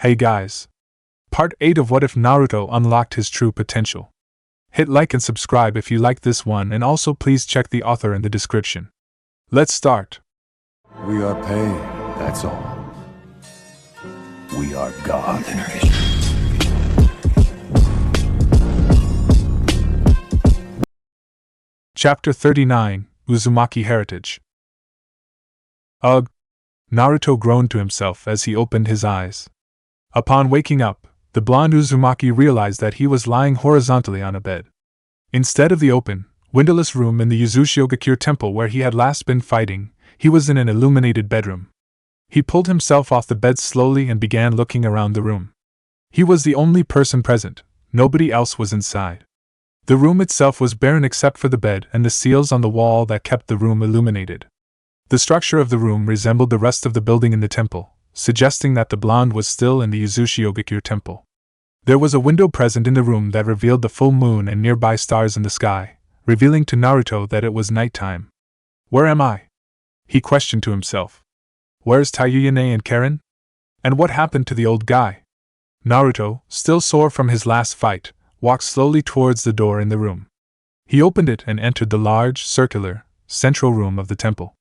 Hey guys! Part 8 of What If Naruto Unlocked His True Potential. Hit like and subscribe if you like this one, and also please check the author in the description. Let's start. We are paid, that's all. We are God. Chapter 39, Uzumaki Heritage. Ugh! Naruto groaned to himself as he opened his eyes. Upon waking up, the blonde Uzumaki realized that he was lying horizontally on a bed. Instead of the open, windowless room in the Uzushiogakure temple where he had last been fighting, he was in an illuminated bedroom. He pulled himself off the bed slowly and began looking around the room. He was the only person present, nobody else was inside. The room itself was barren except for the bed and the seals on the wall that kept the room illuminated. The structure of the room resembled the rest of the building in the temple, suggesting that the blonde was still in the Uzushiogakure temple. There was a window present in the room that revealed the full moon and nearby stars in the sky, revealing to Naruto that it was nighttime. Where am I? He questioned to himself. Where's Taiyuya and Karen? And what happened to the old guy? Naruto, still sore from his last fight, walked slowly towards the door in the room. He opened it and entered the large, circular, central room of the temple.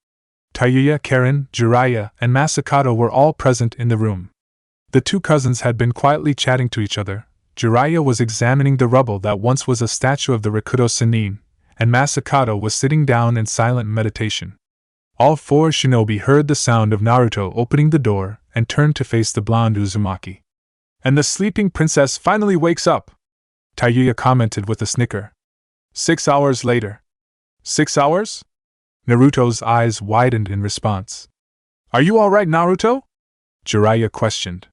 Taiyuya, Karen, Jiraiya, and Masakato were all present in the room. The two cousins had been quietly chatting to each other. Jiraiya was examining the rubble that once was a statue of the Rakuto Sennin, and Masakato was sitting down in silent meditation. All four shinobi heard the sound of Naruto opening the door and turned to face the blonde Uzumaki. And the sleeping princess finally wakes up, Taiyuya commented with a snicker. 6 hours later. 6 hours? Naruto's eyes widened in response. Are you all right, Naruto? Jiraiya questioned.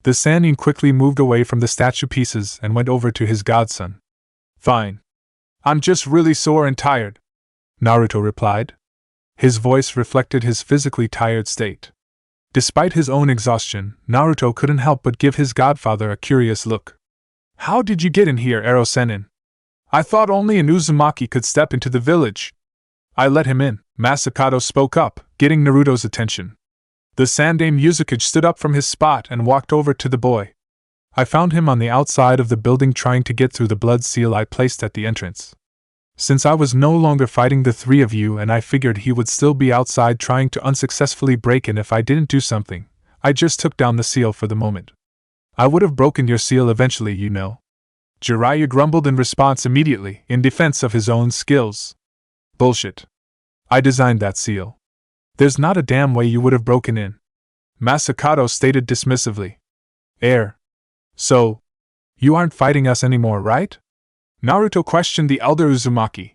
The Sannin quickly moved away from the statue pieces and went over to his godson. Fine. I'm just really sore and tired, Naruto replied. His voice reflected his physically tired state. Despite his own exhaustion, Naruto couldn't help but give his godfather a curious look. How did you get in here, Ero Sennin? I thought only an Uzumaki could step into the village. I let him in, Masakato spoke up, getting Naruto's attention. The Sandaime Uzukage stood up from his spot and walked over to the boy. I found him on the outside of the building trying to get through the blood seal I placed at the entrance. Since I was no longer fighting the three of you and I figured he would still be outside trying to unsuccessfully break in if I didn't do something, I just took down the seal for the moment. I would have broken your seal eventually, you know. Jiraiya grumbled in response immediately, in defense of his own skills. Bullshit. I designed that seal. There's not a damn way you would have broken in, Masakato stated dismissively. So, you aren't fighting us anymore, right? Naruto questioned the elder Uzumaki.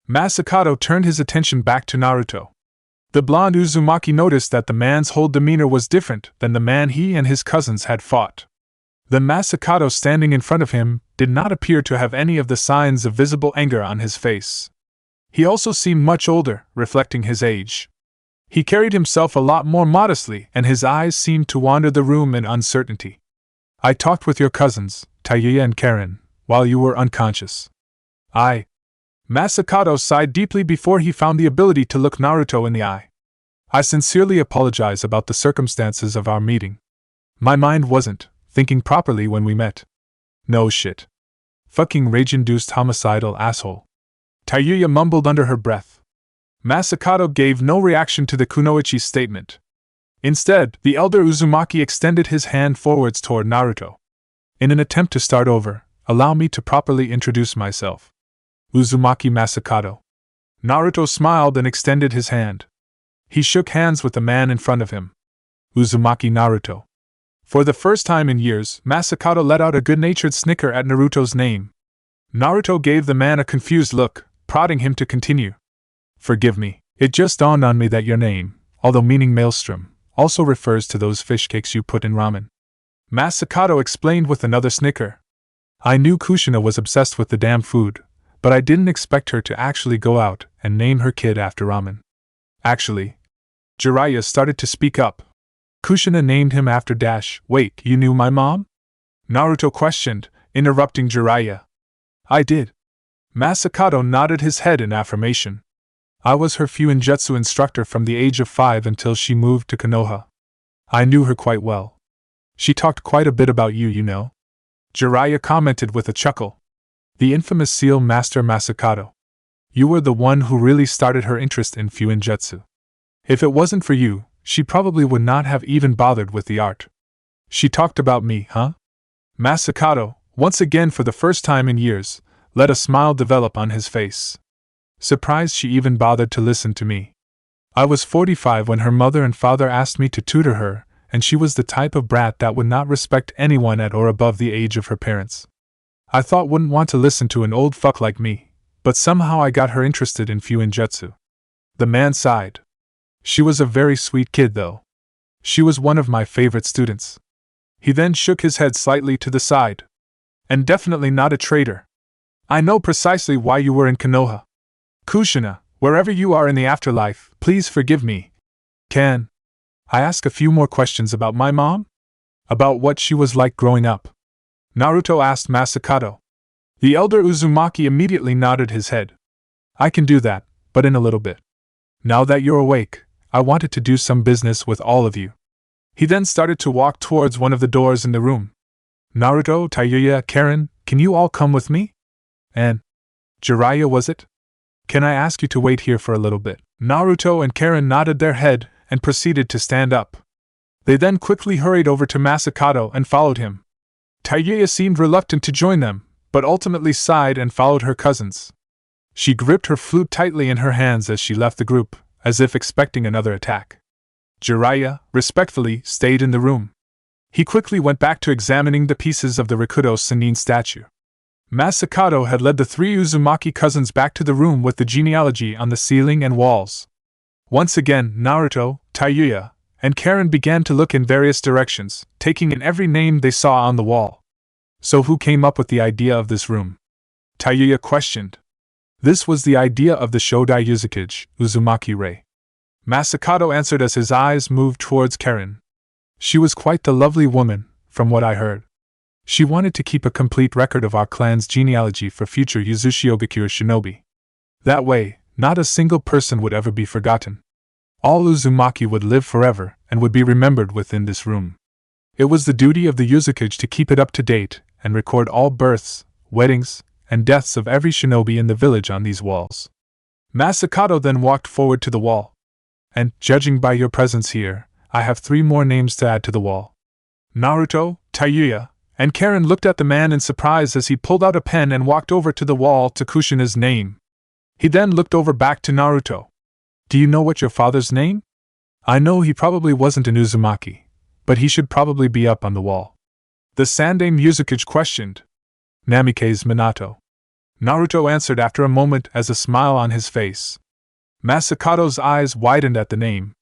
Masakato turned his attention back to Naruto. The blonde Uzumaki noticed that the man's whole demeanor was different than the man he and his cousins had fought. The Masakato standing in front of him did not appear to have any of the signs of visible anger on his face. He also seemed much older, reflecting his age. He carried himself a lot more modestly, and his eyes seemed to wander the room in uncertainty. I talked with your cousins, Taiyuya and Karen, while you were unconscious. Masakato sighed deeply before he found the ability to look Naruto in the eye. I sincerely apologize about the circumstances of our meeting. My mind wasn't thinking properly when we met. No shit. Fucking rage-induced homicidal asshole. Taiyuya mumbled under her breath. Masakato gave no reaction to the kunoichi's statement. Instead, the elder Uzumaki extended his hand forwards toward Naruto. In an attempt to start over, allow me to properly introduce myself. Uzumaki Masakato. Naruto smiled and extended his hand. He shook hands with the man in front of him. Uzumaki Naruto. For the first time in years, Masakato let out a good-natured snicker at Naruto's name. Naruto gave the man a confused look, prodding him to continue. Forgive me, it just dawned on me that your name, although meaning maelstrom, also refers to those fish cakes you put in ramen. Masakato explained with another snicker. I knew Kushina was obsessed with the damn food, but I didn't expect her to actually go out and name her kid after ramen. Actually, Jiraiya started to speak up. Kushina named him after Wait, you knew my mom? Naruto questioned, interrupting Jiraiya. I did. Masakato nodded his head in affirmation. I was her Fuinjutsu instructor from the age of 5 until she moved to Konoha. I knew her quite well. She talked quite a bit about you, you know. Jiraiya commented with a chuckle. The infamous seal master Masakato. You were the one who really started her interest in Fuinjutsu. If it wasn't for you, she probably would not have even bothered with the art. She talked about me, huh? Masakato, once again for the first time in years, let a smile develop on his face. Surprised she even bothered to listen to me. I was 45 when her mother and father asked me to tutor her, and she was the type of brat that would not respect anyone at or above the age of her parents. I thought wouldn't want to listen to an old fuck like me, but somehow I got her interested in Fuinjutsu. The man sighed. She was a very sweet kid though. She was one of my favorite students. He then shook his head slightly to the side. And definitely not a traitor. I know precisely why you were in Konoha. Kushina, wherever you are in the afterlife, please forgive me. Can I ask a few more questions about my mom? About what she was like growing up? Naruto asked Masakato. The elder Uzumaki immediately nodded his head. I can do that, but in a little bit. Now that you're awake, I wanted to do some business with all of you. He then started to walk towards one of the doors in the room. Naruto, Tayuya, Karen, can you all come with me? And Jiraiya, was it? Can I ask you to wait here for a little bit? Naruto and Karen nodded their head and proceeded to stand up. They then quickly hurried over to Masakato and followed him. Tayuya seemed reluctant to join them, but ultimately sighed and followed her cousins. She gripped her flute tightly in her hands as she left the group, as if expecting another attack. Jiraiya, respectfully, stayed in the room. He quickly went back to examining the pieces of the Rikudo Sannin statue. Masakato had led the three Uzumaki cousins back to the room with the genealogy on the ceiling and walls. Once again, Naruto, Tayuya, and Karen began to look in various directions, taking in every name they saw on the wall. So who came up with the idea of this room? Tayuya questioned. This was the idea of the Shodai Uzukage, Uzumaki Rei. Masakato answered as his eyes moved towards Karen. She was quite the lovely woman, from what I heard. She wanted to keep a complete record of our clan's genealogy for future Uzushiogakure shinobi. That way, not a single person would ever be forgotten. All Uzumaki would live forever and would be remembered within this room. It was the duty of the Uzukage to keep it up to date and record all births, weddings, and deaths of every shinobi in the village on these walls. Masakato then walked forward to the wall. And, judging by your presence here, I have 3 more names to add to the wall. Naruto, Tayuya, and Karen looked at the man in surprise as he pulled out a pen and walked over to the wall to Kushina's name. He then looked over back to Naruto. Do you know what your father's name? I know he probably wasn't an Uzumaki, but he should probably be up on the wall. The Sandaime Uzukage questioned. Namikaze Minato. Naruto answered after a moment as a smile on his face. Masakato's eyes widened at the name.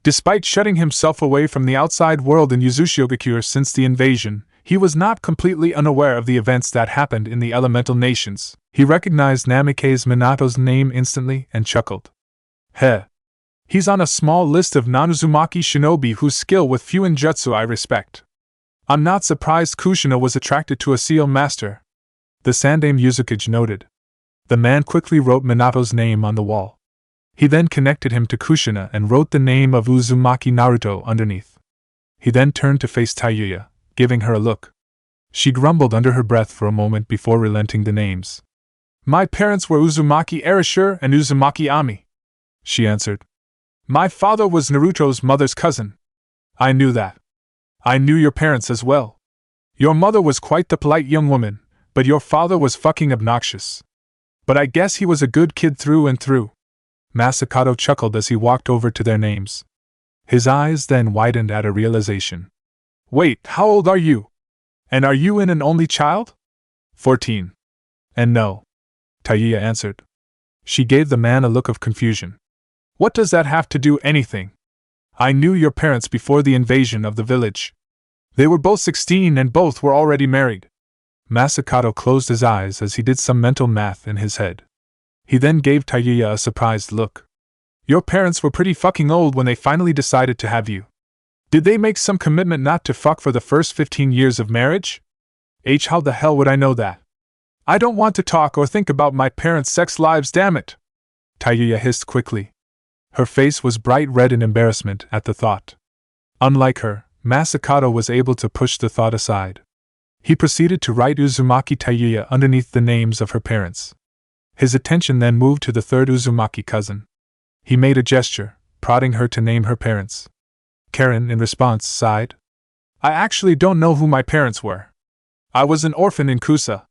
Despite shutting himself away from the outside world in Uzushiogakure since the invasion, he was not completely unaware of the events that happened in the elemental nations. He recognized Namikaze Minato's name instantly and chuckled. Heh. He's on a small list of non-Uzumaki shinobi whose skill with Fuinjutsu I respect. I'm not surprised Kushina was attracted to a seal master. The Sandaime Uzukage noted. The man quickly wrote Minato's name on the wall. He then connected him to Kushina and wrote the name of Uzumaki Naruto underneath. He then turned to face Tayuya, giving her a look. She grumbled under her breath for a moment before relenting the names. My parents were Uzumaki Erashur and Uzumaki Ami, she answered. My father was Naruto's mother's cousin. I knew that. I knew your parents as well. Your mother was quite the polite young woman, but your father was fucking obnoxious. But I guess he was a good kid through and through. Masakato chuckled as he walked over to their names. His eyes then widened at a realization. Wait, how old are you? And are you an only child? 14. And no. Tayuya answered. She gave the man a look of confusion. What does that have to do anything? I knew your parents before the invasion of the village. They were both 16 and both were already married. Masakato closed his eyes as he did some mental math in his head. He then gave Tayuya a surprised look. Your parents were pretty fucking old when they finally decided to have you. Did they make some commitment not to fuck for the first 15 years of marriage? How the hell would I know that? I don't want to talk or think about my parents' sex lives, damn it! Tayuya hissed quickly. Her face was bright red in embarrassment at the thought. Unlike her, Masakato was able to push the thought aside. He proceeded to write Uzumaki Tayuya underneath the names of her parents. His attention then moved to the third Uzumaki cousin. He made a gesture, prodding her to name her parents. Karen, in response, sighed. I actually don't know who my parents were. I was an orphan in Kusa.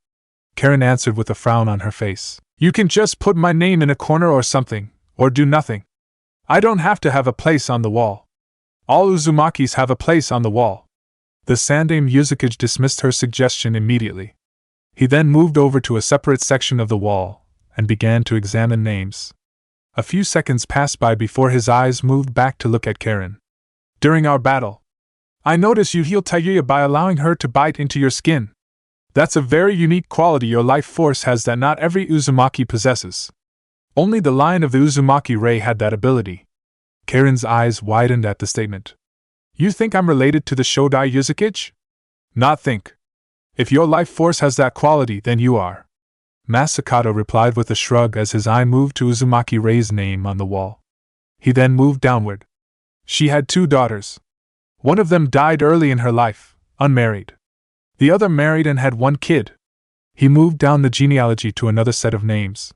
Karen answered with a frown on her face. You can just put my name in a corner or something, or do nothing. I don't have to have a place on the wall. All Uzumakis have a place on the wall. The Sandaime Yuzakage dismissed her suggestion immediately. He then moved over to a separate section of the wall and began to examine names. A few seconds passed by before his eyes moved back to look at Karen. During our battle, I noticed you healed Tayuya by allowing her to bite into your skin. That's a very unique quality your life force has that not every Uzumaki possesses. Only the Lion of the Uzumaki Ray had that ability. Karen's eyes widened at the statement. You think I'm related to the Shodai Yuzakage? Not think. If your life force has that quality, then you are. Masakato replied with a shrug as his eye moved to Uzumaki Rei's name on the wall. He then moved downward. She had 2 daughters. One of them died early in her life, unmarried. The other married and had 1 kid. He moved down the genealogy to another set of names.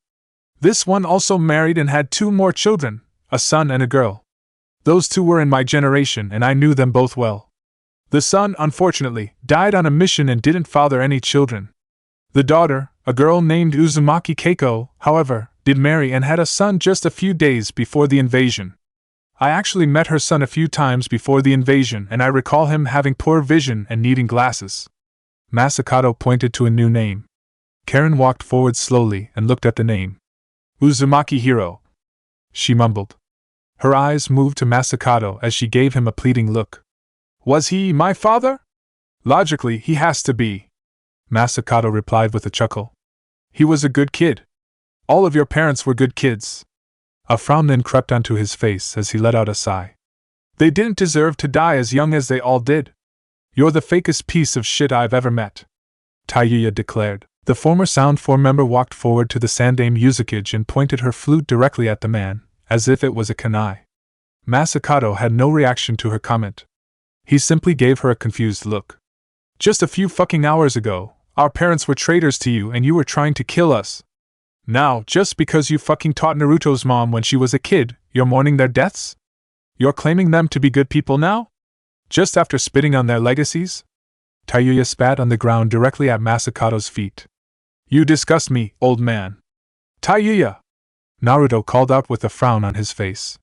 This one also married and had 2 more children, a son and a girl. Those 2 were in my generation and I knew them both well. The son, unfortunately, died on a mission and didn't father any children. The daughter, a girl named Uzumaki Keiko, however, did marry and had a son just a few days before the invasion. I actually met her son a few times before the invasion and I recall him having poor vision and needing glasses. Masakato pointed to a new name. Karen walked forward slowly and looked at the name. Uzumaki Hiro. She mumbled. Her eyes moved to Masakato as she gave him a pleading look. Was he my father? Logically, he has to be. Masakato replied with a chuckle. He was a good kid. All of your parents were good kids. A frown then crept onto his face as he let out a sigh. They didn't deserve to die as young as they all did. You're the fakest piece of shit I've ever met, Tayuya declared. The former Sound 4 member walked forward to the Sandaime Yuzakage and pointed her flute directly at the man, as if it was a kunai. Masakato had no reaction to her comment. He simply gave her a confused look. Just a few fucking hours ago, our parents were traitors to you and you were trying to kill us. Now, just because you fucking taught Naruto's mom when she was a kid, you're mourning their deaths? You're claiming them to be good people now? Just after spitting on their legacies? Tayuya spat on the ground directly at Masakato's feet. You disgust me, old man. Tayuya! Naruto called out with a frown on his face.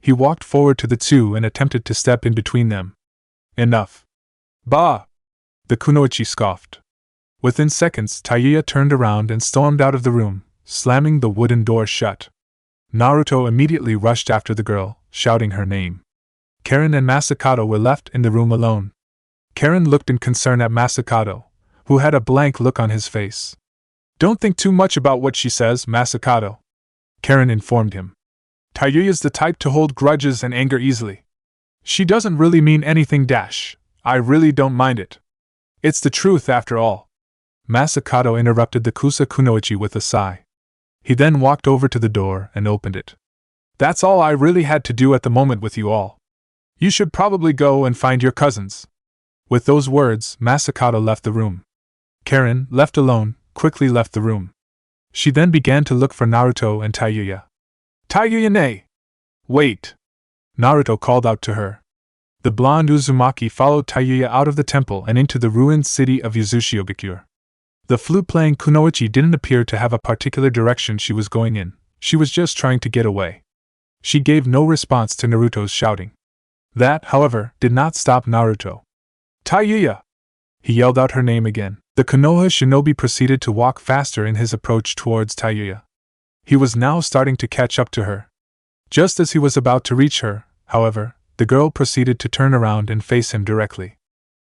He walked forward to the 2 and attempted to step in between them. Enough. Bah! The kunoichi scoffed. Within seconds, Tayuya turned around and stormed out of the room, slamming the wooden door shut. Naruto immediately rushed after the girl, shouting her name. Karen and Masakato were left in the room alone. Karen looked in concern at Masakato, who had a blank look on his face. Don't think too much about what she says, Masakato, Karen informed him. Tayuya's the type to hold grudges and anger easily. She doesn't really mean anything dash. I really don't mind it. It's the truth after all. Masakato interrupted the Kusa kunoichi with a sigh. He then walked over to the door and opened it. That's all I really had to do at the moment with you all. You should probably go and find your cousins. With those words, Masakato left the room. Karen, left alone, quickly left the room. She then began to look for Naruto and Tayuya. Tayuya-ne! Wait! Naruto called out to her. The blonde Uzumaki followed Tayuya out of the temple and into the ruined city of Yuzushiogakure. The flute-playing kunoichi didn't appear to have a particular direction she was going in, she was just trying to get away. She gave no response to Naruto's shouting. That, however, did not stop Naruto. Tayuya! He yelled out her name again. The Konoha shinobi proceeded to walk faster in his approach towards Tayuya. He was now starting to catch up to her. Just as he was about to reach her, however, the girl proceeded to turn around and face him directly.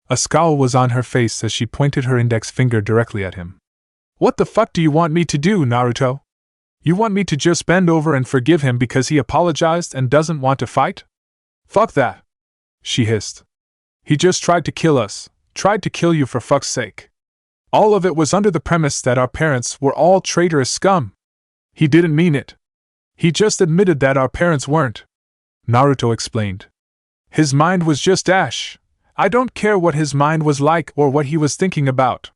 A scowl was on her face as she pointed her index finger directly at him. What the fuck do you want me to do, Naruto? You want me to just bend over and forgive him because he apologized and doesn't want to fight? Fuck that, she hissed. He just tried to kill us, tried to kill you for fuck's sake. All of it was under the premise that our parents were all traitorous scum. He didn't mean it. He just admitted that our parents weren't. Naruto explained. His mind was just ash, I don't care what his mind was like or what he was thinking about.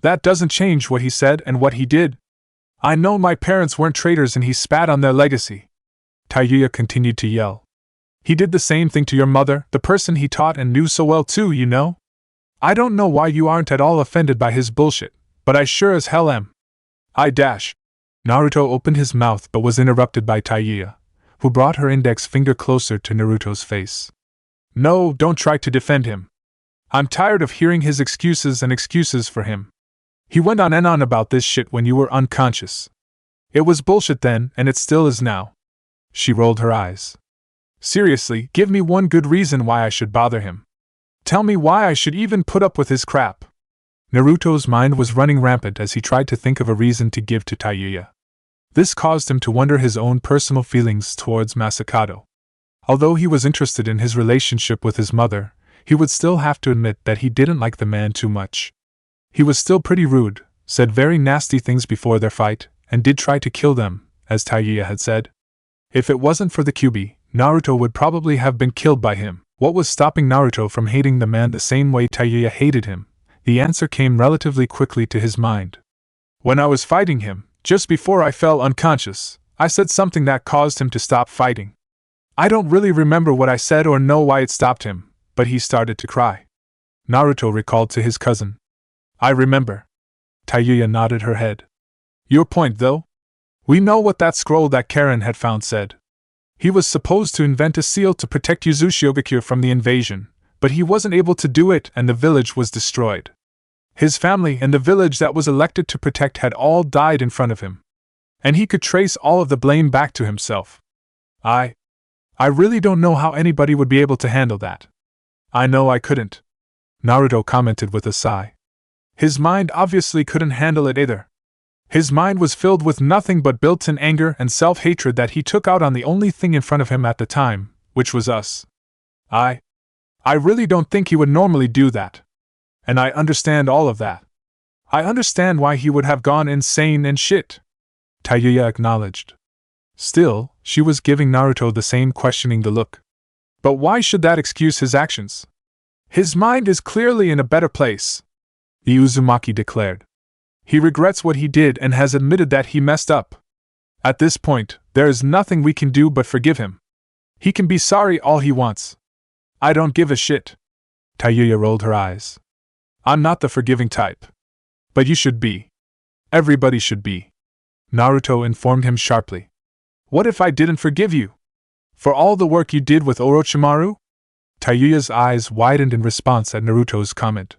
That doesn't change what he said and what he did. I know my parents weren't traitors and he spat on their legacy. Taiyuya continued to yell. He did the same thing to your mother, the person he taught and knew so well too, you know? I don't know why you aren't at all offended by his bullshit, but I sure as hell am. Naruto opened his mouth but was interrupted by Taiyuya, who brought her index finger closer to Naruto's face. No, don't try to defend him. I'm tired of hearing his excuses and excuses for him. He went on and on about this shit when you were unconscious. It was bullshit then, and it still is now. She rolled her eyes. Seriously, give me one good reason why I should bother him. Tell me why I should even put up with his crap. Naruto's mind was running rampant as he tried to think of a reason to give to Taiyuya. This caused him to wonder his own personal feelings towards Masakado. Although he was interested in his relationship with his mother, he would still have to admit that he didn't like the man too much. He was still pretty rude, said very nasty things before their fight, and did try to kill them, as Taiyuya had said. If it wasn't for the Kyuubi, Naruto would probably have been killed by him. What was stopping Naruto from hating the man the same way Taiyuya hated him? The answer came relatively quickly to his mind. When I was fighting him, just before I fell unconscious, I said something that caused him to stop fighting. I don't really remember what I said or know why it stopped him, but he started to cry. Naruto recalled to his cousin. I remember. Taiyuya nodded her head. Your point, though? We know what that scroll that Karen had found said. He was supposed to invent a seal to protect Yuzushiogakure from the invasion, but he wasn't able to do it and the village was destroyed. His family and the village that was elected to protect had all died in front of him. And he could trace all of the blame back to himself. I really don't know how anybody would be able to handle that. I know I couldn't. Naruto commented with a sigh. His mind obviously couldn't handle it either. His mind was filled with nothing but built-in anger and self-hatred that he took out on the only thing in front of him at the time, which was us. I really don't think he would normally do that. And I understand all of that. I understand why he would have gone insane and shit. Taiyuya acknowledged. Still, she was giving Naruto the same questioning look. But why should that excuse his actions? His mind is clearly in a better place, the Uzumaki declared. He regrets what he did and has admitted that he messed up. At this point, there is nothing we can do but forgive him. He can be sorry all he wants. I don't give a shit. Taiyuya rolled her eyes. I'm not the forgiving type. But you should be. Everybody should be. Naruto informed him sharply. What if I didn't forgive you? For all the work you did with Orochimaru? Taiyuya's eyes widened in response at Naruto's comment.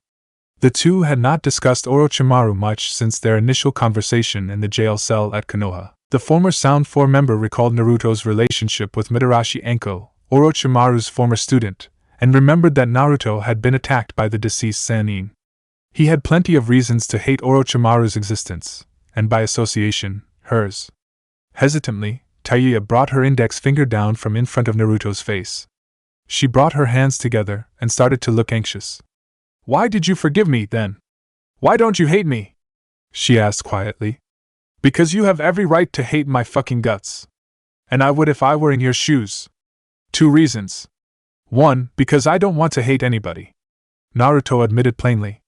The two had not discussed Orochimaru much since their initial conversation in the jail cell at Konoha. The former Sound 4 member recalled Naruto's relationship with Mitarashi Enko, Orochimaru's former student, and remembered that Naruto had been attacked by the deceased Sannin. He had plenty of reasons to hate Orochimaru's existence, and by association, hers. Hesitantly, Taiyuya brought her index finger down from in front of Naruto's face. She brought her hands together and started to look anxious. Why did you forgive me, then? Why don't you hate me? She asked quietly. Because you have every right to hate my fucking guts. And I would if I were in your shoes. 2 reasons. 1, because I don't want to hate anybody. Naruto admitted plainly.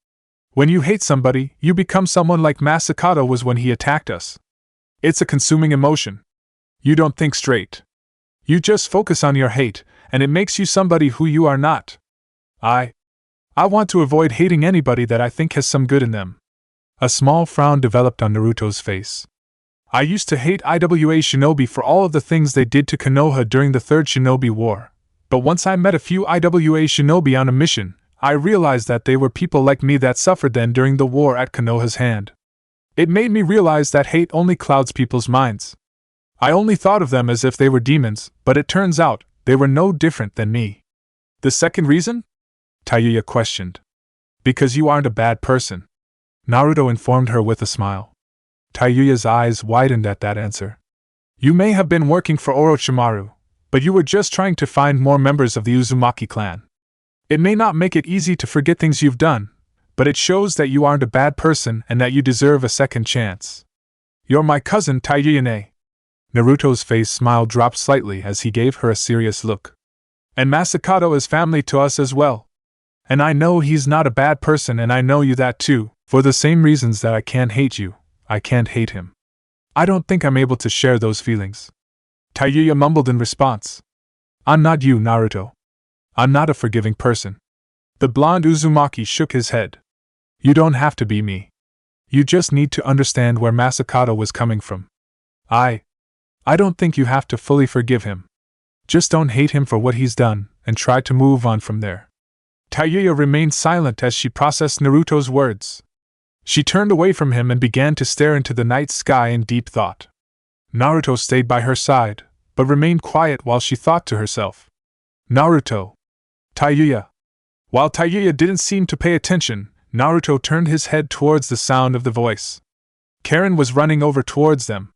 When you hate somebody, you become someone like Masakado was when he attacked us. It's a consuming emotion. You don't think straight. You just focus on your hate, and it makes you somebody who you are not. I want to avoid hating anybody that I think has some good in them. A small frown developed on Naruto's face. I used to hate IWA Shinobi for all of the things they did to Konoha during the Third Shinobi War, but once I met a few IWA Shinobi on a mission, I realized that they were people like me that suffered then during the war at Konoha's hand. It made me realize that hate only clouds people's minds. I only thought of them as if they were demons, but it turns out they were no different than me. The second reason? Taiyuya questioned. Because you aren't a bad person. Naruto informed her with a smile. Taiyuya's eyes widened at that answer. You may have been working for Orochimaru, but you were just trying to find more members of the Uzumaki clan. It may not make it easy to forget things you've done, but it shows that you aren't a bad person and that you deserve a second chance. You're my cousin Taiyuya. Naruto's face smile dropped slightly as he gave her a serious look. And Masakado is family to us as well. And I know he's not a bad person, and I know you that too. For the same reasons that I can't hate you, I can't hate him. I don't think I'm able to share those feelings. Taiyuya mumbled in response. I'm not you, Naruto. I'm not a forgiving person. The blonde Uzumaki shook his head. You don't have to be me. You just need to understand where Masakado was coming from. I don't think you have to fully forgive him. Just don't hate him for what he's done, and try to move on from there. Taiyuya remained silent as she processed Naruto's words. She turned away from him and began to stare into the night sky in deep thought. Naruto stayed by her side, but remained quiet while she thought to herself. Naruto. Taiyuya. While Taiyuya didn't seem to pay attention, Naruto turned his head towards the sound of the voice. Karen was running over towards them.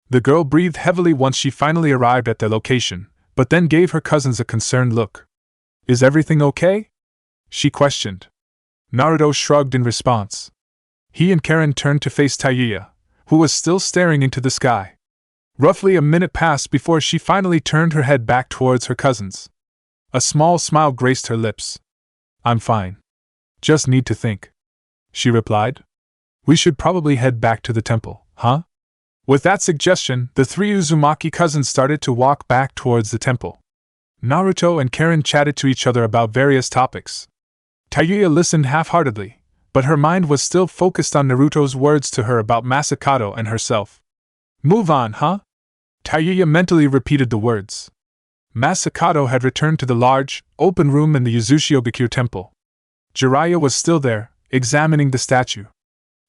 The girl breathed heavily once she finally arrived at their location, but then gave her cousins a concerned look. Is everything okay? She questioned. Naruto shrugged in response. He and Karen turned to face Taiyuya, who was still staring into the sky. Roughly a minute passed before she finally turned her head back towards her cousins. A small smile graced her lips. I'm fine. Just need to think. She replied. We should probably head back to the temple, huh? With that suggestion, the three Uzumaki cousins started to walk back towards the temple. Naruto and Karen chatted to each other about various topics. Taiyuya listened half-heartedly, but her mind was still focused on Naruto's words to her about Masakado and herself. Move on, huh? Taiyuya mentally repeated the words. Masakado had returned to the large, open room in the Uzushio-gakure temple. Jiraiya was still there, examining the statue.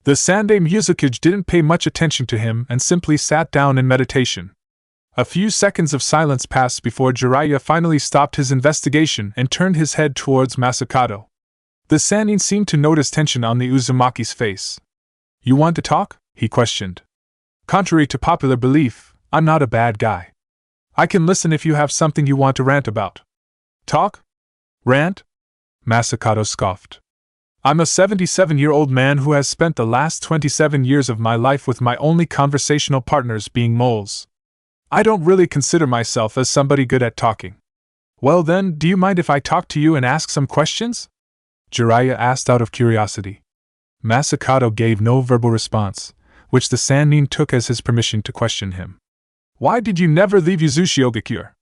The Sandai Muzukage didn't pay much attention to him and simply sat down in meditation. A few seconds of silence passed before Jiraiya finally stopped his investigation and turned his head towards Masakado. The Sannin seemed to notice tension on the Uzumaki's face. You want to talk? He questioned. Contrary to popular belief, I'm not a bad guy. I can listen if you have something you want to rant about. Talk? Rant? Masakado scoffed. I'm a 77-year-old man who has spent the last 27 years of my life with my only conversational partners being moles. I don't really consider myself as somebody good at talking. Well then, do you mind if I talk to you and ask some questions? Jiraiya asked out of curiosity. Masakado gave no verbal response, which the Sannin took as his permission to question him. Why did you never leave Uzushio-gakure?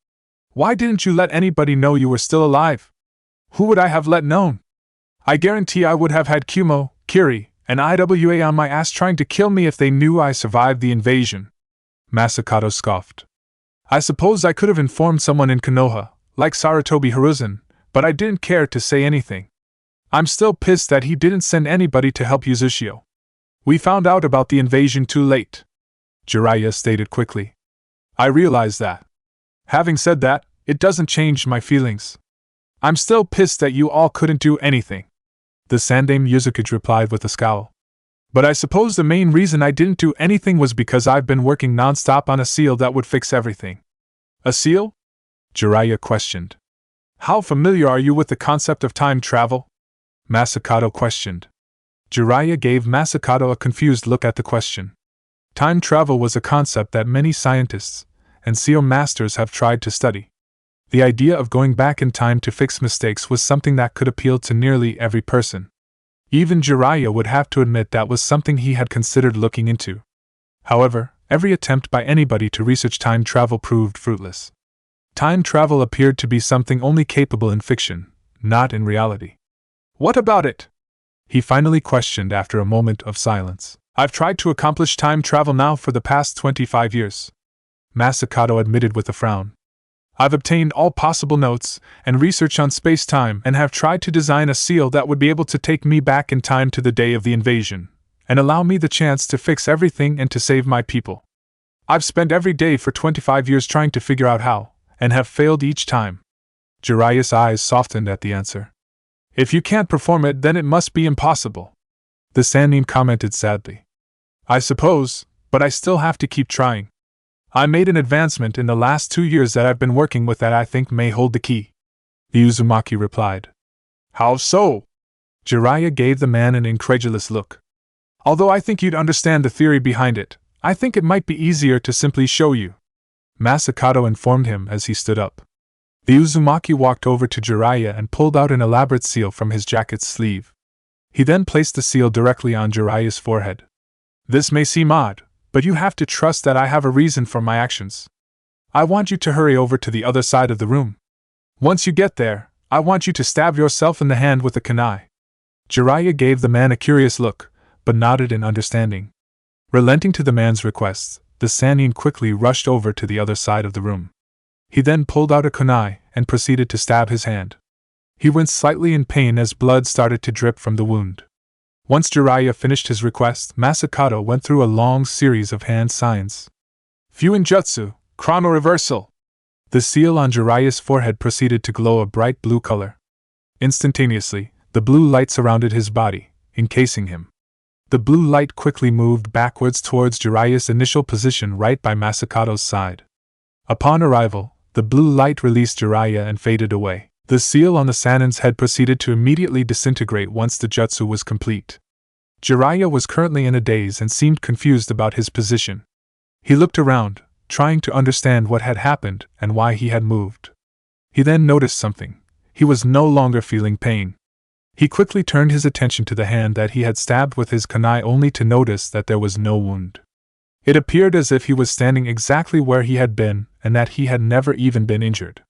Why didn't you let anybody know you were still alive? Who would I have let known? I guarantee I would have had Kumo, Kiri, and Iwa on my ass trying to kill me if they knew I survived the invasion. Masakado scoffed. I suppose I could have informed someone in Konoha, like Sarutobi Hiruzen, but I didn't care to say anything. I'm still pissed that he didn't send anybody to help Uzushio. We found out about the invasion too late. Jiraiya stated quickly. I realize that. Having said that, it doesn't change my feelings. I'm still pissed that you all couldn't do anything. The Sandai Muzukage replied with a scowl. But I suppose the main reason I didn't do anything was because I've been working non-stop on a seal that would fix everything. A seal? Jiraiya questioned. How familiar are you with the concept of time travel? Masakado questioned. Jiraiya gave Masakado a confused look at the question. Time travel was a concept that many scientists and seal masters have tried to study. The idea of going back in time to fix mistakes was something that could appeal to nearly every person. Even Jiraiya would have to admit that was something he had considered looking into. However, every attempt by anybody to research time travel proved fruitless. Time travel appeared to be something only capable in fiction, not in reality. What about it? He finally questioned after a moment of silence. I've tried to accomplish time travel now for the past 25 years. Masakado admitted with a frown. I've obtained all possible notes and research on space-time and have tried to design a seal that would be able to take me back in time to the day of the invasion, and allow me the chance to fix everything and to save my people. I've spent every day for 25 years trying to figure out how, and have failed each time. Jiraiya's eyes softened at the answer. If you can't perform it, then it must be impossible. The Sannin commented sadly. I suppose, but I still have to keep trying. I made an advancement in the last 2 years that I've been working with that I think may hold the key. The Uzumaki replied. How so? Jiraiya gave the man an incredulous look. Although I think you'd understand the theory behind it, I think it might be easier to simply show you. Masakado informed him as he stood up. The Uzumaki walked over to Jiraiya and pulled out an elaborate seal from his jacket's sleeve. He then placed the seal directly on Jiraiya's forehead. This may seem odd, but you have to trust that I have a reason for my actions. I want you to hurry over to the other side of the room. Once you get there, I want you to stab yourself in the hand with a kunai. Jiraiya gave the man a curious look, but nodded in understanding. Relenting to the man's requests, the Sannin quickly rushed over to the other side of the room. He then pulled out a kunai and proceeded to stab his hand. He winced slightly in pain as blood started to drip from the wound. Once Jiraiya finished his request, Masakato went through a long series of hand signs. Fuinjutsu, Chrono Reversal. The seal on Jiraiya's forehead proceeded to glow a bright blue color. Instantaneously, the blue light surrounded his body, encasing him. The blue light quickly moved backwards towards Jiraiya's initial position right by Masakato's side. Upon arrival, the blue light released Jiraiya and faded away. The seal on the Sannin's head proceeded to immediately disintegrate once the jutsu was complete. Jiraiya was currently in a daze and seemed confused about his position. He looked around, trying to understand what had happened and why he had moved. He then noticed something. He was no longer feeling pain. He quickly turned his attention to the hand that he had stabbed with his kunai only to notice that there was no wound. It appeared as if he was standing exactly where he had been and that he had never even been injured.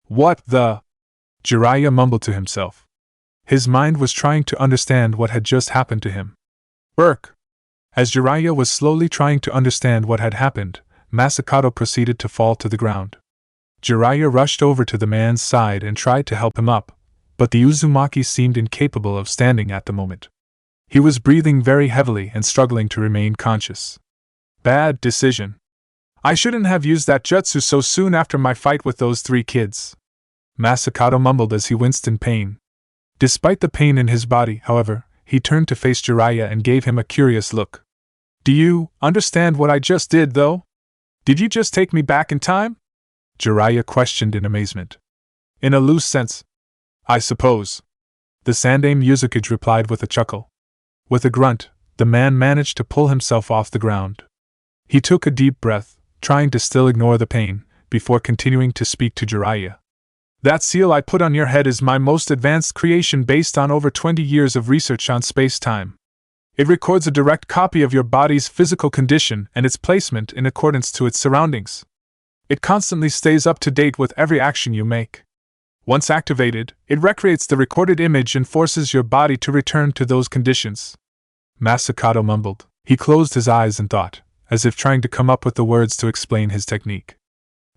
What the? Jiraiya mumbled to himself. His mind was trying to understand what had just happened to him. Burk! As Jiraiya was slowly trying to understand what had happened, Masakato proceeded to fall to the ground. Jiraiya rushed over to the man's side and tried to help him up, but the Uzumaki seemed incapable of standing at the moment. He was breathing very heavily and struggling to remain conscious. Bad decision. I shouldn't have used that jutsu so soon after my fight with those 3 kids. Masakato mumbled as he winced in pain. Despite the pain in his body, however, he turned to face Jiraiya and gave him a curious look. Do you understand what I just did, though? Did you just take me back in time? Jiraiya questioned in amazement. In a loose sense, I suppose. The Sandaime Yuzukage replied with a chuckle. With a grunt, the man managed to pull himself off the ground. He took a deep breath, trying to still ignore the pain, before continuing to speak to Jiraiya. That seal I put on your head is my most advanced creation based on over 20 years of research on space-time. It records a direct copy of your body's physical condition and its placement in accordance to its surroundings. It constantly stays up to date with every action you make. Once activated, it recreates the recorded image and forces your body to return to those conditions. Masakato mumbled. He closed his eyes and thought, as if trying to come up with the words to explain his technique.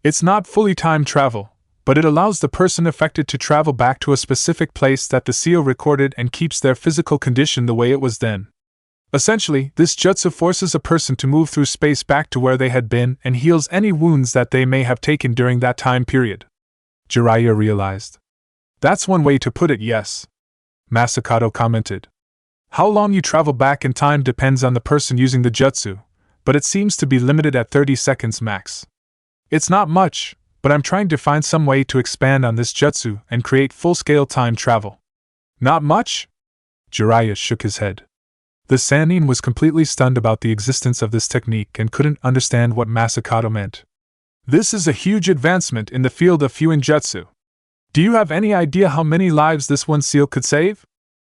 It's not fully time travel, but it allows the person affected to travel back to a specific place that the seal recorded and keeps their physical condition the way it was then. Essentially, this jutsu forces a person to move through space back to where they had been and heals any wounds that they may have taken during that time period. Jiraiya realized. That's one way to put it, yes. Masakato commented. How long you travel back in time depends on the person using the jutsu, but it seems to be limited at 30 seconds max. It's not much, but I'm trying to find some way to expand on this jutsu and create full-scale time travel. Not much? Jiraiya shook his head. The Sannin was completely stunned about the existence of this technique and couldn't understand what Masakato meant. This is a huge advancement in the field of Fuinjutsu. Do you have any idea how many lives this one seal could save?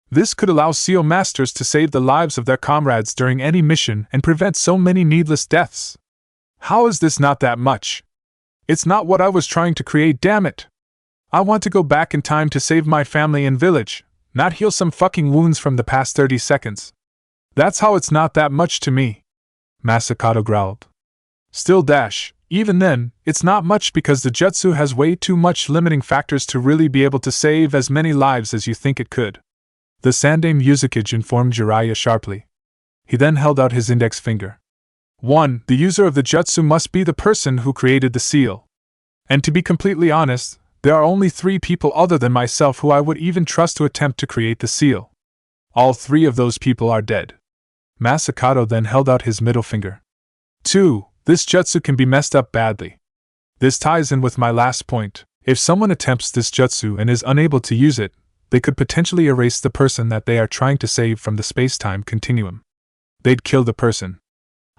This could allow seal masters to save the lives of their comrades during any mission and prevent so many needless deaths. How is this not that much? It's not what I was trying to create, damn it! I want to go back in time to save my family and village, not heal some fucking wounds from the past 30 seconds. That's how it's not that much to me. Masakato growled. Still even then, it's not much because the jutsu has way too much limiting factors to really be able to save as many lives as you think it could. The Sandaime Yuzukage informed Jiraiya sharply. He then held out his index finger. 1. The user of the jutsu must be the person who created the seal. And to be completely honest, there are only 3 people other than myself who I would even trust to attempt to create the seal. All 3 of those people are dead. Masakato then held out his middle finger. 2. This jutsu can be messed up badly. This ties in with my last point. If someone attempts this jutsu and is unable to use it, they could potentially erase the person that they are trying to save from the space-time continuum. They'd kill the person.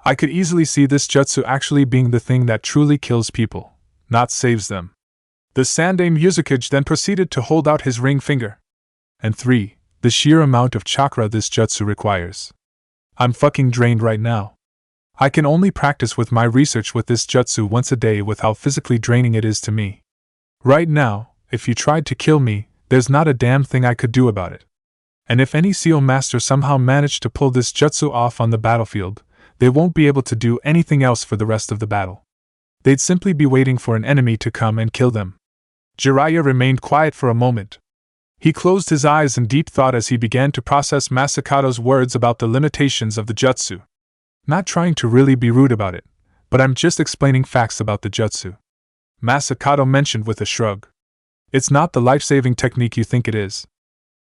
I could easily see this jutsu actually being the thing that truly kills people, not saves them. The Sandame Yuzukage then proceeded to hold out his ring finger. And 3. The sheer amount of chakra this jutsu requires. I'm fucking drained right now. I can only practice with my research with this jutsu once a day with how physically draining it is to me. Right now, if you tried to kill me, there's not a damn thing I could do about it. And if any seal master somehow managed to pull this jutsu off on the battlefield, they won't be able to do anything else for the rest of the battle. They'd simply be waiting for an enemy to come and kill them. Jiraiya remained quiet for a moment. He closed his eyes in deep thought as he began to process Masakato's words about the limitations of the jutsu. Not trying to really be rude about it, but I'm just explaining facts about the jutsu. Masakato mentioned with a shrug. It's not the life-saving technique you think it is.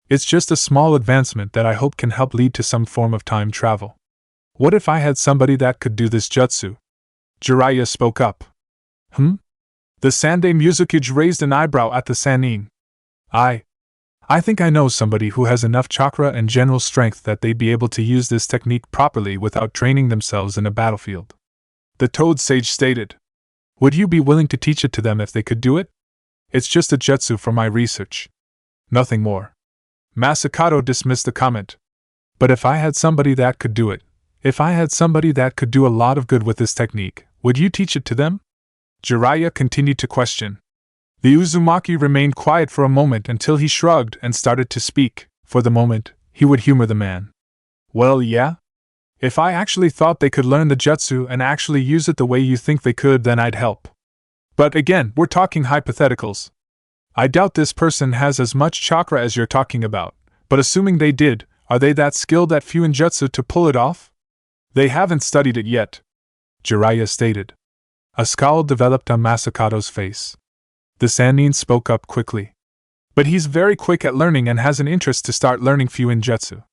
It's just a small advancement that I hope can help lead to some form of time travel. What if I had somebody that could do this jutsu? Jiraiya spoke up. The Sandame Yuzukage raised an eyebrow at the Sannin. I think I know somebody who has enough chakra and general strength that they'd be able to use this technique properly without draining themselves in a battlefield. The Toad Sage stated. Would you be willing to teach it to them if they could do it? It's just a jutsu for my research. Nothing more. Masakato dismissed the comment. But if I had somebody that could do it, if I had somebody that could do a lot of good with this technique, would you teach it to them? Jiraiya continued to question. The Uzumaki remained quiet for a moment until he shrugged and started to speak. For the moment, he would humor the man. Well, yeah. If I actually thought they could learn the jutsu and actually use it the way you think they could, then I'd help. But again, we're talking hypotheticals. I doubt this person has as much chakra as you're talking about, but assuming they did, are they that skilled at Fuinjutsu to pull it off? They haven't studied it yet, Jiraiya stated. A scowl developed on Masakato's face. The Sannin spoke up quickly. But he's very quick at learning and has an interest to start learning Fuinjutsu.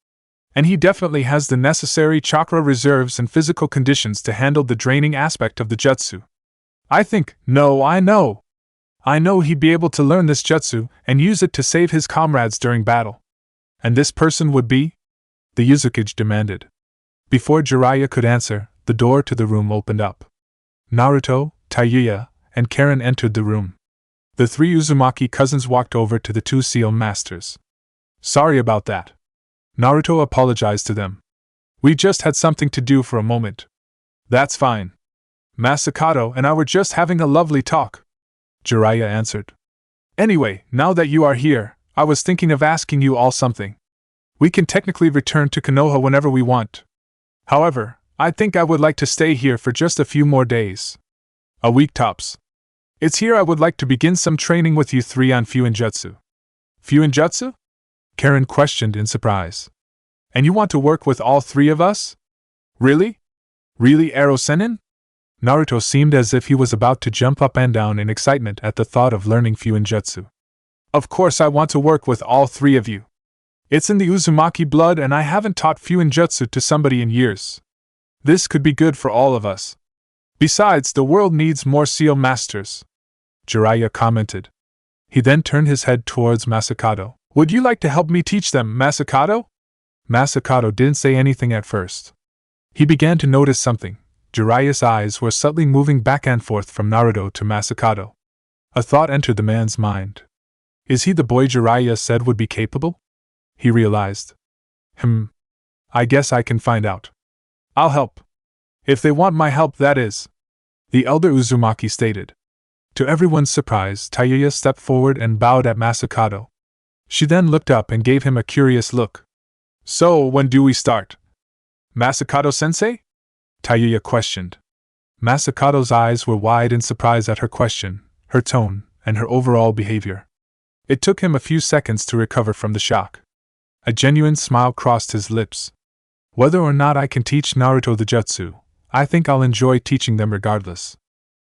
And he definitely has the necessary chakra reserves and physical conditions to handle the draining aspect of the jutsu. I know he'd be able to learn this jutsu and use it to save his comrades during battle. And this person would be? The Yuzukage demanded. Before Jiraiya could answer, the door to the room opened up. Naruto, Taiyuya, and Karen entered the room. The 3 Uzumaki cousins walked over to the 2 seal masters. Sorry about that. Naruto apologized to them. We just had something to do for a moment. That's fine. Masakato and I were just having a lovely talk, Jiraiya answered. Anyway, now that you are here, I was thinking of asking you all something. We can technically return to Konoha whenever we want. However, I think I would like to stay here for just a few more days. A week tops. It's here I would like to begin some training with you 3 on Fuinjutsu. Fuinjutsu? Karen questioned in surprise. And you want to work with all 3 of us? Really? Really, Ero Sennin? Naruto seemed as if he was about to jump up and down in excitement at the thought of learning Fuinjutsu. Of course I want to work with all 3 of you. It's in the Uzumaki blood and I haven't taught Fuinjutsu to somebody in years. This could be good for all of us. Besides, the world needs more seal masters, Jiraiya commented. He then turned his head towards Masakato. Would you like to help me teach them, Masakato? Masakato didn't say anything at first. He began to notice something. Jiraiya's eyes were subtly moving back and forth from Naruto to Masakato. A thought entered the man's mind. Is he the boy Jiraiya said would be capable? He realized. I guess I can find out. I'll help. If they want my help, that is, the elder Uzumaki stated. To everyone's surprise, Taiyuya stepped forward and bowed at Masakato. She then looked up and gave him a curious look. So, when do we start? Masakato-sensei? Taiyuya questioned. Masakato's eyes were wide in surprise at her question, her tone, and her overall behavior. It took him a few seconds to recover from the shock. A genuine smile crossed his lips. Whether or not I can teach Naruto the jutsu, I think I'll enjoy teaching them regardless.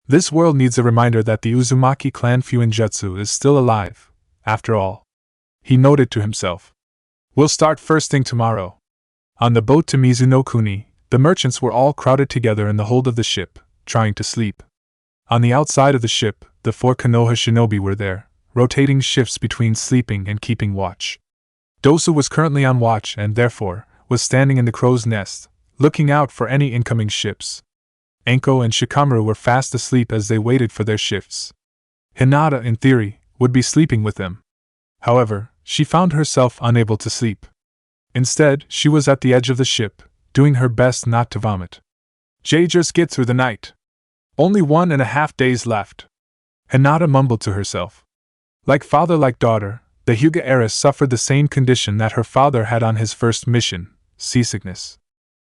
This world needs a reminder that the Uzumaki clan Fuinjutsu is still alive, after all. He noted to himself. We'll start first thing tomorrow. On the boat to Mizunokuni, the merchants were all crowded together in the hold of the ship, trying to sleep. On the outside of the ship, the 4 Konoha shinobi were there, rotating shifts between sleeping and keeping watch. Dosu was currently on watch and, therefore, was standing in the crow's nest, looking out for any incoming ships. Enko and Shikamaru were fast asleep as they waited for their shifts. Hinata, in theory, would be sleeping with them. However, she found herself unable to sleep. Instead, she was at the edge of the ship, doing her best not to vomit. Just get through the night. Only 1.5 days left. Hinata mumbled to herself. Like father like daughter, the Hyuga heiress suffered the same condition that her father had on his first mission, seasickness.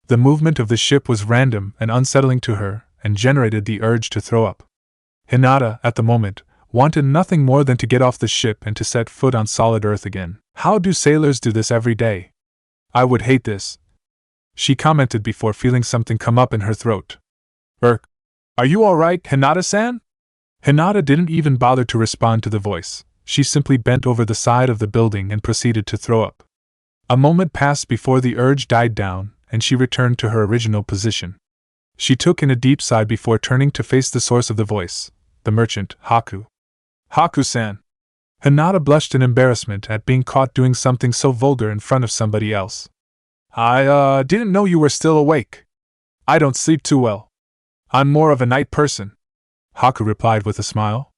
The movement of the ship was random and unsettling to her, and generated the urge to throw up. Hinata, at the moment, wanted nothing more than to get off the ship and to set foot on solid earth again. How do sailors do this every day? I would hate this, she commented before feeling something come up in her throat. Are you alright, Hinata-san? Hinata didn't even bother to respond to the voice. She simply bent over the side of the building and proceeded to throw up. A moment passed before the urge died down, and she returned to her original position. She took in a deep sigh before turning to face the source of the voice, the merchant, Haku. Haku-san. Hinata blushed in embarrassment at being caught doing something so vulgar in front of somebody else. I didn't know you were still awake. I don't sleep too well. I'm more of a night person, Haku replied with a smile.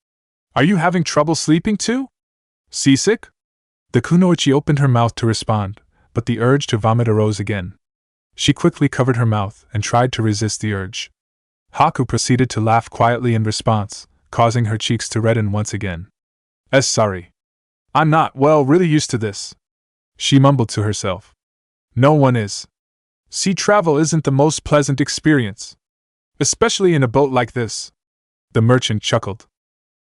Are you having trouble sleeping too? Seasick? The kunoichi opened her mouth to respond, but the urge to vomit arose again. She quickly covered her mouth and tried to resist the urge. Haku proceeded to laugh quietly in response, causing her cheeks to redden once again. Sorry. I'm not, really used to this, she mumbled to herself. No one is. Sea travel isn't the most pleasant experience, especially in a boat like this. The merchant chuckled.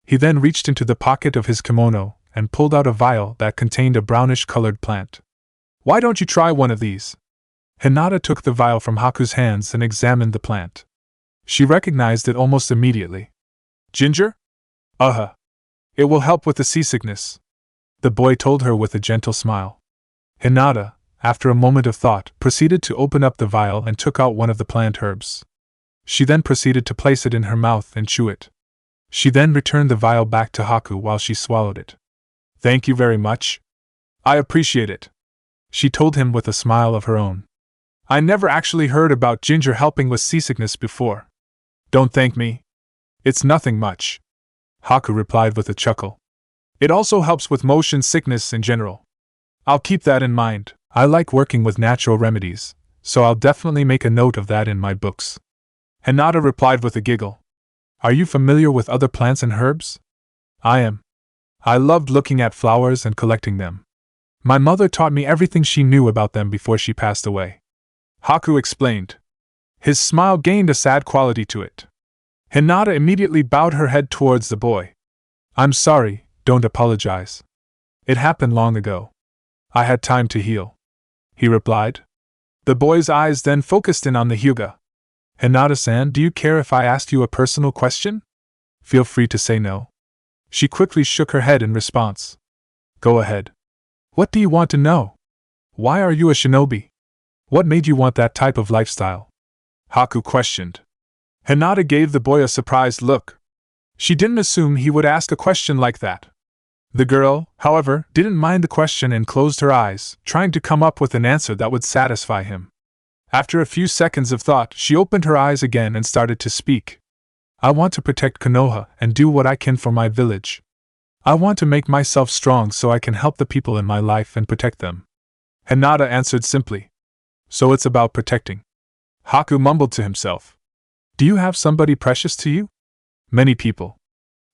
He then reached into the pocket of his kimono and pulled out a vial that contained a brownish-colored plant. Why don't you try one of these? Hinata took the vial from Haku's hands and examined the plant. She recognized it almost immediately. Ginger? It will help with the seasickness, the boy told her with a gentle smile. Hinata, after a moment of thought, proceeded to open up the vial and took out one of the plant herbs. She then proceeded to place it in her mouth and chew it. She then returned the vial back to Haku while she swallowed it. Thank you very much. I appreciate it, she told him with a smile of her own. I never actually heard about ginger helping with seasickness before. Don't thank me. It's nothing much, Haku replied with a chuckle. It also helps with motion sickness in general. I'll keep that in mind. I like working with natural remedies, so I'll definitely make a note of that in my books. Hinata replied with a giggle. Are you familiar with other plants and herbs? I am. I loved looking at flowers and collecting them. My mother taught me everything she knew about them before she passed away, Haku explained. His smile gained a sad quality to it. Hinata immediately bowed her head towards the boy. I'm sorry, don't apologize. It happened long ago. I had time to heal, he replied. The boy's eyes then focused in on the Hyuga. Hinata-san, do you care if I asked you a personal question? Feel free to say no. She quickly shook her head in response. Go ahead. What do you want to know? Why are you a shinobi? What made you want that type of lifestyle? Haku questioned. Hinata gave the boy a surprised look. She didn't assume he would ask a question like that. The girl, however, didn't mind the question and closed her eyes, trying to come up with an answer that would satisfy him. After a few seconds of thought, she opened her eyes again and started to speak. I want to protect Konoha and do what I can for my village. I want to make myself strong so I can help the people in my life and protect them. Hinata answered simply. So it's about protecting. Haku mumbled to himself. Do you have somebody precious to you? Many people.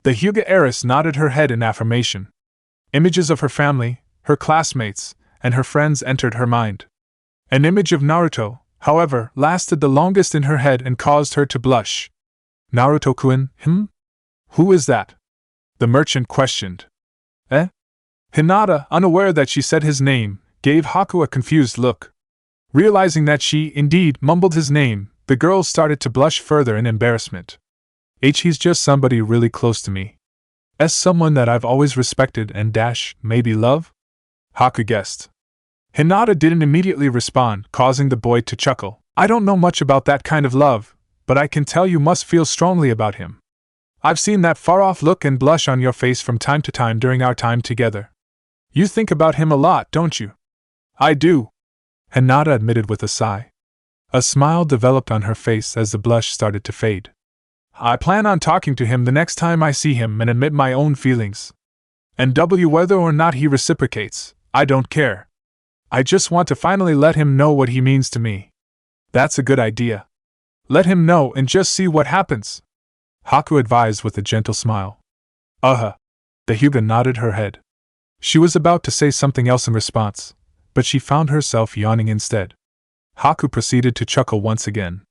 The Hyuga heiress nodded her head in affirmation. Images of her family, her classmates, and her friends entered her mind. An image of Naruto, however, lasted the longest in her head and caused her to blush. Naruto-kun, Who is that? The merchant questioned. Hinata, unaware that she said his name, gave Haku a confused look. Realizing that she, indeed, mumbled his name, the girl started to blush further in embarrassment. He's just somebody really close to me. Someone that I've always respected and maybe love? Haku guessed. Hinata didn't immediately respond, causing the boy to chuckle. I don't know much about that kind of love, but I can tell you must feel strongly about him. I've seen that far-off look and blush on your face from time to time during our time together. You think about him a lot, don't you? I do, Hinata admitted with a sigh. A smile developed on her face as the blush started to fade. I plan on talking to him the next time I see him and admit my own feelings. And whether or not he reciprocates, I don't care. I just want to finally let him know what he means to me. That's a good idea. Let him know and just see what happens, Haku advised with a gentle smile. The Hyuga nodded her head. She was about to say something else in response, but she found herself yawning instead. Haku proceeded to chuckle once again.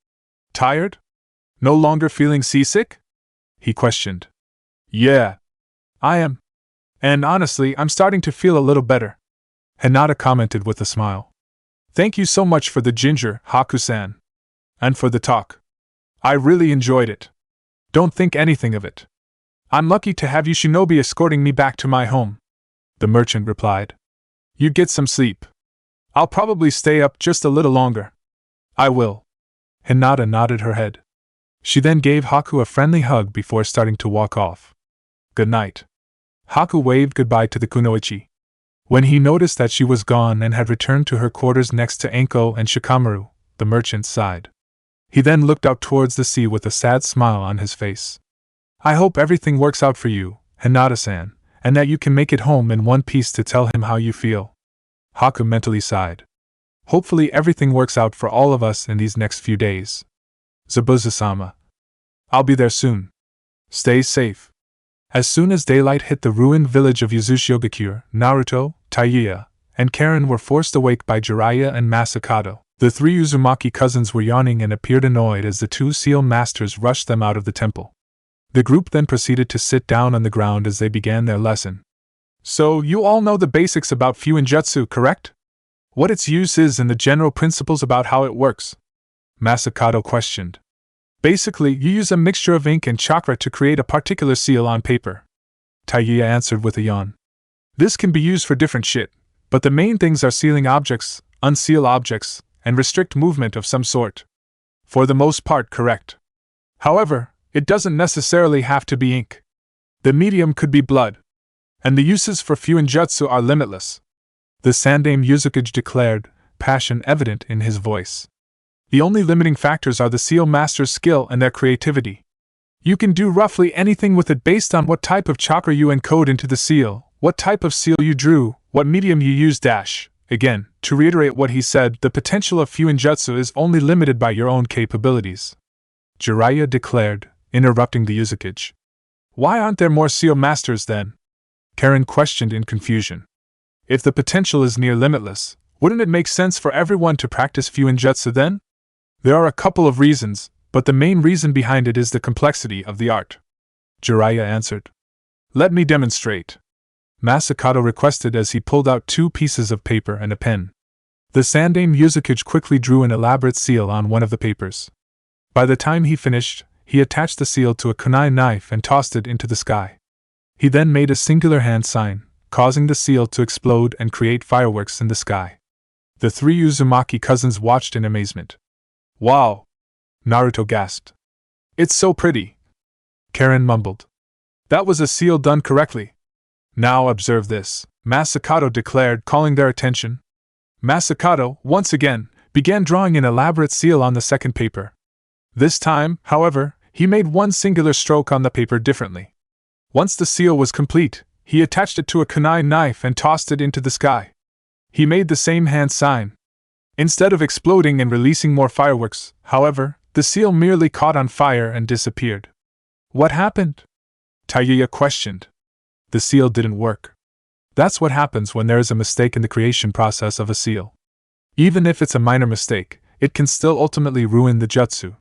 Tired? No longer feeling seasick? He questioned. Yeah, I am. And honestly, I'm starting to feel a little better, Hinata commented with a smile. Thank you so much for the ginger, Haku-san. And for the talk. I really enjoyed it. Don't think anything of it. I'm lucky to have you shinobi escorting me back to my home, the merchant replied. You get some sleep. I'll probably stay up just a little longer. I will. Hinata nodded her head. She then gave Haku a friendly hug before starting to walk off. Good night. Haku waved goodbye to the kunoichi. When he noticed that she was gone and had returned to her quarters next to Anko and Shikamaru, the merchant sighed. He then looked out towards the sea with a sad smile on his face. I hope everything works out for you, Hinata-san, and that you can make it home in one piece to tell him how you feel. Haku mentally sighed. Hopefully everything works out for all of us in these next few days. Zabuza-sama. I'll be there soon. Stay safe. As soon as daylight hit the ruined village of Yuzushiogakure, Naruto, Taiya, and Karen were forced awake by Jiraiya and Masakado. The three Uzumaki cousins were yawning and appeared annoyed as the two seal masters rushed them out of the temple. The group then proceeded to sit down on the ground as they began their lesson. So, you all know the basics about Fuinjutsu, correct? What its use is and the general principles about how it works? Masakado questioned. Basically, you use a mixture of ink and chakra to create a particular seal on paper. Taiya answered with a yawn. This can be used for different shit, but the main things are sealing objects, unseal objects, and restrict movement of some sort. For the most part, correct. However, it doesn't necessarily have to be ink. The medium could be blood. And the uses for Fuinjutsu are limitless, the Sandaime Yuzukage declared, passion evident in his voice. The only limiting factors are the seal master's skill and their creativity. You can do roughly anything with it based on what type of chakra you encode into the seal, what type of seal you drew, what medium you use. Again, to reiterate what he said, the potential of Fuinjutsu is only limited by your own capabilities, Jiraiya declared, interrupting the Yuzukage. Why aren't there more seal masters then? Karen questioned in confusion. If the potential is near limitless, wouldn't it make sense for everyone to practice Fuinjutsu then? There are a couple of reasons, but the main reason behind it is the complexity of the art, Jiraiya answered. Let me demonstrate, Masakado requested as he pulled out 2 pieces of paper and a pen. The Sandaime Yuzukage quickly drew an elaborate seal on one of the papers. By the time he finished, he attached the seal to a kunai knife and tossed it into the sky. He then made a singular hand sign, causing the seal to explode and create fireworks in the sky. The 3 Uzumaki cousins watched in amazement. Wow! Naruto gasped. It's so pretty! Karen mumbled. That was a seal done correctly. Now observe this, Masakado declared, calling their attention. Masakado, once again, began drawing an elaborate seal on the second paper. This time, however, he made one singular stroke on the paper differently. Once the seal was complete, he attached it to a kunai knife and tossed it into the sky. He made the same hand sign. Instead of exploding and releasing more fireworks, however, the seal merely caught on fire and disappeared. What happened? Taiya questioned. The seal didn't work. That's what happens when there is a mistake in the creation process of a seal. Even if it's a minor mistake, it can still ultimately ruin the jutsu.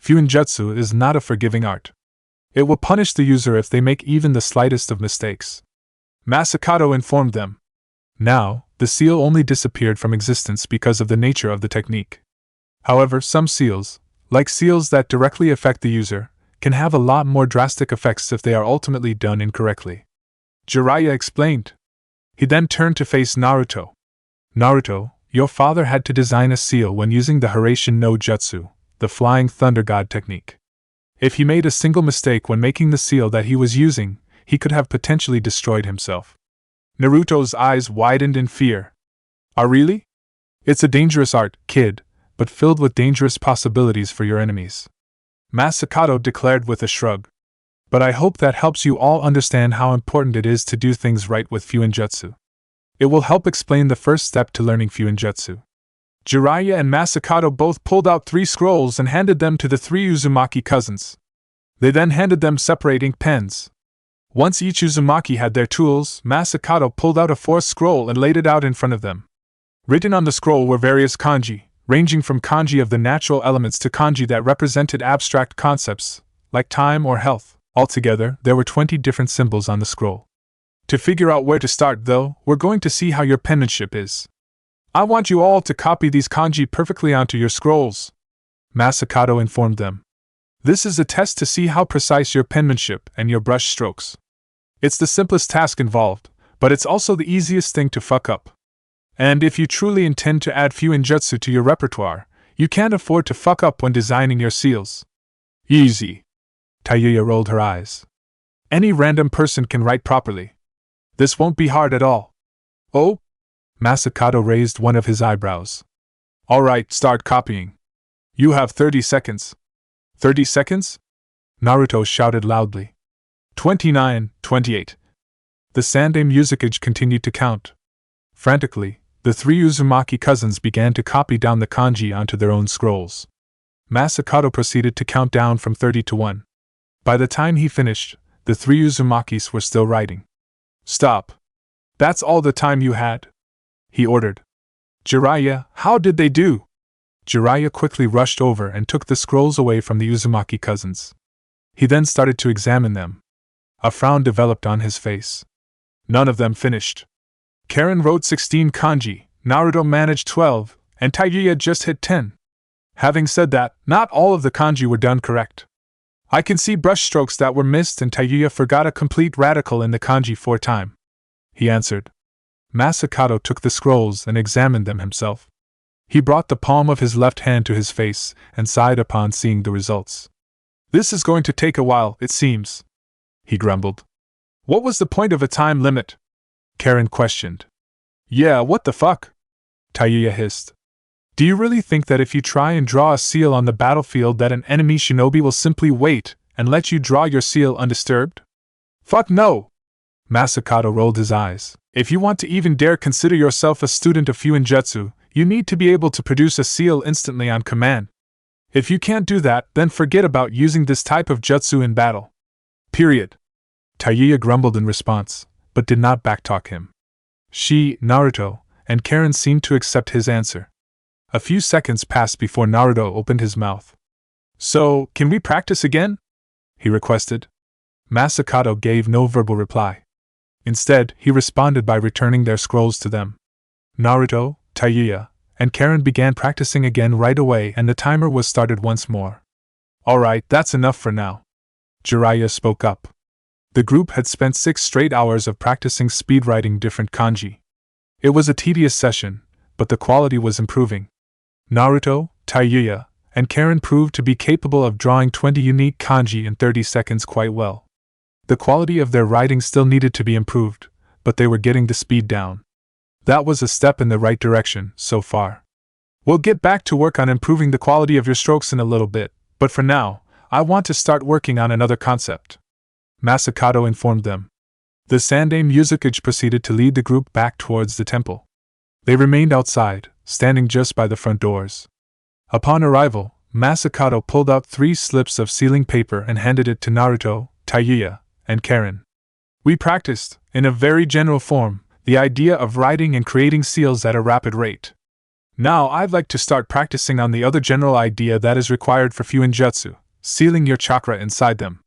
Fuinjutsu is not a forgiving art. It will punish the user if they make even the slightest of mistakes, Masakado informed them. Now, the seal only disappeared from existence because of the nature of the technique. However, some seals, like seals that directly affect the user, can have a lot more drastic effects if they are ultimately done incorrectly. Jiraiya explained. He then turned to face Naruto. Naruto, your father had to design a seal when using the Hiraishin no Jutsu, the Flying Thunder God technique. If he made a single mistake when making the seal that he was using, he could have potentially destroyed himself. Naruto's eyes widened in fear. Really? It's a dangerous art, kid, but filled with dangerous possibilities for your enemies. Masakato declared with a shrug. But I hope that helps you all understand how important it is to do things right with Fuinjutsu. It will help explain the first step to learning Fuinjutsu. Jiraiya and Masakato both pulled out 3 scrolls and handed them to the 3 Uzumaki cousins. They then handed them separating pens. Once each Uzumaki had their tools, Masakato pulled out a 4th scroll and laid it out in front of them. Written on the scroll were various kanji, ranging from kanji of the natural elements to kanji that represented abstract concepts, like time or health. Altogether, there were 20 different symbols on the scroll. To figure out where to start, though, we're going to see how your penmanship is. I want you all to copy these kanji perfectly onto your scrolls, Masakato informed them. This is a test to see how precise your penmanship and your brush strokes. It's the simplest task involved, but it's also the easiest thing to fuck up. And if you truly intend to add Fuinjutsu to your repertoire, you can't afford to fuck up when designing your seals. Easy. Tayuya rolled her eyes. Any random person can write properly. This won't be hard at all. Oh? Masakato raised one of his eyebrows. Alright, start copying. You have 30 seconds. 30 seconds? Naruto shouted loudly. 29, 28. The Sande musicage continued to count. Frantically, the 3 Uzumaki cousins began to copy down the kanji onto their own scrolls. Masakato proceeded to count down from 30 to 1. By the time he finished, the 3 Uzumakis were still writing. Stop. That's all the time you had? He ordered. Jiraiya, how did they do? Jiraiya quickly rushed over and took the scrolls away from the Uzumaki cousins. He then started to examine them. A frown developed on his face. None of them finished. Karen wrote 16 kanji, Naruto managed 12, and Tayuya just hit 10. Having said that, not all of the kanji were done correct. I can see brushstrokes that were missed, and Tayuya forgot a complete radical in the kanji 4 times. He answered. Masakato took the scrolls and examined them himself. He brought the palm of his left hand to his face and sighed upon seeing the results. This is going to take a while, it seems, he grumbled. What was the point of a time limit? Karen questioned. Yeah, what the fuck? Tayuya hissed. Do you really think that if you try and draw a seal on the battlefield that an enemy shinobi will simply wait and let you draw your seal undisturbed? Fuck no! Masakato rolled his eyes. If you want to even dare consider yourself a student of Fuinjutsu, you need to be able to produce a seal instantly on command. If you can't do that, then forget about using this type of jutsu in battle. Period. Tayuya grumbled in response, but did not backtalk him. She, Naruto, and Karen seemed to accept his answer. A few seconds passed before Naruto opened his mouth. So, can we practice again? He requested. Masakato gave no verbal reply. Instead, he responded by returning their scrolls to them. Naruto, Tayuya, and Karen began practicing again right away, and the timer was started once more. Alright, that's enough for now. Jiraiya spoke up. The group had spent 6 straight hours of practicing speed writing different kanji. It was a tedious session, but the quality was improving. Naruto, Tayuya, and Karen proved to be capable of drawing 20 unique kanji in 30 seconds quite well. The quality of their writing still needed to be improved, but they were getting the speed down. That was a step in the right direction, so far. We'll get back to work on improving the quality of your strokes in a little bit, but for now, I want to start working on another concept. Masakato informed them. The Sande musicage proceeded to lead the group back towards the temple. They remained outside, standing just by the front doors. Upon arrival, Masakato pulled out 3 slips of sealing paper and handed it to Naruto, Tayuya, and Karen. We practiced, in a very general form, the idea of writing and creating seals at a rapid rate. Now I'd like to start practicing on the other general idea that is required for Fuinjutsu, sealing your chakra inside them.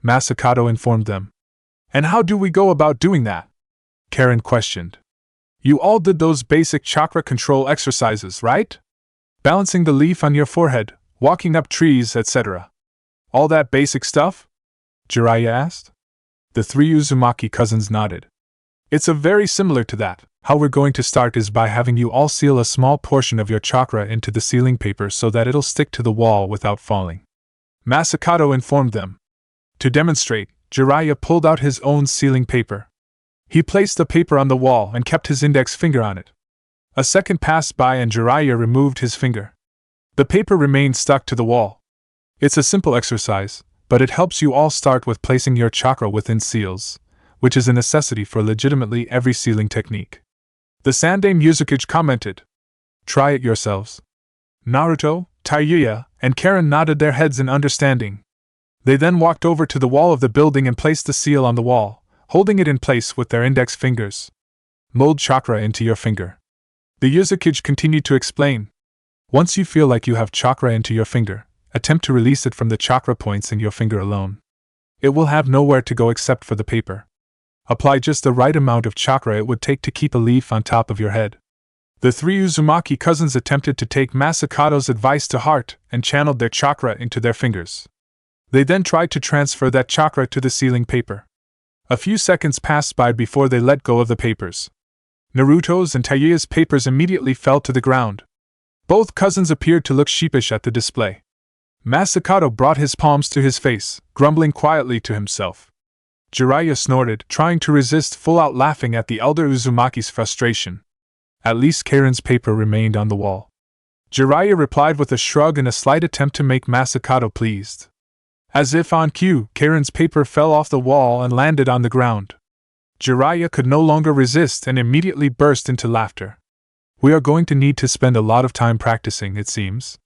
Masakato informed them. And how do we go about doing that? Karen questioned. You all did those basic chakra control exercises, right? Balancing the leaf on your forehead, walking up trees, etc. All that basic stuff? Jiraiya asked. The 3 Uzumaki cousins nodded. It's very similar to that. How we're going to start is by having you all seal a small portion of your chakra into the sealing paper so that it'll stick to the wall without falling. Masakato informed them. To demonstrate, Jiraiya pulled out his own sealing paper. He placed the paper on the wall and kept his index finger on it. A second passed by and Jiraiya removed his finger. The paper remained stuck to the wall. It's a simple exercise, but it helps you all start with placing your chakra within seals, which is a necessity for legitimately every sealing technique. The Sandame Yuzukage commented. Try it yourselves. Naruto, Taiyuya, and Karen nodded their heads in understanding. They then walked over to the wall of the building and placed the seal on the wall, holding it in place with their index fingers. Mold chakra into your finger. The Yuzukage continued to explain. Once you feel like you have chakra into your finger, attempt to release it from the chakra points in your finger alone. It will have nowhere to go except for the paper. Apply just the right amount of chakra it would take to keep a leaf on top of your head. The three Uzumaki cousins attempted to take Masakato's advice to heart and channeled their chakra into their fingers. They then tried to transfer that chakra to the sealing paper. A few seconds passed by before they let go of the papers. Naruto's and Taiyuya's papers immediately fell to the ground. Both cousins appeared to look sheepish at the display. Masakato brought his palms to his face, grumbling quietly to himself. Jiraiya snorted, trying to resist full-out laughing at the elder Uzumaki's frustration. At least Karen's paper remained on the wall. Jiraiya replied with a shrug and a slight attempt to make Masakato pleased. As if on cue, Karen's paper fell off the wall and landed on the ground. Jiraiya could no longer resist and immediately burst into laughter. We are going to need to spend a lot of time practicing, it seems.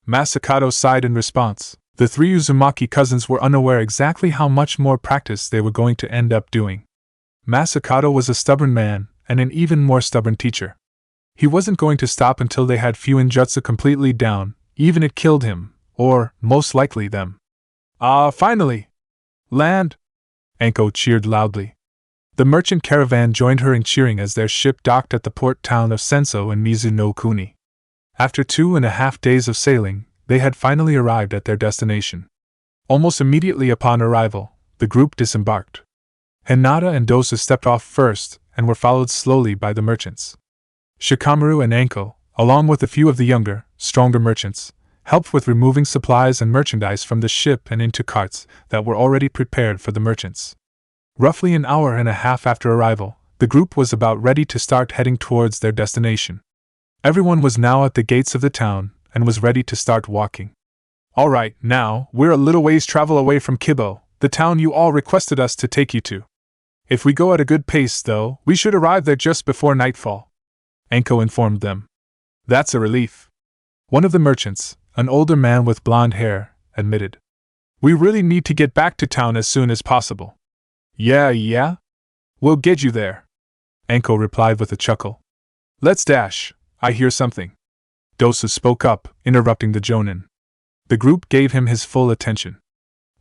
Masakato sighed in response. The three Uzumaki cousins were unaware exactly how much more practice they were going to end up doing. Masakato was a stubborn man, and an even more stubborn teacher. He wasn't going to stop until they had Fuinjutsu completely down, even it killed him, or, most likely, them. Finally! Land! Anko cheered loudly. The merchant caravan joined her in cheering as their ship docked at the port town of Senso in Mizu no Kuni. After 2.5 days of sailing, they had finally arrived at their destination. Almost immediately upon arrival, the group disembarked. Hinata and Dosa stepped off first and were followed slowly by the merchants. Shikamaru and Anko, along with a few of the younger, stronger merchants, helped with removing supplies and merchandise from the ship and into carts that were already prepared for the merchants. Roughly an hour and a half after arrival, the group was about ready to start heading towards their destination. Everyone was now at the gates of the town and was ready to start walking. All right, now, we're a little ways travel away from Kibo, the town you all requested us to take you to. If we go at a good pace, though, we should arrive there just before nightfall. Anko informed them. That's a relief. One of the merchants, an older man with blonde hair, admitted. We really need to get back to town as soon as possible. Yeah? We'll get you there. Anko replied with a chuckle. Let's dash, I hear something. Dosa spoke up, interrupting the jonin. The group gave him his full attention.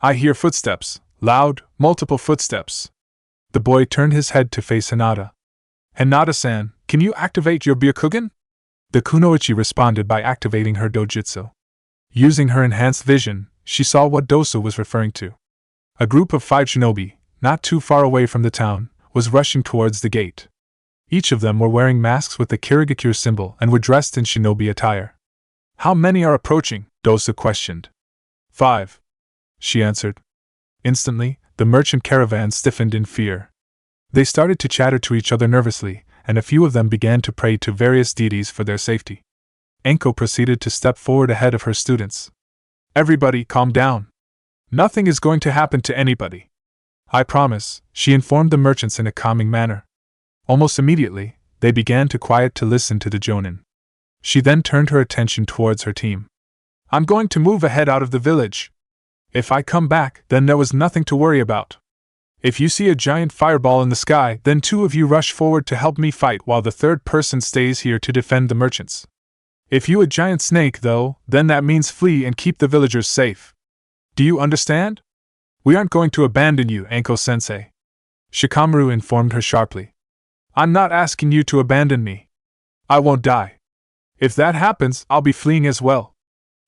I hear footsteps, loud, multiple footsteps. The boy turned his head to face Hinata. Hinata-san, can you activate your Byakugan? The kunoichi responded by activating her dojutsu. Using her enhanced vision, she saw what Dosa was referring to. A group of 5 shinobi, not too far away from the town, was rushing towards the gate. Each of them were wearing masks with the Kirigakure symbol and were dressed in shinobi attire. How many are approaching? Dosa questioned. 5. She answered. Instantly, the merchant caravan stiffened in fear. They started to chatter to each other nervously, and a few of them began to pray to various deities for their safety. Anko proceeded to step forward ahead of her students. Everybody, calm down. Nothing is going to happen to anybody. I promise, she informed the merchants in a calming manner. Almost immediately, they began to quiet to listen to the jonin. She then turned her attention towards her team. I'm going to move ahead out of the village. If I come back, then there was nothing to worry about. If you see a giant fireball in the sky, then 2 of you rush forward to help me fight while the 3rd person stays here to defend the merchants. If you a giant snake, though, then that means flee and keep the villagers safe. Do you understand? We aren't going to abandon you, Anko-sensei. Shikamaru informed her sharply. I'm not asking you to abandon me. I won't die. If that happens, I'll be fleeing as well.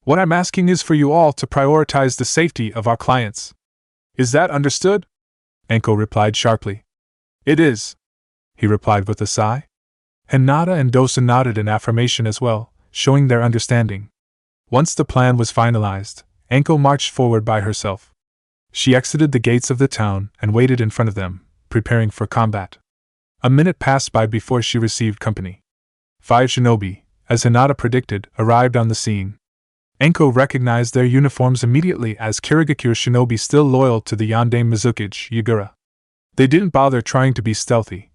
What I'm asking is for you all to prioritize the safety of our clients. Is that understood? Anko replied sharply. It is, he replied with a sigh. Hinata and Dosa nodded in affirmation as well, showing their understanding. Once the plan was finalized, Anko marched forward by herself. She exited the gates of the town and waited in front of them, preparing for combat. A minute passed by before she received company. 5 shinobi, as Hinata predicted, arrived on the scene. Enko recognized their uniforms immediately as Kirigakure shinobi still loyal to the Yandere Mizukage Yagura. They didn't bother trying to be stealthy.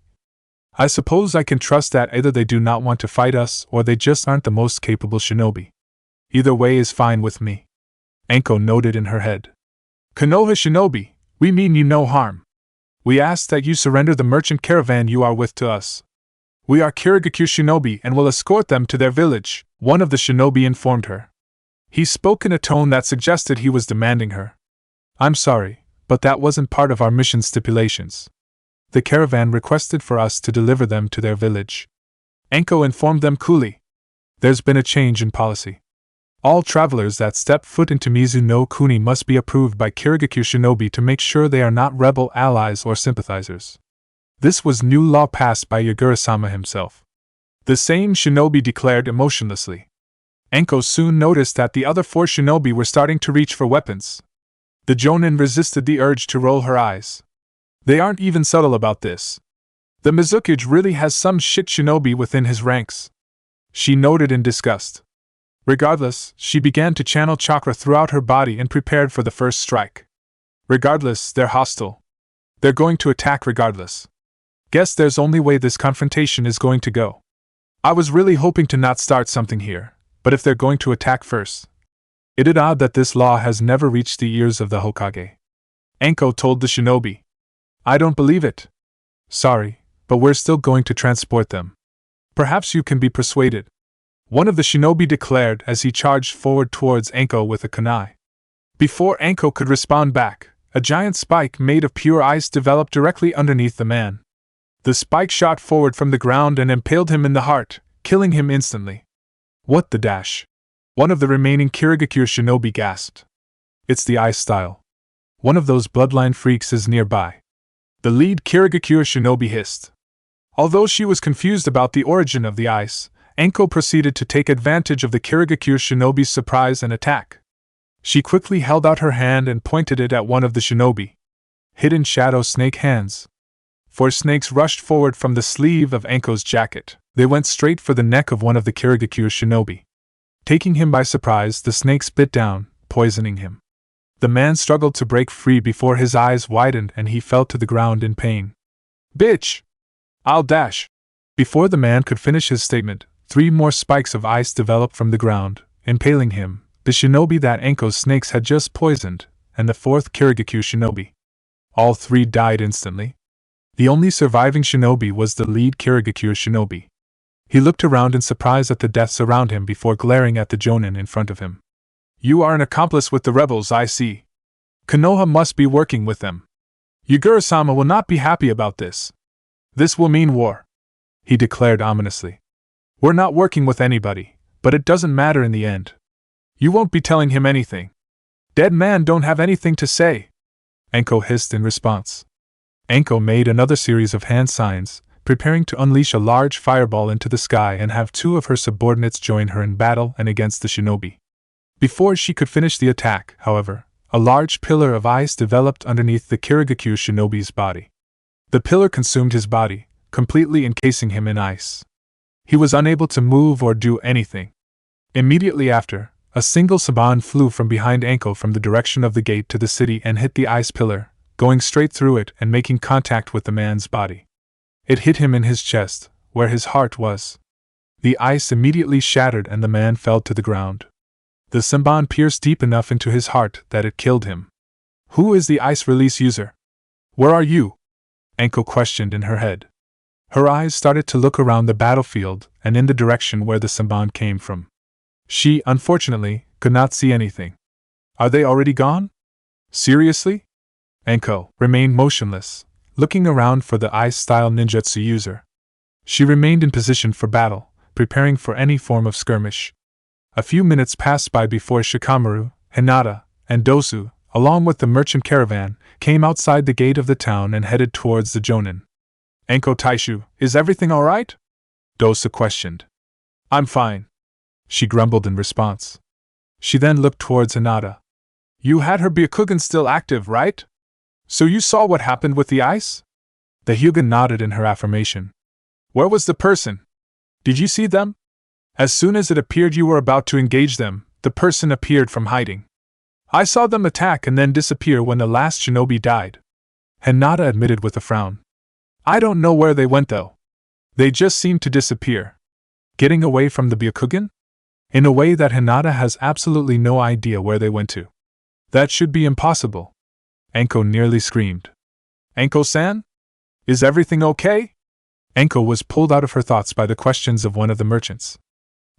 I suppose I can trust that either they do not want to fight us or they just aren't the most capable shinobi. Either way is fine with me. Enko noted in her head. Konoha shinobi, we mean you no harm. We ask that you surrender the merchant caravan you are with to us. We are Kirigakure shinobi and will escort them to their village, one of the shinobi informed her. He spoke in a tone that suggested he was demanding her. I'm sorry, but that wasn't part of our mission stipulations. The caravan requested for us to deliver them to their village. Enko informed them coolly. There's been a change in policy. All travelers that step foot into Mizu no Kuni must be approved by Kirigakure shinobi to make sure they are not rebel allies or sympathizers. This was new law passed by Yagura-sama himself. The same shinobi declared emotionlessly. Enko soon noticed that the other 4 shinobi were starting to reach for weapons. The Jonin resisted the urge to roll her eyes. They aren't even subtle about this. The Mizukage really has some shit shinobi within his ranks. She noted in disgust. Regardless, she began to channel chakra throughout her body and prepared for the first strike. Regardless, they're hostile. They're going to attack regardless. Guess there's only way this confrontation is going to go. I was really hoping to not start something here, but if they're going to attack first. It is odd that this law has never reached the ears of the Hokage. Enko told the shinobi. I don't believe it. Sorry, but we're still going to transport them. Perhaps you can be persuaded. One of the shinobi declared as he charged forward towards Enko with a kunai. Before Enko could respond back, a giant spike made of pure ice developed directly underneath the man. The spike shot forward from the ground and impaled him in the heart, killing him instantly. What the dash? One of the remaining Kirigakure shinobi gasped. It's the ice style. One of those bloodline freaks is nearby. The lead Kirigakure shinobi hissed. Although she was confused about the origin of the ice, Enko proceeded to take advantage of the Kirigakure shinobi's surprise and attack. She quickly held out her hand and pointed it at one of the shinobi. Hidden shadow snake hands. 4 snakes rushed forward from the sleeve of Enko's jacket. They went straight for the neck of one of the Kirigakure shinobi. Taking him by surprise, the snakes bit down, poisoning him. The man struggled to break free before his eyes widened and he fell to the ground in pain. Bitch! I'll dash! Before the man could finish his statement, 3 more spikes of ice developed from the ground, impaling him, the shinobi that Enko's snakes had just poisoned, and the 4th Kirigakure shinobi. All 3 died instantly. The only surviving shinobi was the lead Kirigakure shinobi. He looked around in surprise at the deaths around him before glaring at the Jonin in front of him. You are an accomplice with the rebels, I see. Konoha must be working with them. Yagura-sama will not be happy about this. This will mean war, he declared ominously. We're not working with anybody, but it doesn't matter in the end. You won't be telling him anything. Dead man don't have anything to say, Enko hissed in response. Enko made another series of hand signs, preparing to unleash a large fireball into the sky and have 2 of her subordinates join her in battle and against the shinobi. Before she could finish the attack, however, a large pillar of ice developed underneath the Kirigakure shinobi's body. The pillar consumed his body, completely encasing him in ice. He was unable to move or do anything. Immediately after, a single saban flew from behind Enko from the direction of the gate to the city and hit the ice pillar, going straight through it and making contact with the man's body. It hit him in his chest, where his heart was. The ice immediately shattered and the man fell to the ground. The saban pierced deep enough into his heart that it killed him. Who is the ice release user? Where are you? Enko questioned in her head. Her eyes started to look around the battlefield and in the direction where the saban came from. She, unfortunately, could not see anything. Are they already gone? Seriously? Enko remained motionless, looking around for the ice-style ninjutsu user. She remained in position for battle, preparing for any form of skirmish. A few minutes passed by before Shikamaru, Hinata, and Dosu, along with the merchant caravan, came outside the gate of the town and headed towards the Jonin. Enko Taishu, is everything alright? Dosu questioned. I'm fine, she grumbled in response. She then looked towards Hinata. You had her Byakugan still active, right? So you saw what happened with the ice? The Hyuga nodded in her affirmation. Where was the person? Did you see them? As soon as it appeared you were about to engage them, the person appeared from hiding. I saw them attack and then disappear when the last shinobi died, Hinata admitted with a frown. I don't know where they went though. They just seemed to disappear. Getting away from the Byakugan? In a way that Hinata has absolutely no idea where they went to. That should be impossible. Anko nearly screamed. Anko-san? Is everything okay? Anko was pulled out of her thoughts by the questions of one of the merchants.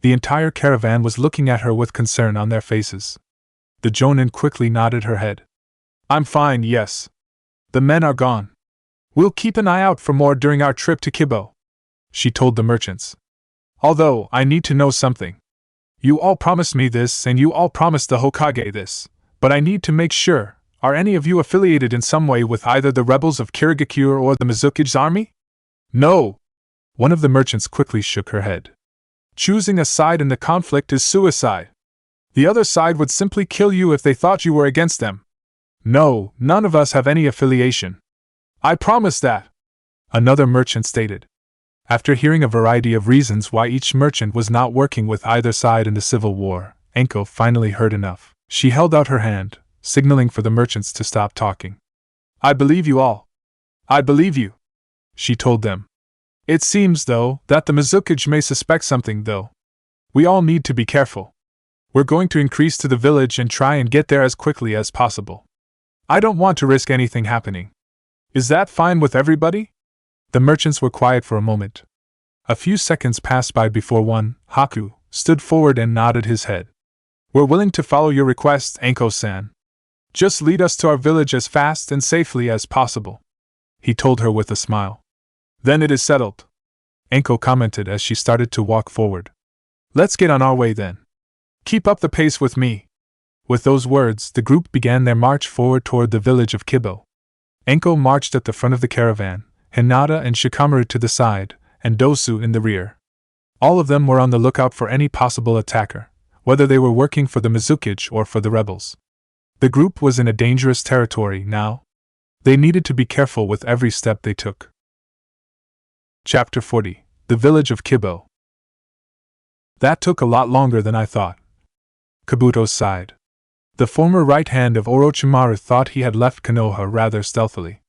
The entire caravan was looking at her with concern on their faces. The jonin quickly nodded her head. I'm fine, yes. The men are gone. We'll keep an eye out for more during our trip to Kibo, she told the merchants. Although, I need to know something. You all promised me this and you all promised the Hokage this, but I need to make sure, are any of you affiliated in some way with either the rebels of Kirigakure or the Mizuki's army? No. One of the merchants quickly shook her head. Choosing a side in the conflict is suicide. The other side would simply kill you if they thought you were against them. No, none of us have any affiliation. I promise that, another merchant stated. After hearing a variety of reasons why each merchant was not working with either side in the civil war, Anko finally heard enough. She held out her hand, signaling for the merchants to stop talking. I believe you all. I believe you, she told them. It seems, though, that the Mizukage may suspect something, though. We all need to be careful. We're going to increase to the village and try and get there as quickly as possible. I don't want to risk anything happening. Is that fine with everybody? The merchants were quiet for a moment. A few seconds passed by before one, Haku, stood forward and nodded his head. We're willing to follow your request, Anko-san. Just lead us to our village as fast and safely as possible, he told her with a smile. Then it is settled, Anko commented as she started to walk forward. Let's get on our way then. Keep up the pace with me. With those words, the group began their march forward toward the village of Kibo. Anko marched at the front of the caravan, Hinata and Shikamaru to the side, and Dosu in the rear. All of them were on the lookout for any possible attacker, whether they were working for the Mizukage or for the rebels. The group was in a dangerous territory now. They needed to be careful with every step they took. Chapter 40. The Village of Kibo. That took a lot longer than I thought. Kabuto sighed. The former right hand of Orochimaru thought he had left Konoha rather stealthily.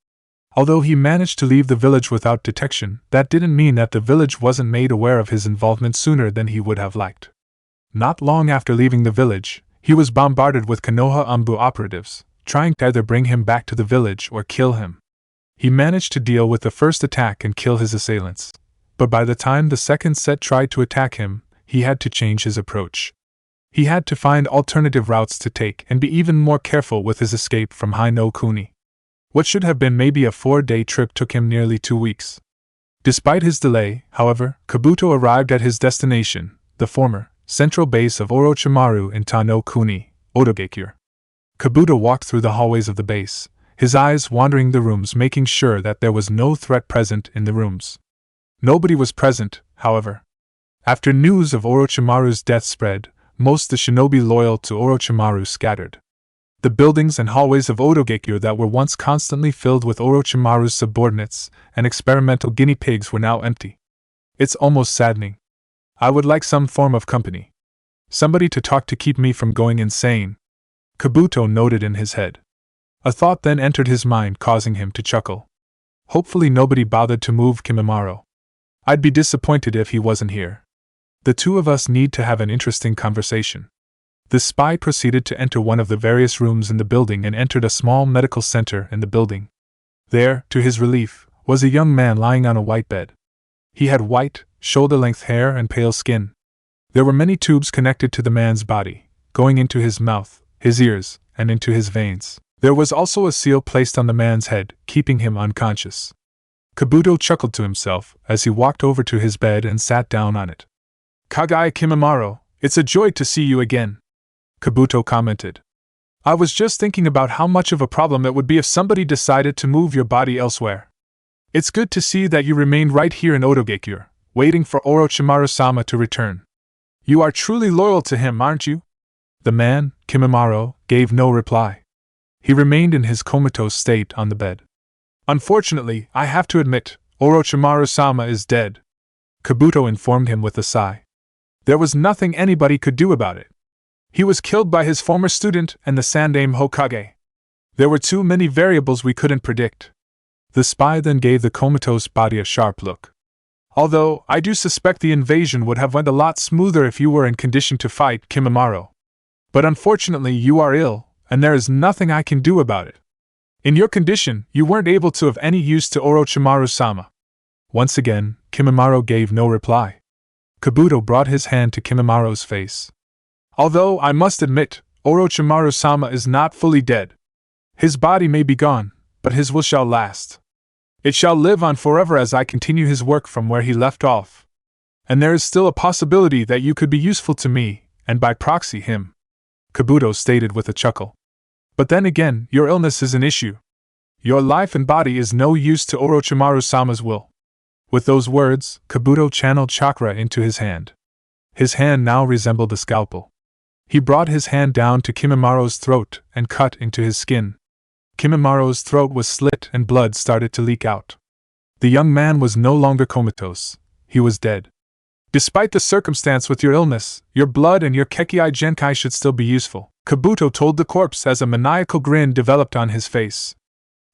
Although he managed to leave the village without detection, that didn't mean that the village wasn't made aware of his involvement sooner than he would have liked. Not long after leaving the village, he was bombarded with Konoha Anbu operatives, trying to either bring him back to the village or kill him. He managed to deal with the first attack and kill his assailants, but by the time the second set tried to attack him, he had to change his approach. He had to find alternative routes to take and be even more careful with his escape from Hai-no Kuni. What should have been maybe a 4-day trip took him nearly 2 weeks. Despite his delay, however, Kabuto arrived at his destination, the former central base of Orochimaru in Ta-no Kuni, Odogakure. Kabuto walked through the hallways of the base, his eyes wandering the rooms, making sure that there was no threat present in the rooms. Nobody was present, however. After news of Orochimaru's death spread, most the shinobi loyal to Orochimaru scattered. The buildings and hallways of Odogakure that were once constantly filled with Orochimaru's subordinates and experimental guinea pigs were now empty. It's almost saddening. I would like some form of company. Somebody to talk to keep me from going insane, Kabuto noted in his head. A thought then entered his mind, causing him to chuckle. Hopefully nobody bothered to move Kimimaro. I'd be disappointed if he wasn't here. The two of us need to have an interesting conversation. The spy proceeded to enter one of the various rooms in the building and entered a small medical center in the building. There, to his relief, was a young man lying on a white bed. He had white, shoulder-length hair and pale skin. There were many tubes connected to the man's body, going into his mouth, his ears, and into his veins. There was also a seal placed on the man's head, keeping him unconscious. Kabuto chuckled to himself as he walked over to his bed and sat down on it. Kagai Kimimaro, it's a joy to see you again, Kabuto commented. I was just thinking about how much of a problem it would be if somebody decided to move your body elsewhere. It's good to see that you remained right here in Odogakure, waiting for Orochimaru-sama to return. You are truly loyal to him, aren't you? The man, Kimimaro, gave no reply. He remained in his comatose state on the bed. Unfortunately, I have to admit, Orochimaru-sama is dead, Kabuto informed him with a sigh. There was nothing anybody could do about it. He was killed by his former student and the Sandaime Hokage. There were too many variables we couldn't predict. The spy then gave the comatose body a sharp look. Although, I do suspect the invasion would have went a lot smoother if you were in condition to fight, Kimimaro. But unfortunately you are ill, and there is nothing I can do about it. In your condition, you weren't able to of any use to Orochimaru-sama. Once again, Kimimaro gave no reply. Kabuto brought his hand to Kimimaro's face. Although, I must admit, Orochimaru-sama is not fully dead. His body may be gone, but his will shall last. It shall live on forever as I continue his work from where he left off. And there is still a possibility that you could be useful to me, and by proxy him. Kabuto stated with a chuckle. But then again, your illness is an issue. Your life and body is no use to Orochimaru-sama's will. With those words, Kabuto channeled chakra into his hand. His hand now resembled a scalpel. He brought his hand down to Kimimaro's throat and cut into his skin. Kimimaro's throat was slit and blood started to leak out. The young man was no longer comatose. He was dead. Despite the circumstance with your illness, your blood and your Kekkai Genkai should still be useful, Kabuto told the corpse as a maniacal grin developed on his face.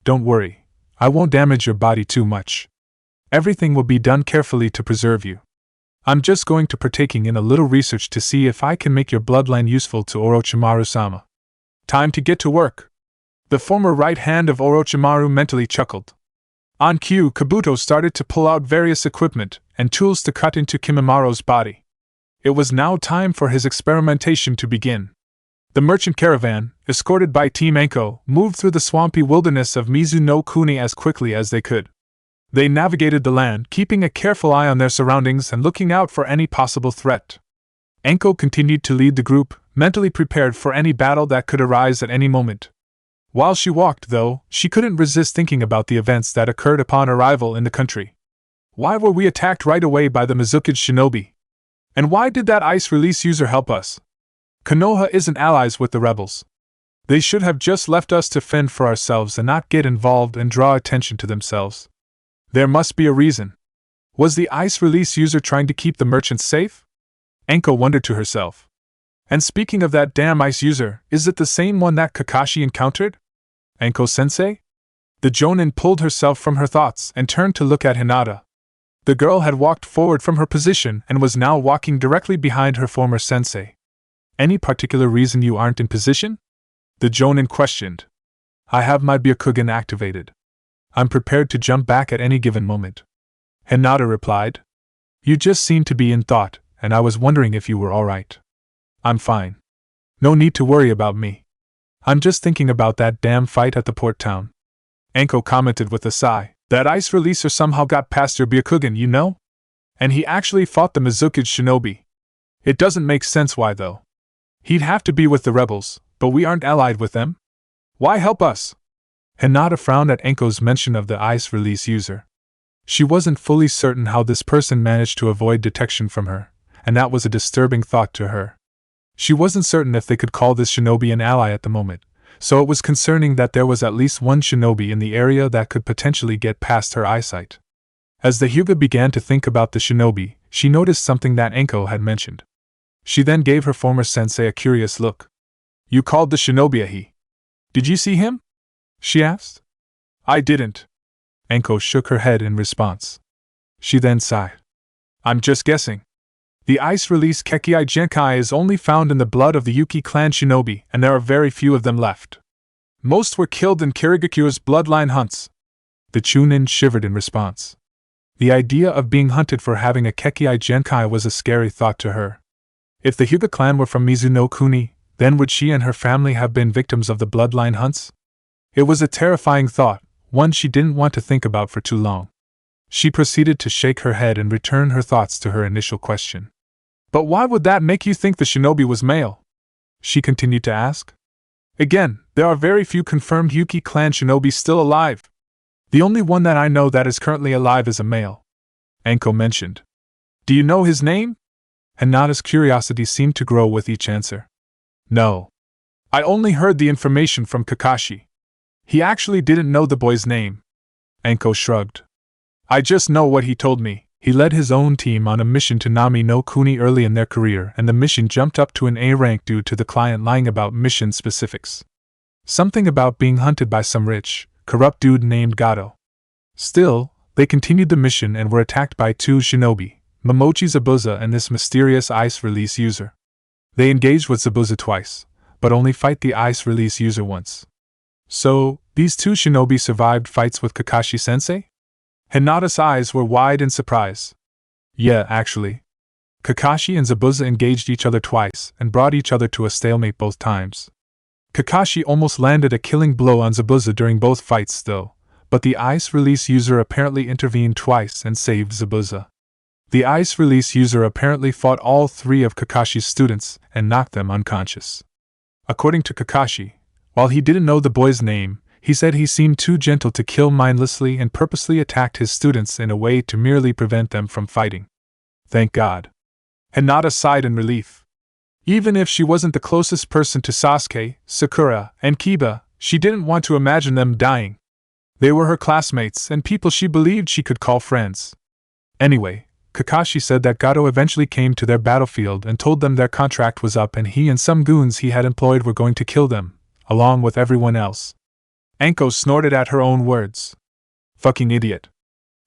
Don't worry. I won't damage your body too much. Everything will be done carefully to preserve you. I'm just going to partaking in a little research to see if I can make your bloodline useful to Orochimaru-sama. Time to get to work. The former right hand of Orochimaru mentally chuckled. On cue, Kabuto started to pull out various equipment and tools to cut into Kimimaro's body. It was now time for his experimentation to begin. The merchant caravan, escorted by Team Enko, moved through the swampy wilderness of Mizu-no-Kuni as quickly as they could. They navigated the land, keeping a careful eye on their surroundings and looking out for any possible threat. Enko continued to lead the group, mentally prepared for any battle that could arise at any moment. While she walked, though, she couldn't resist thinking about the events that occurred upon arrival in the country. Why were we attacked right away by the Mizukage shinobi? And why did that ice release user help us? Konoha isn't allies with the rebels. They should have just left us to fend for ourselves and not get involved and draw attention to themselves. There must be a reason. Was the ice release user trying to keep the merchants safe? Enko wondered to herself. And speaking of that damn ice user, is it the same one that Kakashi encountered? Enko-sensei? The Jonin pulled herself from her thoughts and turned to look at Hinata. The girl had walked forward from her position and was now walking directly behind her former sensei. Any particular reason you aren't in position? The Jonin questioned. I have my Byakugan activated. I'm prepared to jump back at any given moment. Hinata replied. You just seemed to be in thought, and I was wondering if you were alright. I'm fine. No need to worry about me. I'm just thinking about that damn fight at the port town. Enko commented with a sigh. That ice releaser somehow got past your Byakugan, you know? And he actually fought the Mizukage shinobi. It doesn't make sense why though. He'd have to be with the rebels, but we aren't allied with them. Why help us? Hinata frowned at Enko's mention of the ice release user. She wasn't fully certain how this person managed to avoid detection from her, and that was a disturbing thought to her. She wasn't certain if they could call this shinobi an ally at the moment, so it was concerning that there was at least one shinobi in the area that could potentially get past her eyesight. As the Hyuga began to think about the shinobi, she noticed something that Enko had mentioned. She then gave her former sensei a curious look. You called the shinobi a he. Did you see him? She asked. I didn't. Enko shook her head in response. She then sighed. I'm just guessing. The ice-release Kekkai Genkai is only found in the blood of the Yuki clan shinobi, and there are very few of them left. Most were killed in Kirigakure's bloodline hunts. The Chunin shivered in response. The idea of being hunted for having a Kekkai Genkai was a scary thought to her. If the Hyuga clan were from Mizu-no-Kuni, then would she and her family have been victims of the bloodline hunts? It was a terrifying thought, one she didn't want to think about for too long. She proceeded to shake her head and return her thoughts to her initial question. But why would that make you think the shinobi was male? She continued to ask. Again, there are very few confirmed Yuki clan shinobi still alive. The only one that I know that is currently alive is a male. Enko mentioned. Do you know his name? Hinata's curiosity seemed to grow with each answer. No. I only heard the information from Kakashi. He actually didn't know the boy's name. Enko shrugged. I just know what he told me. He led his own team on a mission to Nami no Kuni early in their career, and the mission jumped up to an A rank due to the client lying about mission specifics. Something about being hunted by some rich, corrupt dude named Gato. Still, they continued the mission and were attacked by two shinobi, Momochi Zabuza and this mysterious ice release user. They engaged with Zabuza twice, but only fight the ice release user once. So, these two shinobi survived fights with Kakashi-sensei? Hinata's eyes were wide in surprise. Yeah, actually. Kakashi and Zabuza engaged each other twice and brought each other to a stalemate both times. Kakashi almost landed a killing blow on Zabuza during both fights though, but the ice release user apparently intervened twice and saved Zabuza. The ice release user apparently fought all three of Kakashi's students and knocked them unconscious. According to Kakashi, while he didn't know the boy's name, he said he seemed too gentle to kill mindlessly and purposely attacked his students in a way to merely prevent them from fighting. Thank God. Hinata sighed in relief. Even if she wasn't the closest person to Sasuke, Sakura, and Kiba, she didn't want to imagine them dying. They were her classmates and people she believed she could call friends. Anyway, Kakashi said that Gato eventually came to their battlefield and told them their contract was up and he and some goons he had employed were going to kill them, along with everyone else. Anko snorted at her own words. Fucking idiot.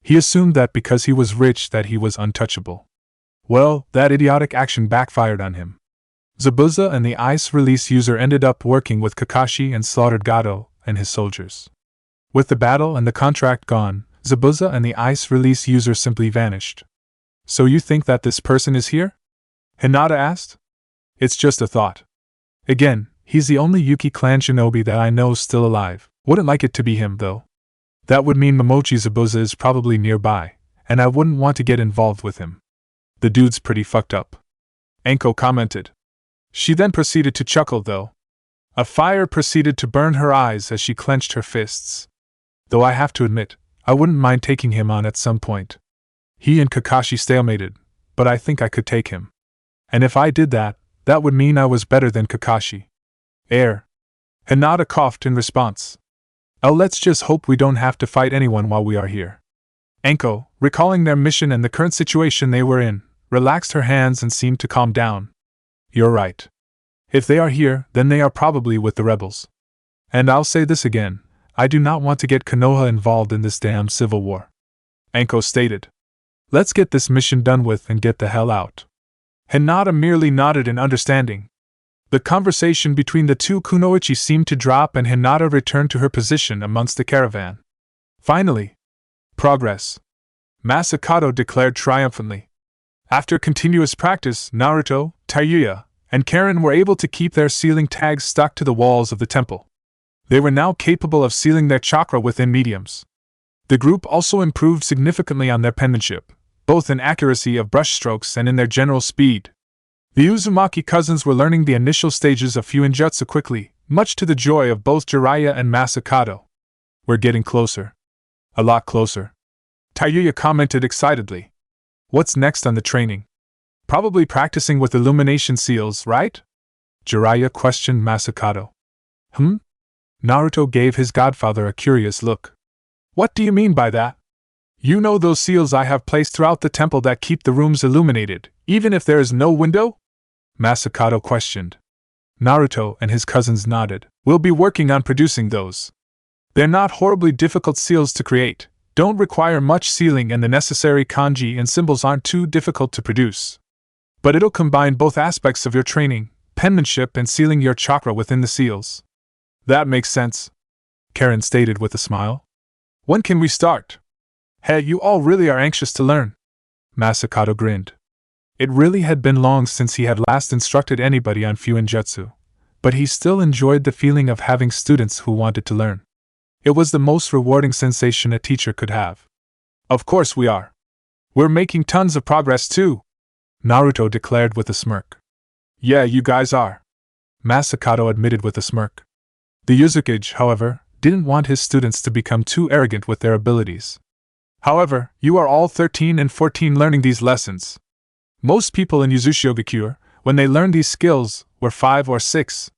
He assumed that because he was rich that he was untouchable. Well, that idiotic action backfired on him. Zabuza and the ice release user ended up working with Kakashi and slaughtered Gato and his soldiers. With the battle and the contract gone, Zabuza and the ice release user simply vanished. So you think that this person is here? Hinata asked. It's just a thought. Again, he's the only Yuki clan shinobi that I know still alive. Wouldn't like it to be him, though. That would mean Momochi Zabuza is probably nearby, and I wouldn't want to get involved with him. The dude's pretty fucked up. Anko commented. She then proceeded to chuckle, though. A fire proceeded to burn her eyes as she clenched her fists. Though I have to admit, I wouldn't mind taking him on at some point. He and Kakashi stalemated, but I think I could take him. And if I did that, that would mean I was better than Kakashi. Hinata coughed in response. Oh, let's just hope we don't have to fight anyone while we are here. Anko, recalling their mission and the current situation they were in, relaxed her hands and seemed to calm down. You're right. If they are here, then they are probably with the rebels. And I'll say this again, I do not want to get Konoha involved in this damn civil war. Anko stated. Let's get this mission done with and get the hell out. Hinata merely nodded in understanding. The conversation between the two kunoichi seemed to drop and Hinata returned to her position amongst the caravan. Finally. Progress. Masakato declared triumphantly. After continuous practice, Naruto, Tayuya, and Karen were able to keep their sealing tags stuck to the walls of the temple. They were now capable of sealing their chakra within mediums. The group also improved significantly on their penmanship, both in accuracy of brushstrokes and in their general speed. The Uzumaki cousins were learning the initial stages of Fuinjutsu quickly, much to the joy of both Jiraiya and Masakato. We're getting closer. A lot closer. Tayuya commented excitedly. What's next on the training? Probably practicing with illumination seals, right? Jiraiya questioned Masakato. Naruto gave his godfather a curious look. What do you mean by that? You know those seals I have placed throughout the temple that keep the rooms illuminated, even if there is no window? Masakato questioned. Naruto and his cousins nodded. We'll be working on producing those. They're not horribly difficult seals to create, don't require much sealing, and the necessary kanji and symbols aren't too difficult to produce. But it'll combine both aspects of your training, penmanship and sealing your chakra within the seals. That makes sense, Karen stated with a smile. When can we start? Hey, you all really are anxious to learn. Masakato grinned. It really had been long since he had last instructed anybody on Fuinjutsu, but he still enjoyed the feeling of having students who wanted to learn. It was the most rewarding sensation a teacher could have. Of course we are. We're making tons of progress too, Naruto declared with a smirk. Yeah, you guys are, Masakato admitted with a smirk. The Uzukage, however, didn't want his students to become too arrogant with their abilities. However, you are all 13 and 14 learning these lessons. Most people in Uzushiogakure, when they learned these skills, were 5 or 6.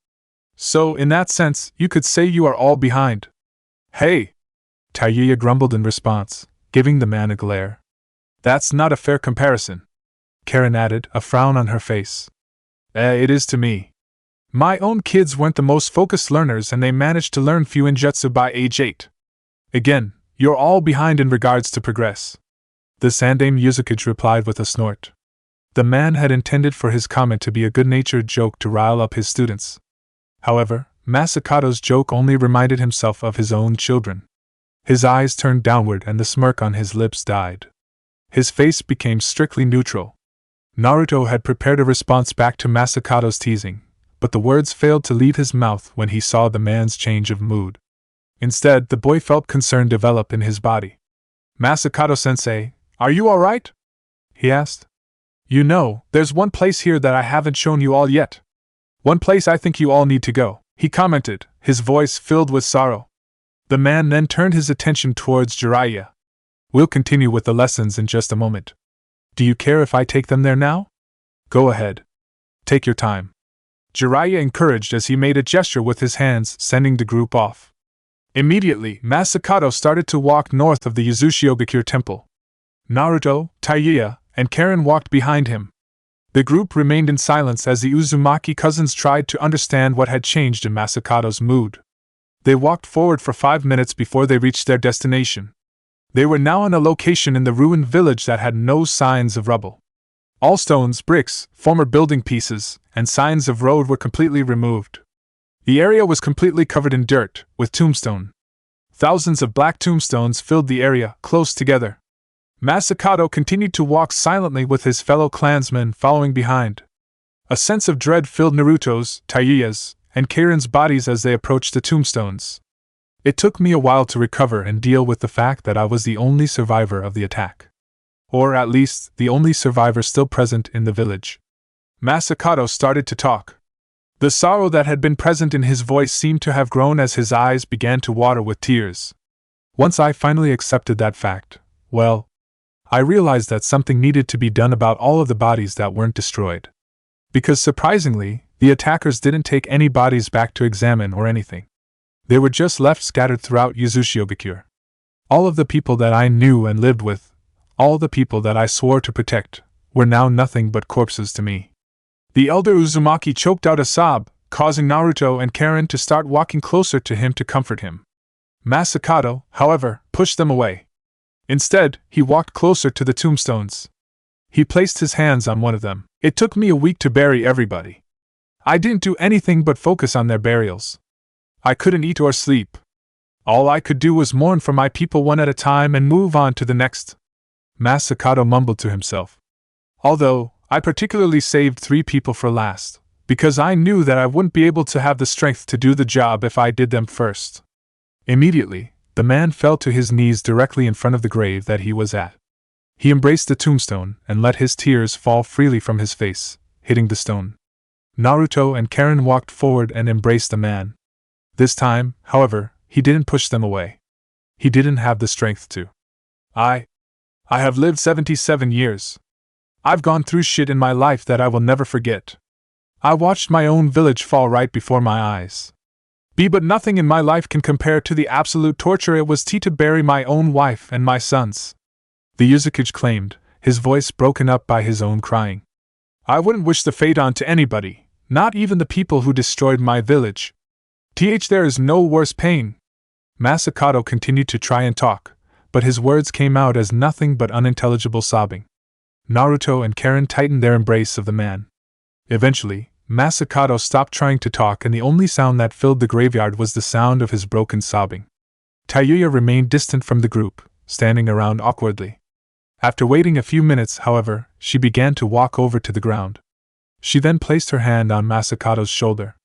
So, in that sense, you could say you are all behind. Hey! Tayuya grumbled in response, giving the man a glare. That's not a fair comparison, Karen added, a frown on her face. It is to me. My own kids weren't the most focused learners and they managed to learn few ninjutsu by age 8. Again, you're all behind in regards to progress. The Sandaime Yuzukage replied with a snort. The man had intended for his comment to be a good-natured joke to rile up his students. However, Masakato's joke only reminded himself of his own children. His eyes turned downward and the smirk on his lips died. His face became strictly neutral. Naruto had prepared a response back to Masakato's teasing, but the words failed to leave his mouth when he saw the man's change of mood. Instead, the boy felt concern develop in his body. Masakato-sensei, are you alright? He asked. You know, there's one place here that I haven't shown you all yet. One place I think you all need to go, he commented, his voice filled with sorrow. The man then turned his attention towards Jiraiya. We'll continue with the lessons in just a moment. Do you care if I take them there now? Go ahead. Take your time. Jiraiya encouraged as he made a gesture with his hands, sending the group off. Immediately, Masakato started to walk north of the Yuzushiogakure temple. Naruto, Taiya, and Karen walked behind him. The group remained in silence as the Uzumaki cousins tried to understand what had changed in Masakato's mood. They walked forward for 5 minutes before they reached their destination. They were now in a location in the ruined village that had no signs of rubble. All stones, bricks, former building pieces, and signs of road were completely removed. The area was completely covered in dirt, with tombstone. Thousands of black tombstones filled the area, close together. Masakato continued to walk silently with his fellow clansmen following behind. A sense of dread filled Naruto's, Taiya's, and Karen's bodies as they approached the tombstones. It took me a while to recover and deal with the fact that I was the only survivor of the attack. Or at least, the only survivor still present in the village. Masakato started to talk. The sorrow that had been present in his voice seemed to have grown as his eyes began to water with tears. Once I finally accepted that fact, well, I realized that something needed to be done about all of the bodies that weren't destroyed. Because surprisingly, the attackers didn't take any bodies back to examine or anything. They were just left scattered throughout Yuzushiogakure. All of the people that I knew and lived with, all the people that I swore to protect, were now nothing but corpses to me. The elder Uzumaki choked out a sob, causing Naruto and Karen to start walking closer to him to comfort him. Masakato, however, pushed them away. Instead, he walked closer to the tombstones. He placed his hands on one of them. It took me a week to bury everybody. I didn't do anything but focus on their burials. I couldn't eat or sleep. All I could do was mourn for my people one at a time and move on to the next. Masakato mumbled to himself. Although, I particularly saved 3 people for last, because I knew that I wouldn't be able to have the strength to do the job if I did them first. Immediately, the man fell to his knees directly in front of the grave that he was at. He embraced the tombstone and let his tears fall freely from his face, hitting the stone. Naruto and Karen walked forward and embraced the man. This time, however, he didn't push them away. He didn't have the strength to. I have lived 77 years. I've gone through shit in my life that I will never forget. I watched my own village fall right before my eyes. But nothing in my life can compare to the absolute torture it was to bury my own wife and my sons. The Yuzukage claimed, his voice broken up by his own crying. I wouldn't wish the fate on to anybody, not even the people who destroyed my village. There is no worse pain. Masakato continued to try and talk, but his words came out as nothing but unintelligible sobbing. Naruto and Karen tightened their embrace of the man. Eventually, Masakato stopped trying to talk and the only sound that filled the graveyard was the sound of his broken sobbing. Taiya remained distant from the group, standing around awkwardly. After waiting a few minutes, however, she began to walk over to the ground. She then placed her hand on Masakato's shoulder.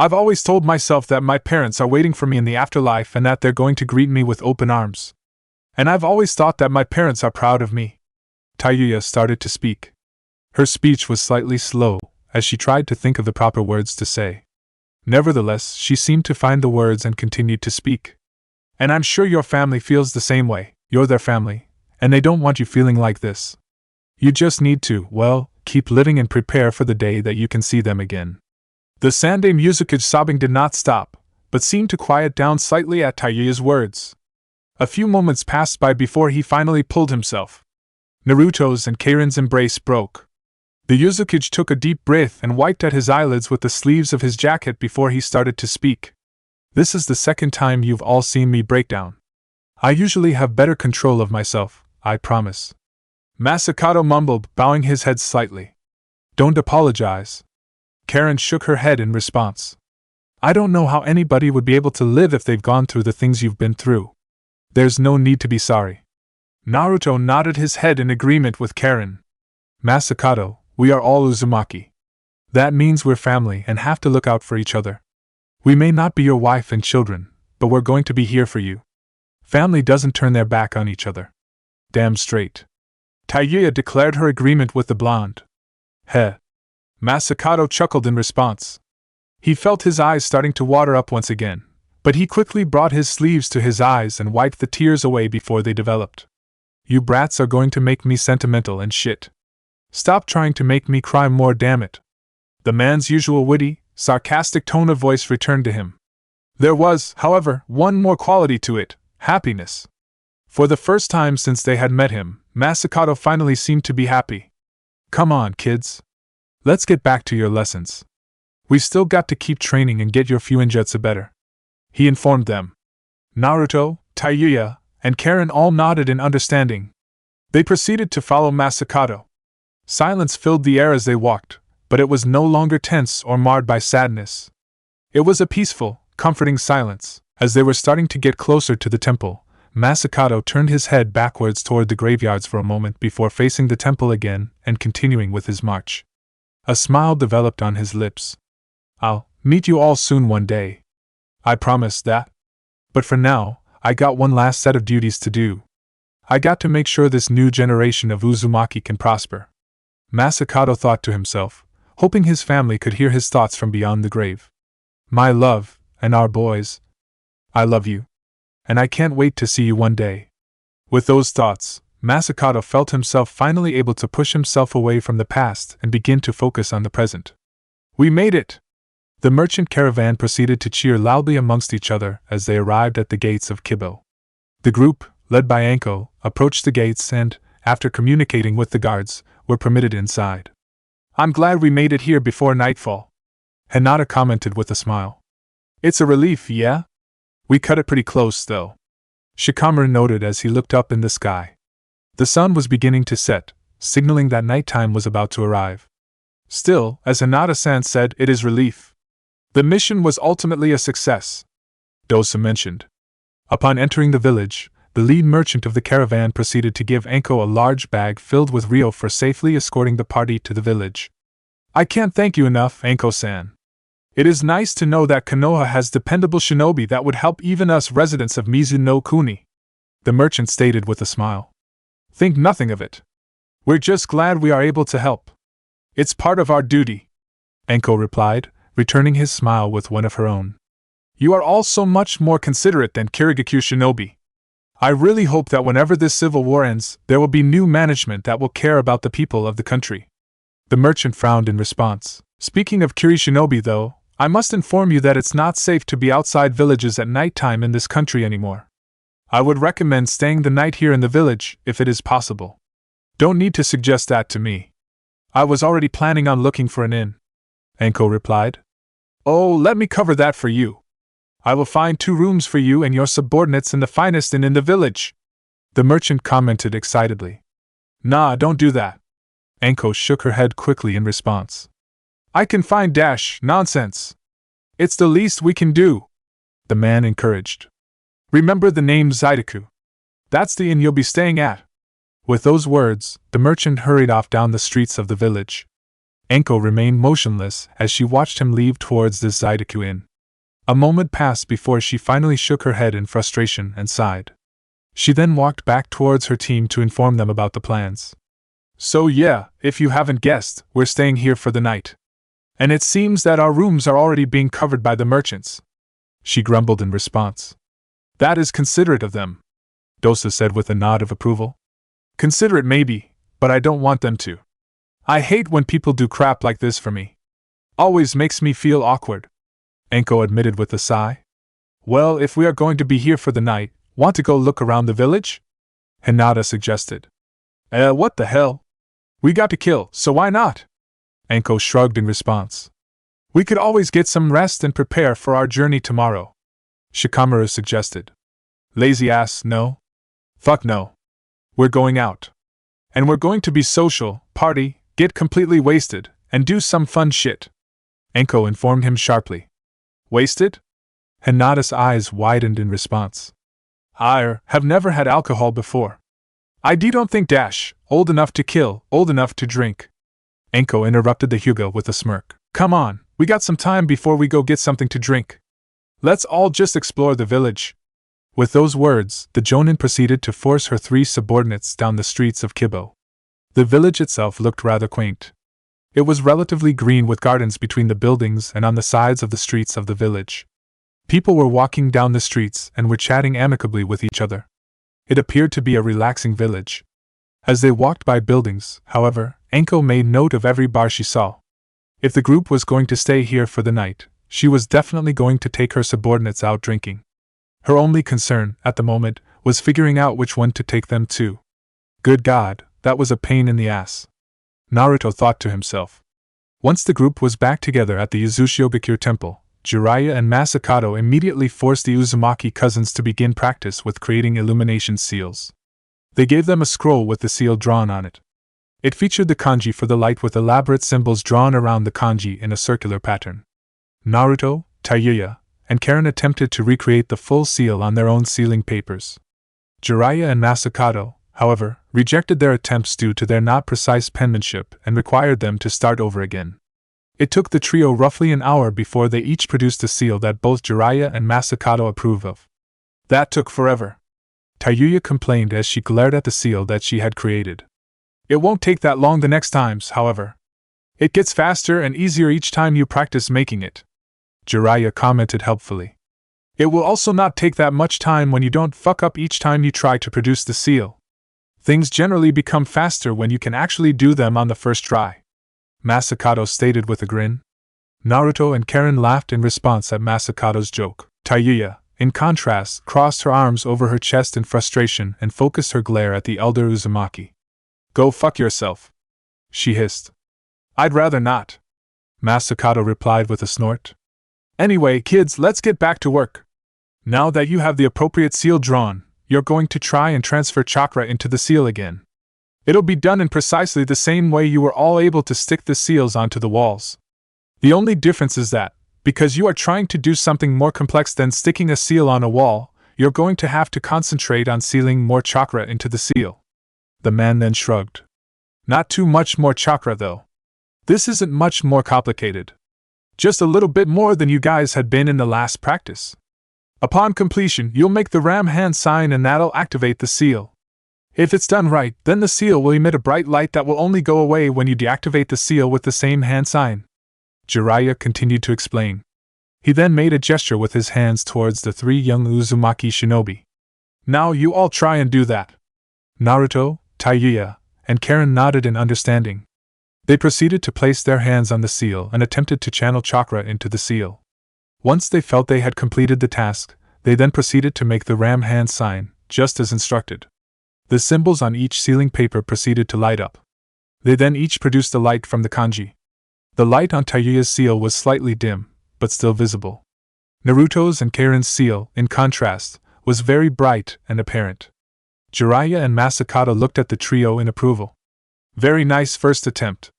I've always told myself that my parents are waiting for me in the afterlife and that they're going to greet me with open arms. And I've always thought that my parents are proud of me. Taiya started to speak. Her speech was slightly slow, as she tried to think of the proper words to say. Nevertheless, she seemed to find the words and continued to speak. And I'm sure your family feels the same way. You're their family, and they don't want you feeling like this. You just need to, well, keep living and prepare for the day that you can see them again. The Sandaime Yuzukage sobbing did not stop, but seemed to quiet down slightly at Taiya's words. A few moments passed by before he finally pulled himself. Naruto's and Kairin's embrace broke. The Yuzukage took a deep breath and wiped at his eyelids with the sleeves of his jacket before he started to speak. This is the second time you've all seen me break down. I usually have better control of myself, I promise. Masakato mumbled, bowing his head slightly. Don't apologize. Karen shook her head in response. I don't know how anybody would be able to live if they've gone through the things you've been through. There's no need to be sorry. Naruto nodded his head in agreement with Karen. Masakato, we are all Uzumaki. That means we're family and have to look out for each other. We may not be your wife and children, but we're going to be here for you. Family doesn't turn their back on each other. Damn straight. Tayuya declared her agreement with the blonde. Heh. Masakato chuckled in response. He felt his eyes starting to water up once again, but he quickly brought his sleeves to his eyes and wiped the tears away before they developed. You brats are going to make me sentimental and shit. Stop trying to make me cry more, damn it. The man's usual witty, sarcastic tone of voice returned to him. There was, however, one more quality to it: happiness. For the first time since they had met him, Masakato finally seemed to be happy. Come on, kids. Let's get back to your lessons. We've still got to keep training and get your fuinjutsu better, he informed them. Naruto, Tayuya, and Karen all nodded in understanding. They proceeded to follow Masakato. Silence filled the air as they walked, but it was no longer tense or marred by sadness. It was a peaceful, comforting silence. As they were starting to get closer to the temple, Masakato turned his head backwards toward the graveyards for a moment before facing the temple again and continuing with his march. A smile developed on his lips. I'll meet you all soon one day. I promise that. But for now, I got one last set of duties to do. I got to make sure this new generation of Uzumaki can prosper. Masakato thought to himself, hoping his family could hear his thoughts from beyond the grave. My love, and our boys. I love you. And I can't wait to see you one day. With those thoughts, Masakato felt himself finally able to push himself away from the past and begin to focus on the present. We made it! The merchant caravan proceeded to cheer loudly amongst each other as they arrived at the gates of Kibo. The group, led by Anko, approached the gates and, after communicating with the guards, were permitted inside. I'm glad we made it here before nightfall, Hinata commented with a smile. It's a relief, yeah? We cut it pretty close, though, Shikamaru noted as he looked up in the sky. The sun was beginning to set, signaling that nighttime was about to arrive. Still, as Hinata-san said, it is relief. The mission was ultimately a success, Dosa mentioned. Upon entering the village, the lead merchant of the caravan proceeded to give Anko a large bag filled with ryo for safely escorting the party to the village. I can't thank you enough, Anko-san. It is nice to know that Konoha has dependable shinobi that would help even us residents of Mizuno-kuni, the merchant stated with a smile. Think nothing of it. We're just glad we are able to help. It's part of our duty, Anko replied, returning his smile with one of her own. You are all so much more considerate than Kirigakyu shinobi. I really hope that whenever this civil war ends, there will be new management that will care about the people of the country. The merchant frowned in response. Speaking of Kiri shinobi though, I must inform you that it's not safe to be outside villages at night time in this country anymore. I would recommend staying the night here in the village, if it is possible. Don't need to suggest that to me. I was already planning on looking for an inn, Anko replied. Oh, let me cover that for you. I will find 2 rooms for you and your subordinates in the finest inn in the village, the merchant commented excitedly. Nah, don't do that. Anko shook her head quickly in response. I can find nonsense. It's the least we can do, the man encouraged. Remember the name Zaidaku. That's the inn you'll be staying at. With those words, the merchant hurried off down the streets of the village. Anko remained motionless as she watched him leave towards this Zaidaku inn. A moment passed before she finally shook her head in frustration and sighed. She then walked back towards her team to inform them about the plans. So yeah, if you haven't guessed, we're staying here for the night. And it seems that our rooms are already being covered by the merchants, she grumbled in response. That is considerate of them, Dosa said with a nod of approval. Considerate maybe, but I don't want them to. I hate when people do crap like this for me. Always makes me feel awkward, Anko admitted with a sigh. Well, if we are going to be here for the night, want to go look around the village? Hinata suggested. What the hell? We got to kill, so why not? Anko shrugged in response. We could always get some rest and prepare for our journey tomorrow, Shikamaru suggested. Lazy ass, no? Fuck no. We're going out. And we're going to be social, party, get completely wasted, and do some fun shit, Anko informed him sharply. Wasted? Hinata's eyes widened in response. I have never had alcohol before. I don't think dash, old enough to kill, old enough to drink. Anko interrupted the Hyuga with a smirk. Come on, we got some time before we go get something to drink. Let's all just explore the village. With those words, the Jonin proceeded to force her 3 subordinates down the streets of Kibo. The village itself looked rather quaint. It was relatively green with gardens between the buildings and on the sides of the streets of the village. People were walking down the streets and were chatting amicably with each other. It appeared to be a relaxing village. As they walked by buildings, however, Anko made note of every bar she saw. If the group was going to stay here for the night, she was definitely going to take her subordinates out drinking. Her only concern, at the moment, was figuring out which one to take them to. Good God, that was a pain in the ass, Naruto thought to himself. Once the group was back together at the Uzushiogakure temple, Jiraiya and Masakato immediately forced the Uzumaki cousins to begin practice with creating illumination seals. They gave them a scroll with the seal drawn on it. It featured the kanji for the light with elaborate symbols drawn around the kanji in a circular pattern. Naruto, Taiyuya, and Karen attempted to recreate the full seal on their own sealing papers. Jiraiya and Masakato, however, rejected their attempts due to their not precise penmanship and required them to start over again. It took the trio roughly an hour before they each produced a seal that both Jiraiya and Masakato approved of. That took forever, Taiyuya complained as she glared at the seal that she had created. It won't take that long the next times, however. It gets faster and easier each time you practice making it, Jiraiya commented helpfully. It will also not take that much time when you don't fuck up each time you try to produce the seal. Things generally become faster when you can actually do them on the first try, Masakato stated with a grin. Naruto and Karen laughed in response at Masakato's joke. Taiyuya, in contrast, crossed her arms over her chest in frustration and focused her glare at the elder Uzumaki. Go fuck yourself, she hissed. I'd rather not, Masakato replied with a snort. Anyway, kids, let's get back to work. Now that you have the appropriate seal drawn, you're going to try and transfer chakra into the seal again. It'll be done in precisely the same way you were all able to stick the seals onto the walls. The only difference is that, because you are trying to do something more complex than sticking a seal on a wall, you're going to have to concentrate on sealing more chakra into the seal. The man then shrugged. Not too much more chakra, though. This isn't much more complicated. Just a little bit more than you guys had been in the last practice. Upon completion, you'll make the ram hand sign and that'll activate the seal. If it's done right, then the seal will emit a bright light that will only go away when you deactivate the seal with the same hand sign, Jiraiya continued to explain. He then made a gesture with his hands towards the 3 young Uzumaki shinobi. Now you all try and do that. Naruto, Taiyuya, and Karen nodded in understanding. They proceeded to place their hands on the seal and attempted to channel chakra into the seal. Once they felt they had completed the task, they then proceeded to make the ram hand sign, just as instructed. The symbols on each sealing paper proceeded to light up. They then each produced a light from the kanji. The light on Taiyuya's seal was slightly dim, but still visible. Naruto's and Karen's seal, in contrast, was very bright and apparent. Jiraiya and Masakato looked at the trio in approval. Very nice first attempt,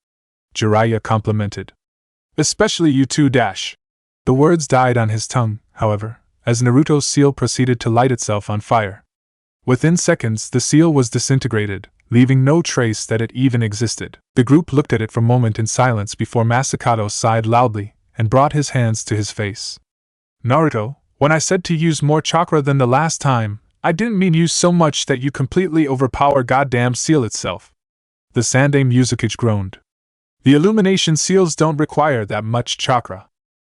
Jiraiya complimented. Especially you two dash. The words died on his tongue, however, as Naruto's seal proceeded to light itself on fire. Within seconds, the seal was disintegrated, leaving no trace that it even existed. The group looked at it for a moment in silence before Masakato sighed loudly and brought his hands to his face. Naruto, when I said to use more chakra than the last time, I didn't mean use so much that you completely overpower goddamn seal itself. The Sandaime Yuzukage groaned. The illumination seals don't require that much chakra.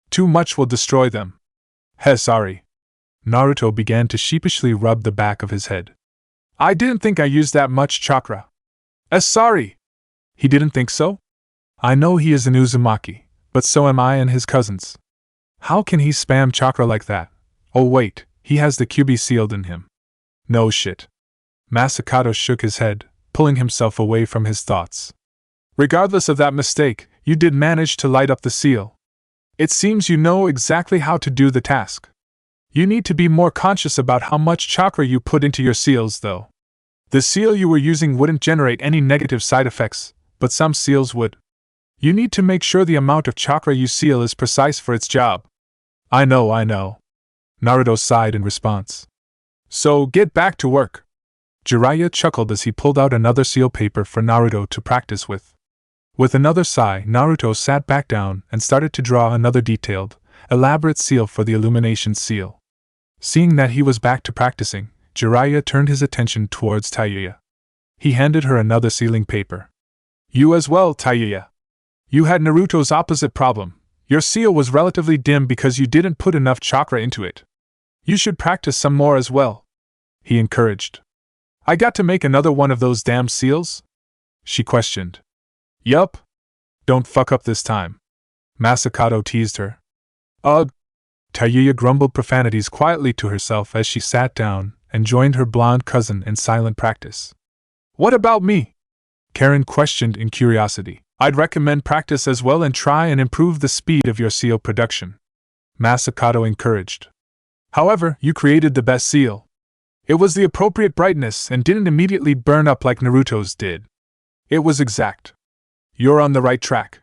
Too much will destroy them. Sorry. Naruto began to sheepishly rub the back of his head. I didn't think I used that much chakra. Sorry. He didn't think so? I know he is an Uzumaki, but so am I and his cousins. How can he spam chakra like that? Oh wait, he has the QB sealed in him. No shit. Masakato shook his head, pulling himself away from his thoughts. Regardless of that mistake, you did manage to light up the seal. It seems you know exactly how to do the task. You need to be more conscious about how much chakra you put into your seals, though. The seal you were using wouldn't generate any negative side effects, but some seals would. You need to make sure the amount of chakra you seal is precise for its job. I know. Naruto sighed in response. So get back to work. Jiraiya chuckled as he pulled out another seal paper for Naruto to practice with. With another sigh, Naruto sat back down and started to draw another detailed, elaborate seal for the illumination seal. Seeing that he was back to practicing, Jiraiya turned his attention towards Tayuya. He handed her another sealing paper. You as well, Tayuya. You had Naruto's opposite problem. Your seal was relatively dim because you didn't put enough chakra into it. You should practice some more as well, he encouraged. I got to make another one of those damn seals? She questioned. Yup. Don't fuck up this time. Masakato teased her. Ugh. Tayuya grumbled profanities quietly to herself as she sat down and joined her blonde cousin in silent practice. What about me? Karen questioned in curiosity. I'd recommend practice as well and try and improve the speed of your seal production, Masakato encouraged. However, you created the best seal. It was the appropriate brightness and didn't immediately burn up like Naruto's did. It was exact. You're on the right track.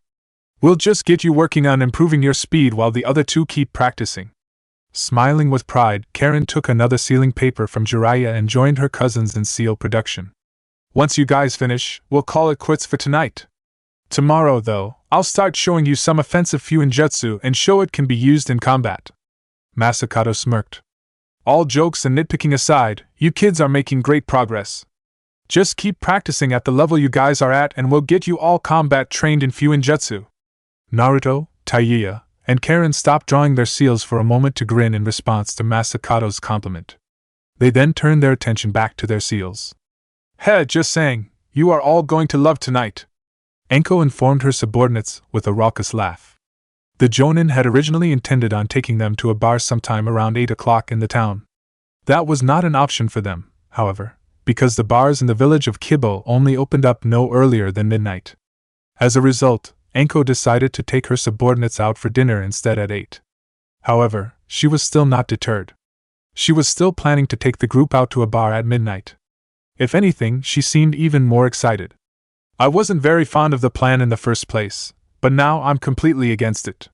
We'll just get you working on improving your speed while the other two keep practicing. Smiling with pride, Karen took another sealing paper from Jiraiya and joined her cousins in seal production. Once you guys finish, we'll call it quits for tonight. Tomorrow, though, I'll start showing you some offensive Fuinjutsu and show it can be used in combat. Masakato smirked. All jokes and nitpicking aside, you kids are making great progress. Just keep practicing at the level you guys are at and we'll get you all combat trained in Fuinjutsu. Naruto, Tayuya, and Karen stopped drawing their seals for a moment to grin in response to Masakato's compliment. They then turned their attention back to their seals. Heh, just saying, you are all going to love tonight, Enko informed her subordinates with a raucous laugh. The Jonin had originally intended on taking them to a bar sometime around 8 o'clock in the town. That was not an option for them, however, because the bars in the village of Kibo only opened up no earlier than midnight. As a result, Enko decided to take her subordinates out for dinner instead at 8. However, she was still not deterred. She was still planning to take the group out to a bar at midnight. If anything, she seemed even more excited. I wasn't very fond of the plan in the first place, but now I'm completely against it.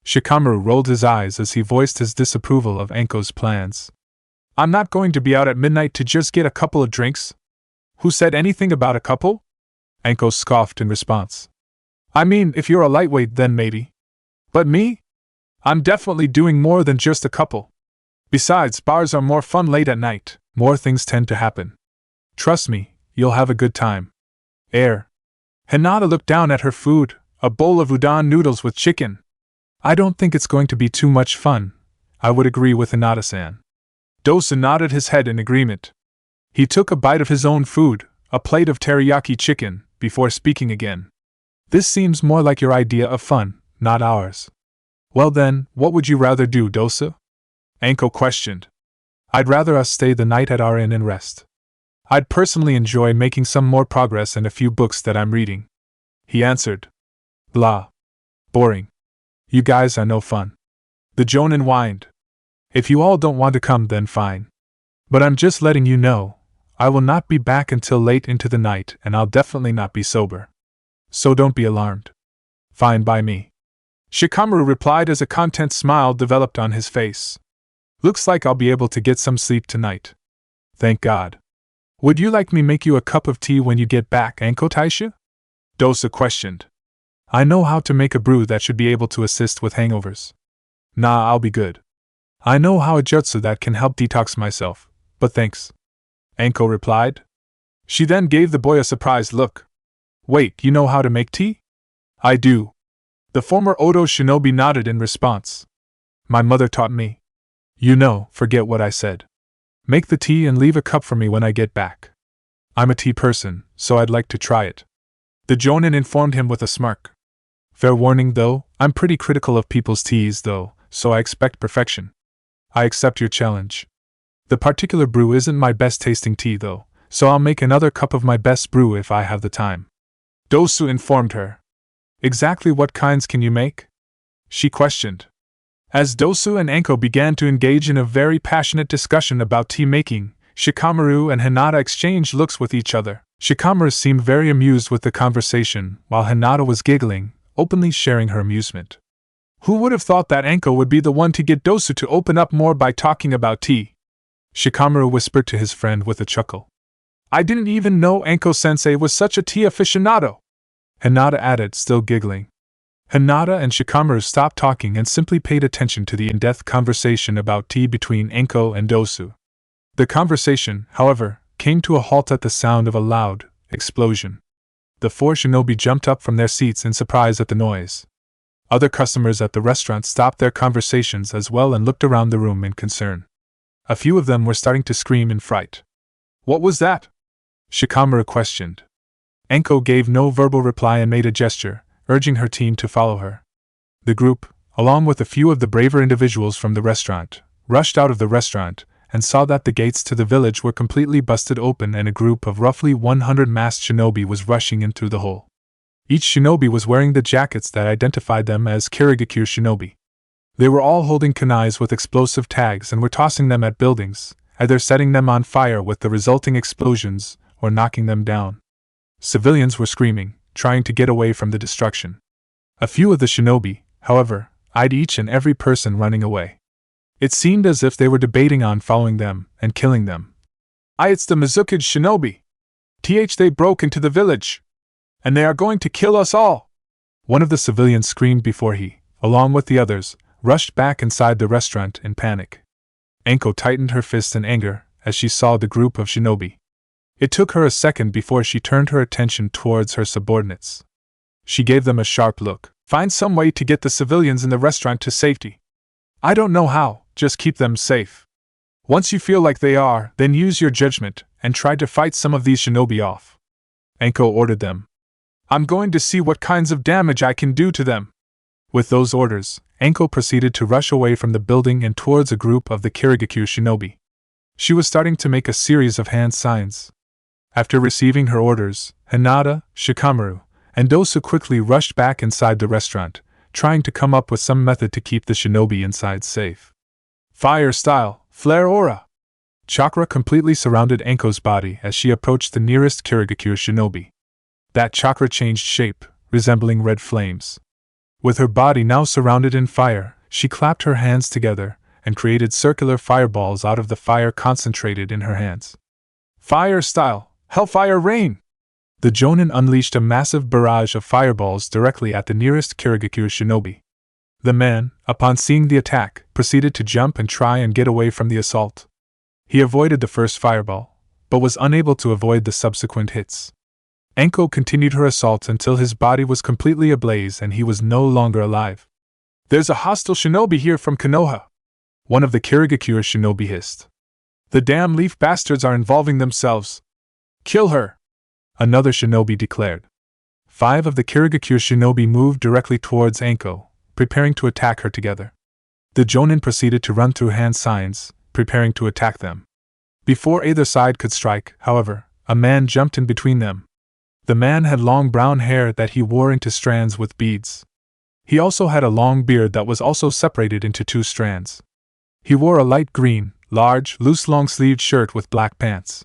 Shikamaru rolled his eyes as he voiced his disapproval of Enko's plans. I'm not going to be out at midnight to just get a couple of drinks. Who said anything about a couple? Enko scoffed in response. I mean, if you're a lightweight then maybe. But me? I'm definitely doing more than just a couple. Besides, bars are more fun late at night, more things tend to happen. Trust me, you'll have a good time. Hinata looked down at her food, a bowl of udon noodles with chicken. I don't think it's going to be too much fun. I would agree with Hinata-san. Dosa nodded his head in agreement. He took a bite of his own food, a plate of teriyaki chicken, before speaking again. This seems more like your idea of fun, not ours. Well then, what would you rather do, Dosa? Enko questioned. I'd rather us stay the night at our inn and rest. I'd personally enjoy making some more progress in a few books that I'm reading. He answered. Blah. Boring. You guys are no fun. The Jonin whined. If you all don't want to come then fine. But I'm just letting you know, I will not be back until late into the night and I'll definitely not be sober. So don't be alarmed. Fine by me. Shikamaru replied as a content smile developed on his face. Looks like I'll be able to get some sleep tonight. Thank God. Would you like me make you a cup of tea when you get back, Enko Taisha? Dosa questioned. I know how to make a brew that should be able to assist with hangovers. Nah, I'll be good. I know how a jutsu that can help detox myself, but thanks. Enko replied. She then gave the boy a surprised look. Wait, you know how to make tea? I do. The former Odo shinobi nodded in response. My mother taught me. You know, forget what I said. Make the tea and leave a cup for me when I get back. I'm a tea person, so I'd like to try it. The Jonin informed him with a smirk. Fair warning though, I'm pretty critical of people's teas though, so I expect perfection. I accept your challenge. The particular brew isn't my best tasting tea though, so I'll make another cup of my best brew if I have the time. Dosu informed her. Exactly what kinds can you make? She questioned. As Dosu and Anko began to engage in a very passionate discussion about tea making, Shikamaru and Hinata exchanged looks with each other. Shikamaru seemed very amused with the conversation, while Hinata was giggling, openly sharing her amusement. Who would have thought that Anko would be the one to get Dosu to open up more by talking about tea? Shikamaru whispered to his friend with a chuckle. I didn't even know Anko-sensei was such a tea aficionado. Hinata added, still giggling. Hinata and Shikamaru stopped talking and simply paid attention to the in-depth conversation about tea between Anko and Dosu. The conversation, however, came to a halt at the sound of a loud explosion. The four shinobi jumped up from their seats in surprise at the noise. Other customers at the restaurant stopped their conversations as well and looked around the room in concern. A few of them were starting to scream in fright. What was that? Shikamaru questioned. Anko gave no verbal reply and made a gesture, urging her team to follow her. The group, along with a few of the braver individuals from the restaurant, rushed out of the restaurant and saw that the gates to the village were completely busted open and a group of roughly 100 masked shinobi was rushing in through the hole. Each shinobi was wearing the jackets that identified them as Kirigakure shinobi. They were all holding kunais with explosive tags and were tossing them at buildings, either setting them on fire with the resulting explosions or knocking them down. Civilians were screaming, trying to get away from the destruction. A few of the shinobi, however, eyed each and every person running away. It seemed as if they were debating on following them and killing them. It's the Mizukage shinobi! They broke into the village! And they are going to kill us all! One of the civilians screamed before he, along with the others, rushed back inside the restaurant in panic. Anko tightened her fists in anger as she saw the group of shinobi. It took her a second before she turned her attention towards her subordinates. She gave them a sharp look. Find some way to get the civilians in the restaurant to safety. I don't know how, just keep them safe. Once you feel like they are, then use your judgment and try to fight some of these shinobi off. Anko ordered them. I'm going to see what kinds of damage I can do to them. With those orders, Anko proceeded to rush away from the building and towards a group of the Kirigakure shinobi. She was starting to make a series of hand signs. After receiving her orders, Hinata, Shikamaru, and Dosu quickly rushed back inside the restaurant, trying to come up with some method to keep the shinobi inside safe. Fire style, flare aura! Chakra completely surrounded Anko's body as she approached the nearest Kirigakure shinobi. That chakra changed shape, resembling red flames. With her body now surrounded in fire, she clapped her hands together and created circular fireballs out of the fire concentrated in her hands. Fire style, Hellfire Rain! The Jonin unleashed a massive barrage of fireballs directly at the nearest Kirigakure shinobi. The man, upon seeing the attack, proceeded to jump and try and get away from the assault. He avoided the first fireball, but was unable to avoid the subsequent hits. Anko continued her assault until his body was completely ablaze and he was no longer alive. There's a hostile shinobi here from Konoha! One of the Kirigakure shinobi hissed. The damn leaf bastards are involving themselves. Kill her! Another shinobi declared. 5 of the Kirigakure shinobi moved directly towards Anko, preparing to attack her together. The Jonin proceeded to run through hand signs, preparing to attack them. Before either side could strike, however, a man jumped in between them. The man had long brown hair that he wore into strands with beads. He also had a long beard that was also separated into 2 strands. He wore a light green, large, loose long-sleeved shirt with black pants.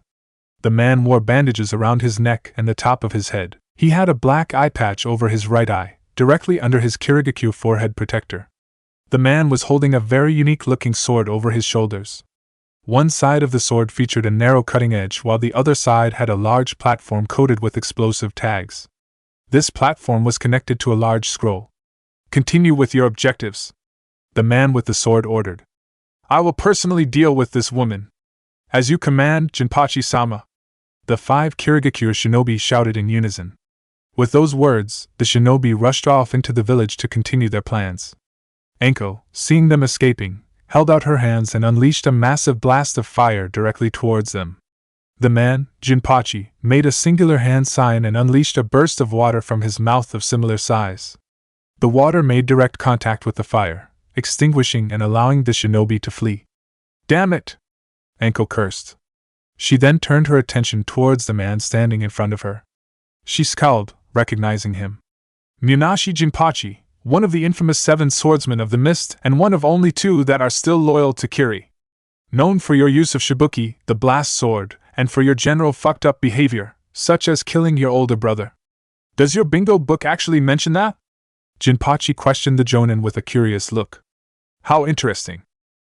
The man wore bandages around his neck and the top of his head. He had a black eye patch over his right eye, directly under his Kirigakure forehead protector. The man was holding a very unique-looking sword over his shoulders. One side of the sword featured a narrow cutting edge while the other side had a large platform coated with explosive tags. This platform was connected to a large scroll. Continue with your objectives, the man with the sword ordered. I will personally deal with this woman. As you command, Jinpachi-sama. The 5 Kirigakure shinobi shouted in unison. With those words, the shinobi rushed off into the village to continue their plans. Anko, seeing them escaping, held out her hands and unleashed a massive blast of fire directly towards them. The man, Jinpachi, made a singular hand sign and unleashed a burst of water from his mouth of similar size. The water made direct contact with the fire, extinguishing and allowing the shinobi to flee. Damn it! Anko cursed. She then turned her attention towards the man standing in front of her. She scowled, recognizing him. Munashi Jinpachi, one of the infamous 7 swordsmen of the mist and one of only 2 that are still loyal to Kiri. Known for your use of Shibuki, the blast sword, and for your general fucked up behavior, such as killing your older brother. Does your bingo book actually mention that? Jinpachi questioned the Jonin with a curious look. How interesting.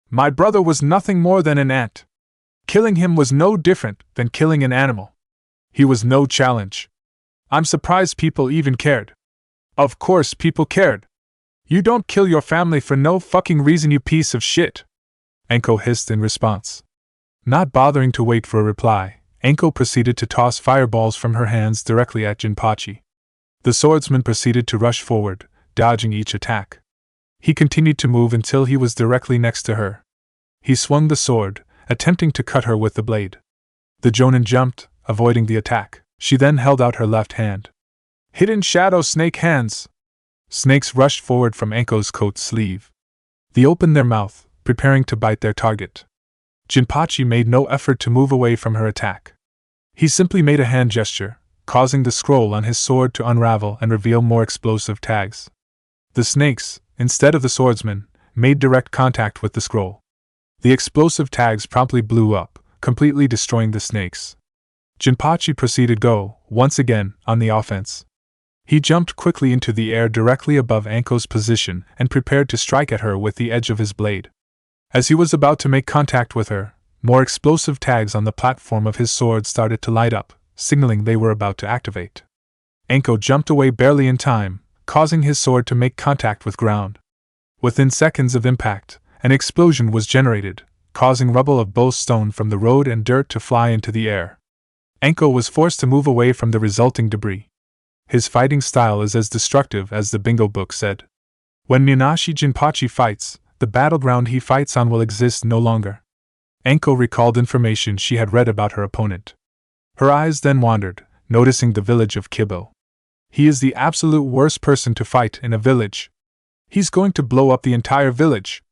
My brother was nothing more than an ant. Killing him was no different than killing an animal. He was no challenge. I'm surprised people even cared. Of course people cared. You don't kill your family for no fucking reason, you piece of shit. Anko hissed in response. Not bothering to wait for a reply, Anko proceeded to toss fireballs from her hands directly at Jinpachi. The swordsman proceeded to rush forward, dodging each attack. He continued to move until he was directly next to her. He swung the sword, attempting to cut her with the blade. The Jonin jumped, avoiding the attack. She then held out her left hand. Hidden shadow snake hands! Snakes rushed forward from Anko's coat sleeve. They opened their mouth, preparing to bite their target. Jinpachi made no effort to move away from her attack. He simply made a hand gesture, causing the scroll on his sword to unravel and reveal more explosive tags. The snakes, instead of the swordsman, made direct contact with the scroll. The explosive tags promptly blew up, completely destroying the snakes. Jinpachi proceeded go, once again, on the offense. He jumped quickly into the air directly above Anko's position and prepared to strike at her with the edge of his blade. As he was about to make contact with her, more explosive tags on the platform of his sword started to light up, signaling they were about to activate. Anko jumped away barely in time, causing his sword to make contact with ground. Within seconds of impact, an explosion was generated, causing rubble of both stone from the road and dirt to fly into the air. Anko was forced to move away from the resulting debris. His fighting style is as destructive as the bingo book said. When Munashi Jinpachi fights, the battleground he fights on will exist no longer. Anko recalled information she had read about her opponent. Her eyes then wandered, noticing the village of Kibo. He is the absolute worst person to fight in a village. He's going to blow up the entire village.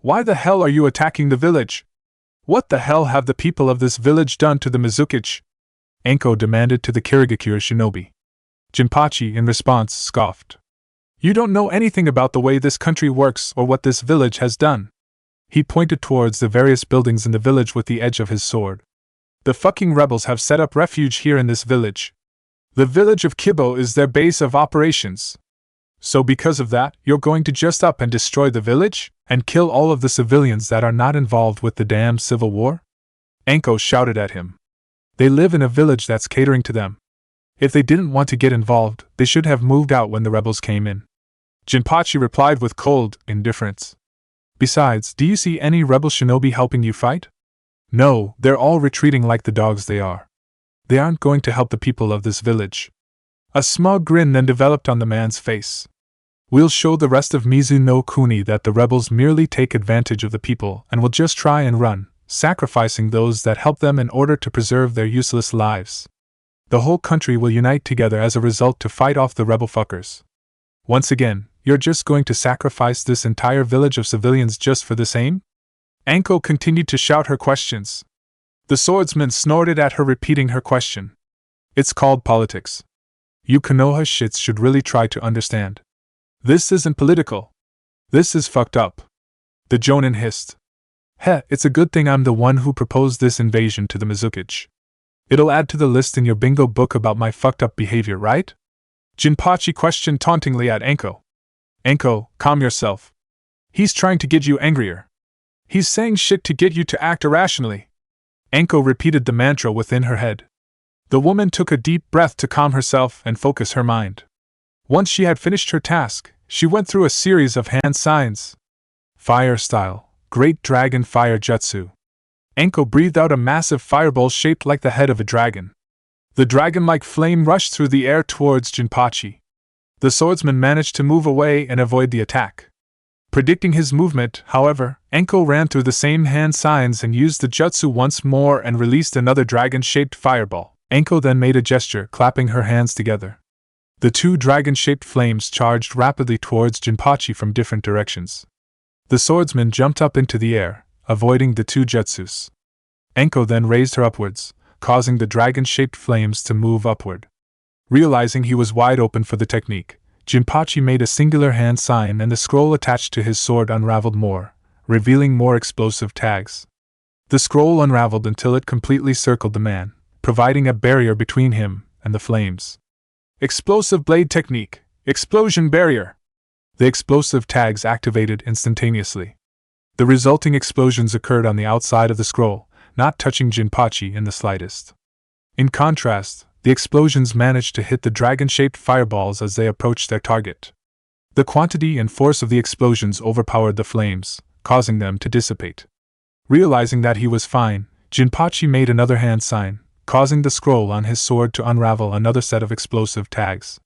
Why the hell are you attacking the village? What the hell have the people of this village done to the Mizukage? Anko demanded to the Kirigakure shinobi. Jinpachi, in response, scoffed. You don't know anything about the way this country works or what this village has done. He pointed towards the various buildings in the village with the edge of his sword. The fucking rebels have set up refuge here in this village. The village of Kibo is their base of operations. So because of that, you're going to just up and destroy the village? And kill all of the civilians that are not involved with the damn civil war? Anko shouted at him. They live in a village that's catering to them. If they didn't want to get involved, they should have moved out when the rebels came in. Jinpachi replied with cold indifference. Besides, do you see any rebel shinobi helping you fight? No, they're all retreating like the dogs they are. They aren't going to help the people of this village. A smug grin then developed on the man's face. We'll show the rest of Mizu no Kuni that the rebels merely take advantage of the people and will just try and run, sacrificing those that help them in order to preserve their useless lives. The whole country will unite together as a result to fight off the rebel fuckers. Once again, you're just going to sacrifice this entire village of civilians just for this aim? Anko continued to shout her questions. The swordsman snorted at her, repeating her question. It's called politics. You Konoha shits should really try to understand. This isn't political. This is fucked up. The Jonin hissed. Heh, it's a good thing I'm the one who proposed this invasion to the Mizukage. It'll add to the list in your bingo book about my fucked up behavior, right? Jinpachi questioned tauntingly at Anko. Anko, calm yourself. He's trying to get you angrier. He's saying shit to get you to act irrationally. Anko repeated the mantra within her head. The woman took a deep breath to calm herself and focus her mind. Once she had finished her task, she went through a series of hand signs. Fire style, Great Dragon Fire Jutsu. Anko breathed out a massive fireball shaped like the head of a dragon. The dragon-like flame rushed through the air towards Jinpachi. The swordsman managed to move away and avoid the attack. Predicting his movement, however, Anko ran through the same hand signs and used the jutsu once more and released another dragon-shaped fireball. Anko then made a gesture, clapping her hands together. The 2 dragon-shaped flames charged rapidly towards Jinpachi from different directions. The swordsman jumped up into the air, avoiding the 2 jutsus. Enko then raised her upwards, causing the dragon-shaped flames to move upward. Realizing he was wide open for the technique, Jinpachi made a singular hand sign and the scroll attached to his sword unraveled more, revealing more explosive tags. The scroll unraveled until it completely circled the man, providing a barrier between him and the flames. Explosive blade technique, explosion barrier. The explosive tags activated instantaneously. The resulting explosions occurred on the outside of the scroll, not touching Jinpachi in the slightest. In contrast, the explosions managed to hit the dragon-shaped fireballs as they approached their target. The quantity and force of the explosions overpowered the flames, causing them to dissipate. Realizing that he was fine, Jinpachi made another hand sign, causing the scroll on his sword to unravel another set of explosive tags.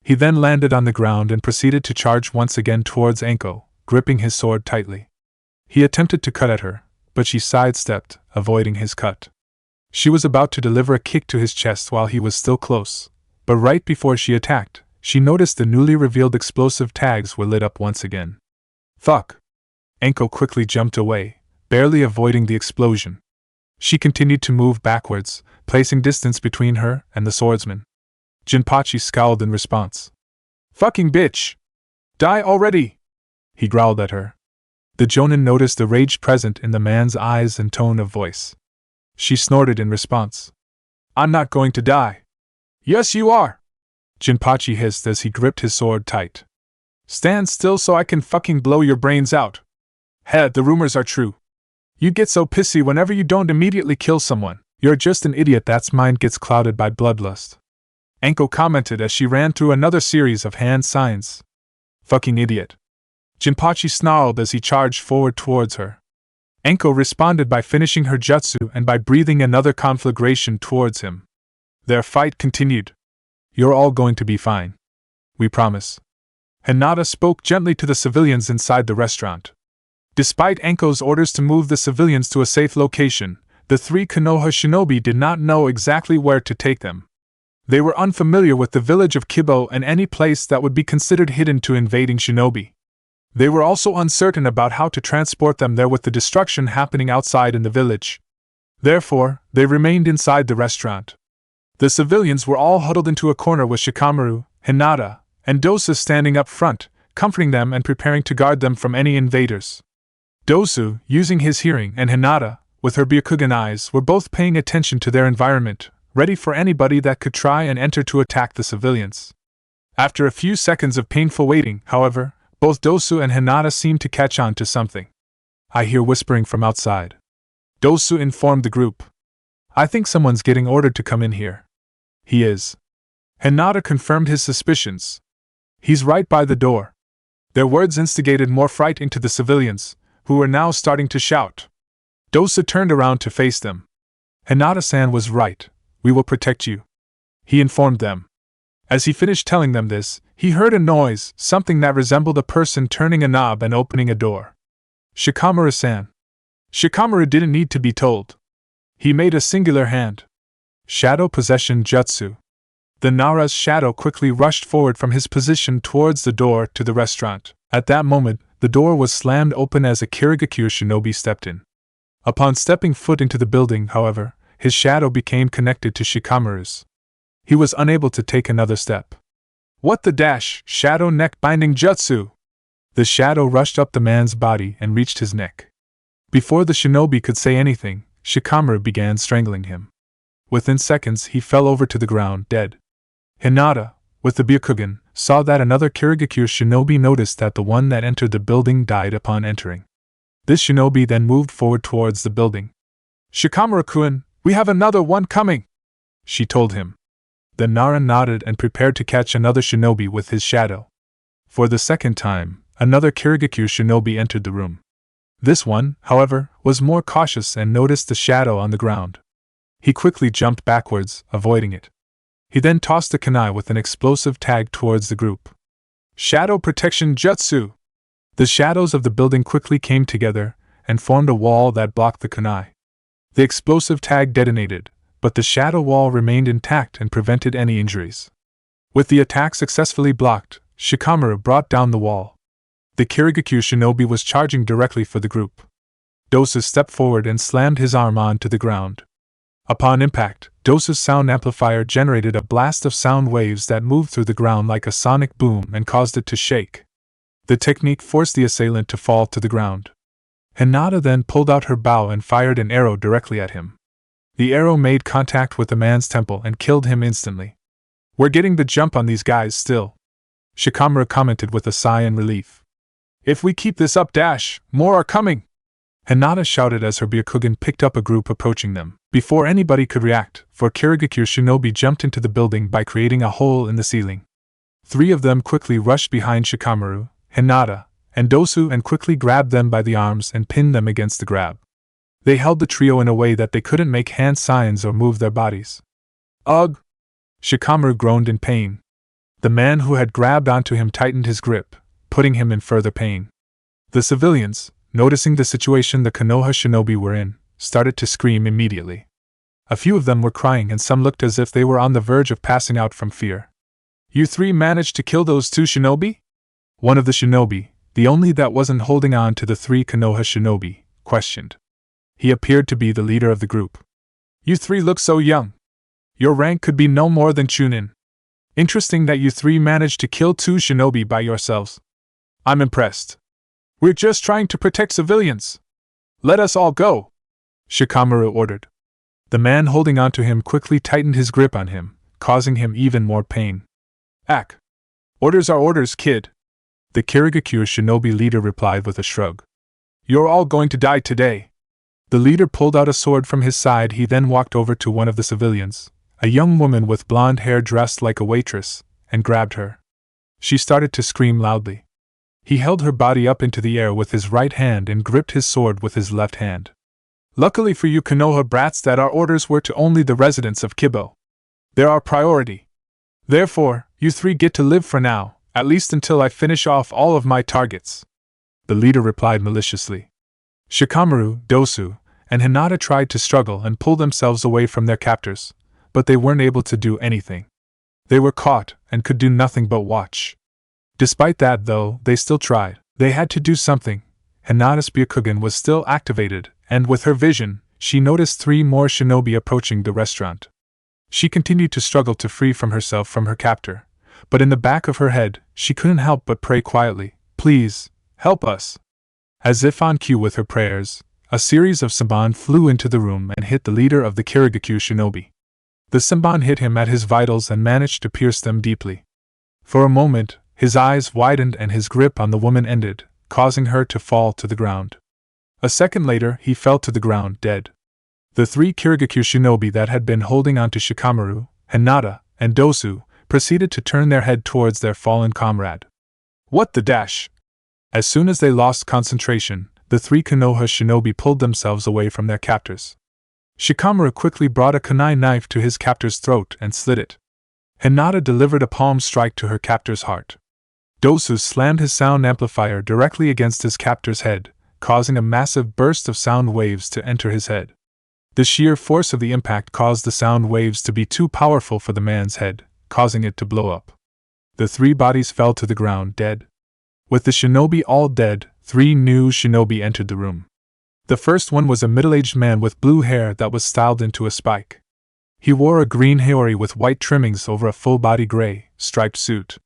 He then landed on the ground and proceeded to charge once again towards Enko, gripping his sword tightly. He attempted to cut at her, but she sidestepped, avoiding his cut. She was about to deliver a kick to his chest while he was still close, but right before she attacked, she noticed the newly revealed explosive tags were lit up once again. Fuck! Enko quickly jumped away, barely avoiding the explosion. She continued to move backwards, placing distance between her and the swordsman. Jinpachi scowled in response. Fucking bitch! Die already! He growled at her. The Jonin noticed the rage present in the man's eyes and tone of voice. She snorted in response. I'm not going to die. Yes, you are! Jinpachi hissed as he gripped his sword tight. Stand still so I can fucking blow your brains out. Heh, the rumors are true. You get so pissy whenever you don't immediately kill someone. You're just an idiot that's mind gets clouded by bloodlust. Enko commented as she ran through another series of hand signs. Fucking idiot. Jinpachi snarled as he charged forward towards her. Enko responded by finishing her jutsu and by breathing another conflagration towards him. Their fight continued. You're all going to be fine. We promise. Hinata spoke gently to the civilians inside the restaurant. Despite Enko's orders to move the civilians to a safe location, the three Konoha shinobi did not know exactly where to take them. They were unfamiliar with the village of Kibo and any place that would be considered hidden to invading shinobi. They were also uncertain about how to transport them there with the destruction happening outside in the village. Therefore, they remained inside the restaurant. The civilians were all huddled into a corner with Shikamaru, Hinata, and Dosu standing up front, comforting them and preparing to guard them from any invaders. Dosu, using his hearing, and Hinata, with her Byakugan eyes, were both paying attention to their environment, ready for anybody that could try and enter to attack the civilians. After a few seconds of painful waiting, however, both Dosu and Hinata seemed to catch on to something. I hear whispering from outside. Dosu informed the group. I think someone's getting ordered to come in here. He is. Hinata confirmed his suspicions. He's right by the door. Their words instigated more fright into the civilians, who were now starting to shout. Dosu turned around to face them. Hinata-san was right. We will protect you. He informed them. As he finished telling them this, he heard a noise, something that resembled a person turning a knob and opening a door. Shikamaru-san. Shikamaru didn't need to be told. He made a singular hand. Shadow Possession Jutsu. The Nara's shadow quickly rushed forward from his position towards the door to the restaurant. At that moment, the door was slammed open as a Kirigakure shinobi stepped in. Upon stepping foot into the building, however, his shadow became connected to Shikamaru's. He was unable to take another step. What the dash, shadow neck binding jutsu! The shadow rushed up the man's body and reached his neck. Before the shinobi could say anything, Shikamaru began strangling him. Within seconds he fell over to the ground, dead. Hinata, with the Byakugan, saw that another Kirigakure shinobi noticed that the one that entered the building died upon entering. This shinobi then moved forward towards the building. Shikamaru-kun, we have another one coming! She told him. The Nara nodded and prepared to catch another shinobi with his shadow. For the second time, another Kirigakure shinobi entered the room. This one, however, was more cautious and noticed the shadow on the ground. He quickly jumped backwards, avoiding it. He then tossed a kunai with an explosive tag towards the group. Shadow Protection Jutsu! The shadows of the building quickly came together and formed a wall that blocked the kunai. The explosive tag detonated, but the shadow wall remained intact and prevented any injuries. With the attack successfully blocked, Shikamaru brought down the wall. The Kirigakure shinobi was charging directly for the group. Dosu stepped forward and slammed his arm onto the ground. Upon impact, Dosu's sound amplifier generated a blast of sound waves that moved through the ground like a sonic boom and caused it to shake. The technique forced the assailant to fall to the ground. Hinata then pulled out her bow and fired an arrow directly at him. The arrow made contact with the man's temple and killed him instantly. "We're getting the jump on these guys still," Shikamaru commented with a sigh in relief. "If we keep this up, more are coming!" Hinata shouted as her Byakugan picked up a group approaching them. Before anybody could react, four Kirigakure shinobi jumped into the building by creating a hole in the ceiling. 3 of them quickly rushed behind Shikamaru, Hinata, and Dosu and quickly grabbed them by the arms and pinned them against the grab. They held the trio in a way that they couldn't make hand signs or move their bodies. "Ugh!" Shikamaru groaned in pain. The man who had grabbed onto him tightened his grip, putting him in further pain. The civilians, noticing the situation the Konoha shinobi were in, started to scream immediately. A few of them were crying and some looked as if they were on the verge of passing out from fear. "You 3 managed to kill those 2 shinobi?" One of the shinobi, the only that wasn't holding on to the 3 Konoha shinobi, questioned. He appeared to be the leader of the group. "You 3 look so young. Your rank could be no more than Chunin. Interesting that you 3 managed to kill 2 shinobi by yourselves. I'm impressed. We're just trying to protect civilians. Let us all go," Shikamaru ordered. The man holding onto him quickly tightened his grip on him, causing him even more pain. "Ack. Orders are orders, kid," the Kirigakure shinobi leader replied with a shrug. "You're all going to die today." The leader pulled out a sword from his side. He then walked over to one of the civilians, a young woman with blonde hair dressed like a waitress, and grabbed her. She started to scream loudly. He held her body up into the air with his right hand and gripped his sword with his left hand. "Luckily for you Konoha brats that our orders were to only the residents of Kibo. They're our priority. Therefore, you 3 get to live for now, at least until I finish off all of my targets," the leader replied maliciously. Shikamaru, Dosu, and Hinata tried to struggle and pull themselves away from their captors, but they weren't able to do anything. They were caught and could do nothing but watch. Despite that, though, they still tried. They had to do something. Hinata's Byakugan was still activated, and with her vision, she noticed 3 more shinobi approaching the restaurant. She continued to struggle to free from herself from her captor, but in the back of her head, she couldn't help but pray quietly, "Please, help us." As if on cue with her prayers, a series of Senbon flew into the room and hit the leader of the Kirigakure shinobi. The Senbon hit him at his vitals and managed to pierce them deeply. For a moment, his eyes widened and his grip on the woman ended, causing her to fall to the ground. A second later, he fell to the ground dead. The 3 Kirigakure shinobi that had been holding onto Shikamaru, Hinata, and Dosu proceeded to turn their head towards their fallen comrade. "What the dash?" As soon as they lost concentration, the 3 Konoha shinobi pulled themselves away from their captors. Shikamaru quickly brought a kunai knife to his captor's throat and slit it. Hinata delivered a palm strike to her captor's heart. Dosu slammed his sound amplifier directly against his captor's head, causing a massive burst of sound waves to enter his head. The sheer force of the impact caused the sound waves to be too powerful for the man's head, causing it to blow up. The 3 bodies fell to the ground dead. With the shinobi all dead, 3 new shinobi entered the room. The first one was a middle-aged man with blue hair that was styled into a spike. He wore a green haori with white trimmings over a full-body gray, striped suit.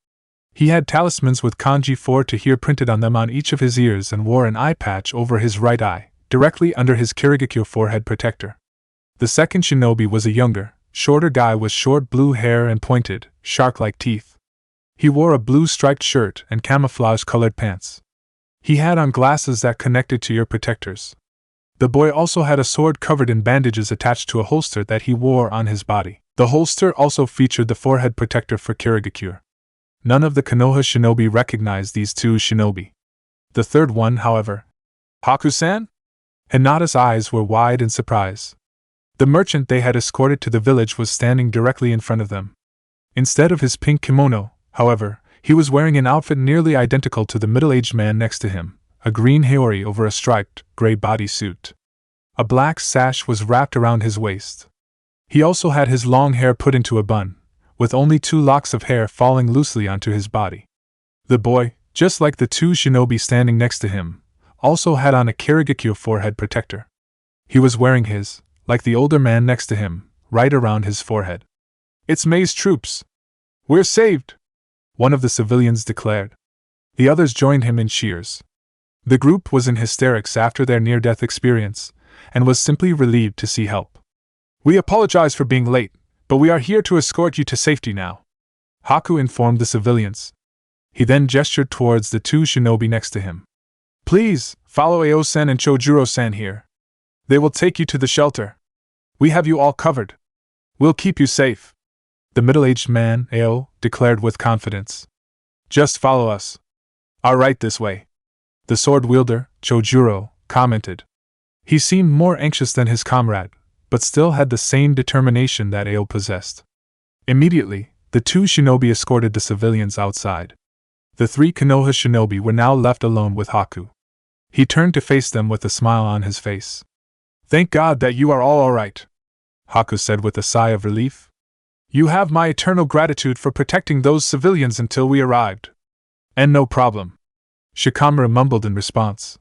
He had talismans with kanji 4 to here printed on them on each of his ears and wore an eye patch over his right eye, directly under his Kirigakure forehead protector. The second shinobi was a younger, shorter guy with short blue hair and pointed, shark-like teeth. He wore a blue striped shirt and camouflage-colored pants. He had on glasses that connected to ear protectors. The boy also had a sword covered in bandages attached to a holster that he wore on his body. The holster also featured the forehead protector for Kirigakure. None of the Konoha shinobi recognized these 2 shinobi. The third one, however, "Haku-san?" Hinata's eyes were wide in surprise. The merchant they had escorted to the village was standing directly in front of them. Instead of his pink kimono, however, he was wearing an outfit nearly identical to the middle-aged man next to him, a green haori over a striped, gray bodysuit. A black sash was wrapped around his waist. He also had his long hair put into a bun, with only 2 locks of hair falling loosely onto his body. The boy, just like the 2 shinobi standing next to him, also had on a Kirigakyo forehead protector. He was wearing his, like the older man next to him, right around his forehead. "It's Mei's troops! We're saved!" one of the civilians declared. The others joined him in cheers. The group was in hysterics after their near-death experience, and was simply relieved to see help. "We apologize for being late, but we are here to escort you to safety now," Haku informed the civilians. He then gestured towards the two shinobi next to him. "Please, follow Ao-sen and Chojuro-san here. They will take you to the shelter. We have you all covered. We'll keep you safe," the middle-aged man, Ao, declared with confidence. "Just follow us. All right, this way," the sword-wielder, Chojuro, commented. He seemed more anxious than his comrade, but still had the same determination that Ao possessed. Immediately, the two shinobi escorted the civilians outside. The three Konoha shinobi were now left alone with Haku. He turned to face them with a smile on his face. "Thank God that you are all right," Haku said with a sigh of relief. "You have my eternal gratitude for protecting those civilians until we arrived." "And no problem," Shikamura mumbled in response.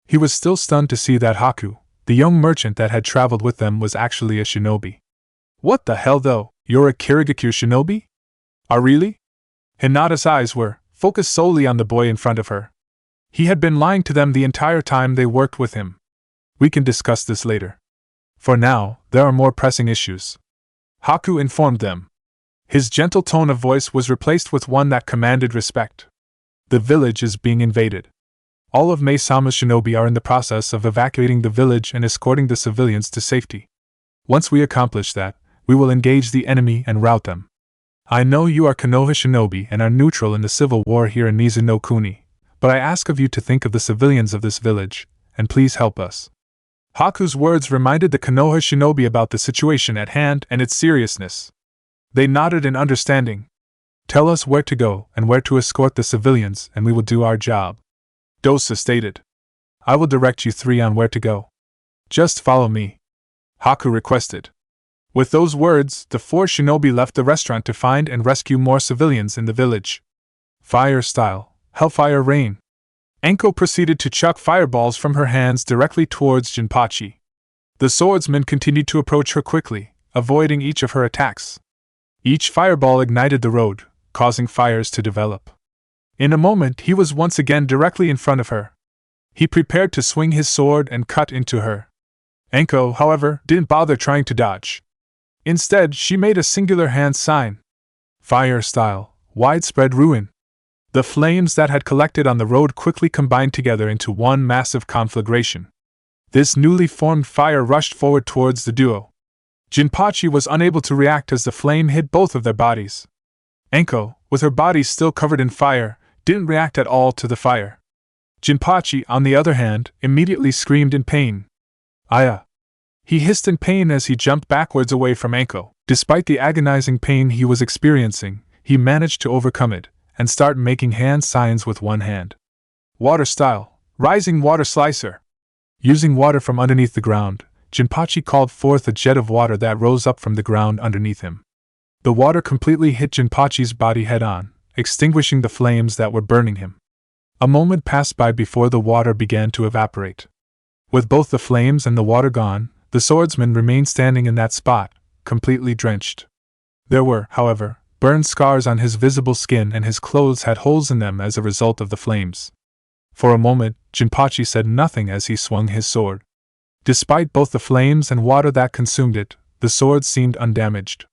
He was still stunned to see that Haku, the young merchant that had traveled with them, was actually a shinobi. "What the hell though, you're a Kirigakyo shinobi? Ah, really?" Hinata's eyes were focused solely on the boy in front of her. He had been lying to them the entire time they worked with him. "We can discuss this later. For now, there are more pressing issues," Haku informed them. His gentle tone of voice was replaced with one that commanded respect. "The village is being invaded. All of Mei-sama's shinobi are in the process of evacuating the village and escorting the civilians to safety. Once we accomplish that, we will engage the enemy and rout them. I know you are Konoha shinobi and are neutral in the civil war here in Mizunokuni, but I ask of you to think of the civilians of this village, and please help us." Haku's words reminded the Konoha shinobi about the situation at hand and its seriousness. They nodded in understanding. "Tell us where to go and where to escort the civilians, and we will do our job," Dosa stated. "I will direct you three on where to go. Just follow me," Haku requested. With those words, the four shinobi left the restaurant to find and rescue more civilians in the village. Fire style, Hellfire Rain. Enko proceeded to chuck fireballs from her hands directly towards Jinpachi. The swordsman continued to approach her quickly, avoiding each of her attacks. Each fireball ignited the road, causing fires to develop. In a moment, he was once again directly in front of her. He prepared to swing his sword and cut into her. Enko, however, didn't bother trying to dodge. Instead, she made a singular hand sign. Fire style, Widespread Ruin. The flames that had collected on the road quickly combined together into one massive conflagration. This newly formed fire rushed forward towards the duo. Jinpachi was unable to react as the flame hit both of their bodies. Enko, with her body still covered in fire, didn't react at all to the fire. Jinpachi, on the other hand, immediately screamed in pain. "Aya!" He hissed in pain as he jumped backwards away from Enko. Despite the agonizing pain he was experiencing, he managed to overcome it and start making hand signs with one hand. Water style, Rising Water Slicer. Using water from underneath the ground, Jinpachi called forth a jet of water that rose up from the ground underneath him. The water completely hit Jinpachi's body head-on, extinguishing the flames that were burning him. A moment passed by before the water began to evaporate. With both the flames and the water gone, the swordsman remained standing in that spot, completely drenched. There were, however, burned scars on his visible skin and his clothes had holes in them as a result of the flames. For a moment, Jinpachi said nothing as he swung his sword. Despite both the flames and water that consumed it, the sword seemed undamaged.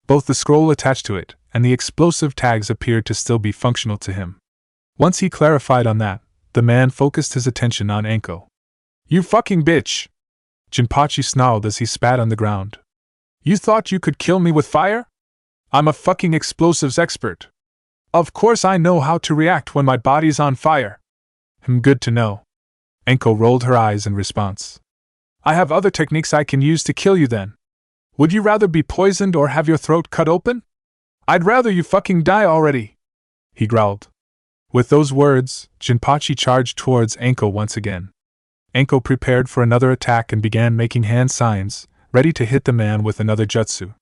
Both the scroll attached to it and the explosive tags appeared to still be functional to him. Once he clarified on that, the man focused his attention on Enko. "You fucking bitch!" Jinpachi snarled as he spat on the ground. "You thought you could kill me with fire? I'm a fucking explosives expert. Of course I know how to react when my body's on fire." Good to know." Enko rolled her eyes in response. "I have other techniques I can use to kill you then. Would you rather be poisoned or have your throat cut open? I'd rather you fucking die already," he growled. With those words, Jinpachi charged towards Enko once again. Enko prepared for another attack and began making hand signs, ready to hit the man with another jutsu.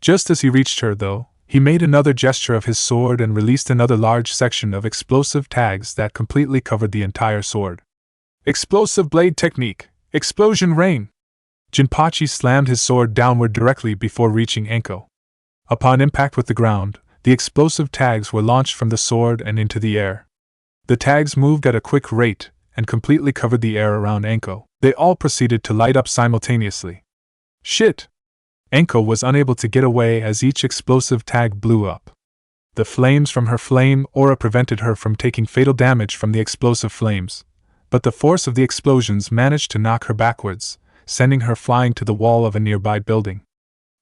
Just as he reached her, though, he made another gesture of his sword and released another large section of explosive tags that completely covered the entire sword. Explosive blade technique. Explosion rain. Jinpachi slammed his sword downward directly before reaching Anko. Upon impact with the ground, the explosive tags were launched from the sword and into the air. The tags moved at a quick rate and completely covered the air around Anko. They all proceeded to light up simultaneously. Shit! Anko was unable to get away as each explosive tag blew up. The flames from her flame aura prevented her from taking fatal damage from the explosive flames, but the force of the explosions managed to knock her backwards, sending her flying to the wall of a nearby building.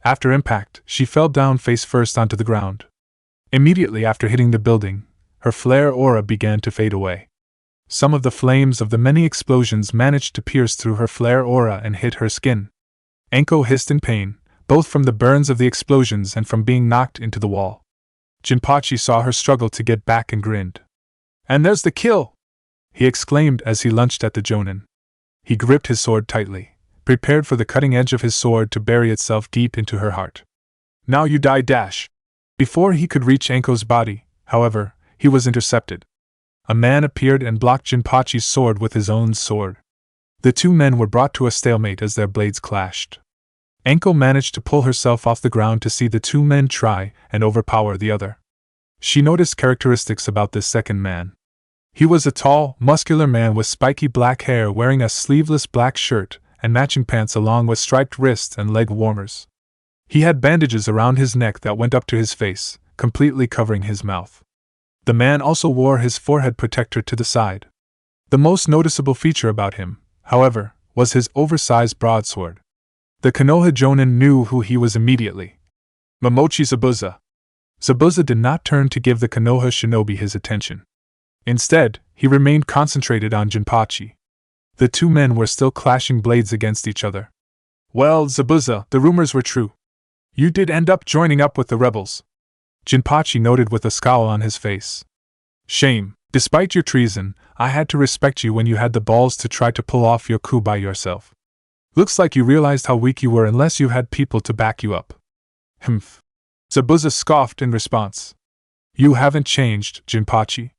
After impact, she fell down face first onto the ground. Immediately after hitting the building, her flare aura began to fade away. Some of the flames of the many explosions managed to pierce through her flare aura and hit her skin. Anko hissed in pain, both from the burns of the explosions and from being knocked into the wall. Jinpachi saw her struggle to get back and grinned. "And there's the kill!" he exclaimed as he lunged at the Jonin. He gripped his sword tightly, prepared for the cutting edge of his sword to bury itself deep into her heart. "Now you die, dash!" Before he could reach Anko's body, however, he was intercepted. A man appeared and blocked Jinpachi's sword with his own sword. The two men were brought to a stalemate as their blades clashed. Anko managed to pull herself off the ground to see the two men try and overpower the other. She noticed characteristics about this second man. He was a tall, muscular man with spiky black hair wearing a sleeveless black shirt and matching pants along with striped wrist and leg warmers. He had bandages around his neck that went up to his face, completely covering his mouth. The man also wore his forehead protector to the side. The most noticeable feature about him, however, was his oversized broadsword. The Konoha Jonin knew who he was immediately. Momochi Zabuza. Zabuza did not turn to give the Konoha shinobi his attention. Instead, he remained concentrated on Jinpachi. The two men were still clashing blades against each other. "Well, Zabuza, the rumors were true. You did end up joining up with the rebels," Jinpachi noted with a scowl on his face. "Shame. Despite your treason, I had to respect you when you had the balls to try to pull off your coup by yourself. Looks like you realized how weak you were unless you had people to back you up." "Humph." Zabuza scoffed in response. "You haven't changed, Jinpachi.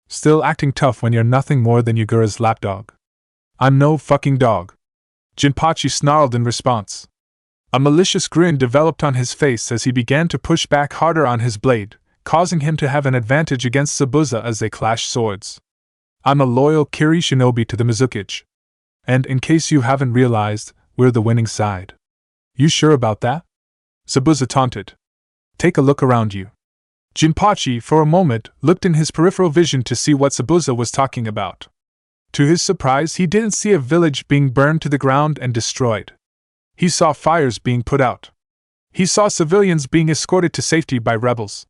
Still acting tough when you're nothing more than Yagura's lapdog." "I'm no fucking dog," Jinpachi snarled in response. A malicious grin developed on his face as he began to push back harder on his blade, causing him to have an advantage against Zabuza as they clashed swords. "I'm a loyal Kiri shinobi to the Mizukage. And in case you haven't realized, we're the winning side." "You sure about that?" Zabuza taunted. "Take a look around you." Jinpachi, for a moment, looked in his peripheral vision to see what Zabuza was talking about. To his surprise, he didn't see a village being burned to the ground and destroyed. He saw fires being put out. He saw civilians being escorted to safety by rebels.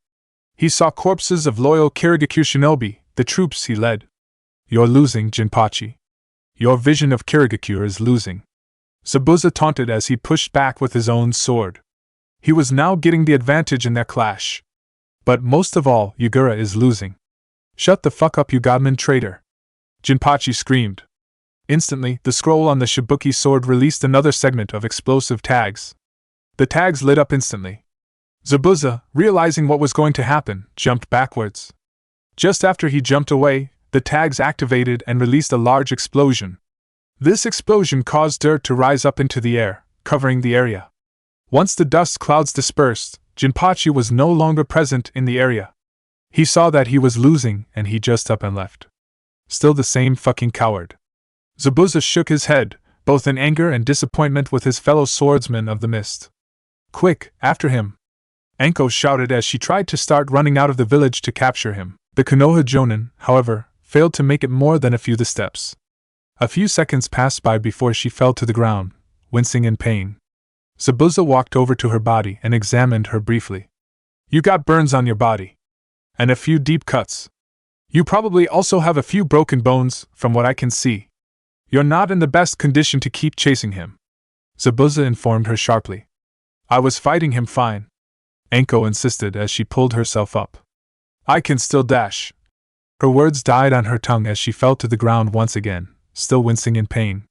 He saw corpses of loyal Kirigakure shinobi, the troops he led. "You're losing, Jinpachi. Your vision of Kirigakure is losing," Zabuza taunted as he pushed back with his own sword. He was now getting the advantage in their clash. "But most of all, Yagura is losing." "Shut the fuck up, you godman traitor!" Jinpachi screamed. Instantly, the scroll on the Shibuki sword released another segment of explosive tags. The tags lit up instantly. Zabuza, realizing what was going to happen, jumped backwards. Just after he jumped away, the tags activated and released a large explosion. This explosion caused dirt to rise up into the air, covering the area. Once the dust clouds dispersed, Jinpachi was no longer present in the area. He saw that he was losing and he just up and left. Still the same fucking coward. Zabuza shook his head, both in anger and disappointment with his fellow swordsman of the mist. "Quick, after him!" Anko shouted as she tried to start running out of the village to capture him. The Konoha Jonin, however, failed to make it more than a few the steps. A few seconds passed by before she fell to the ground, wincing in pain. Zabuza walked over to her body and examined her briefly. "You got burns on your body. And a few deep cuts. You probably also have a few broken bones, from what I can see. You're not in the best condition to keep chasing him," Zabuza informed her sharply. "I was fighting him fine," Anko insisted as she pulled herself up. "I can still dash." Her words died on her tongue as she fell to the ground once again, still wincing in pain.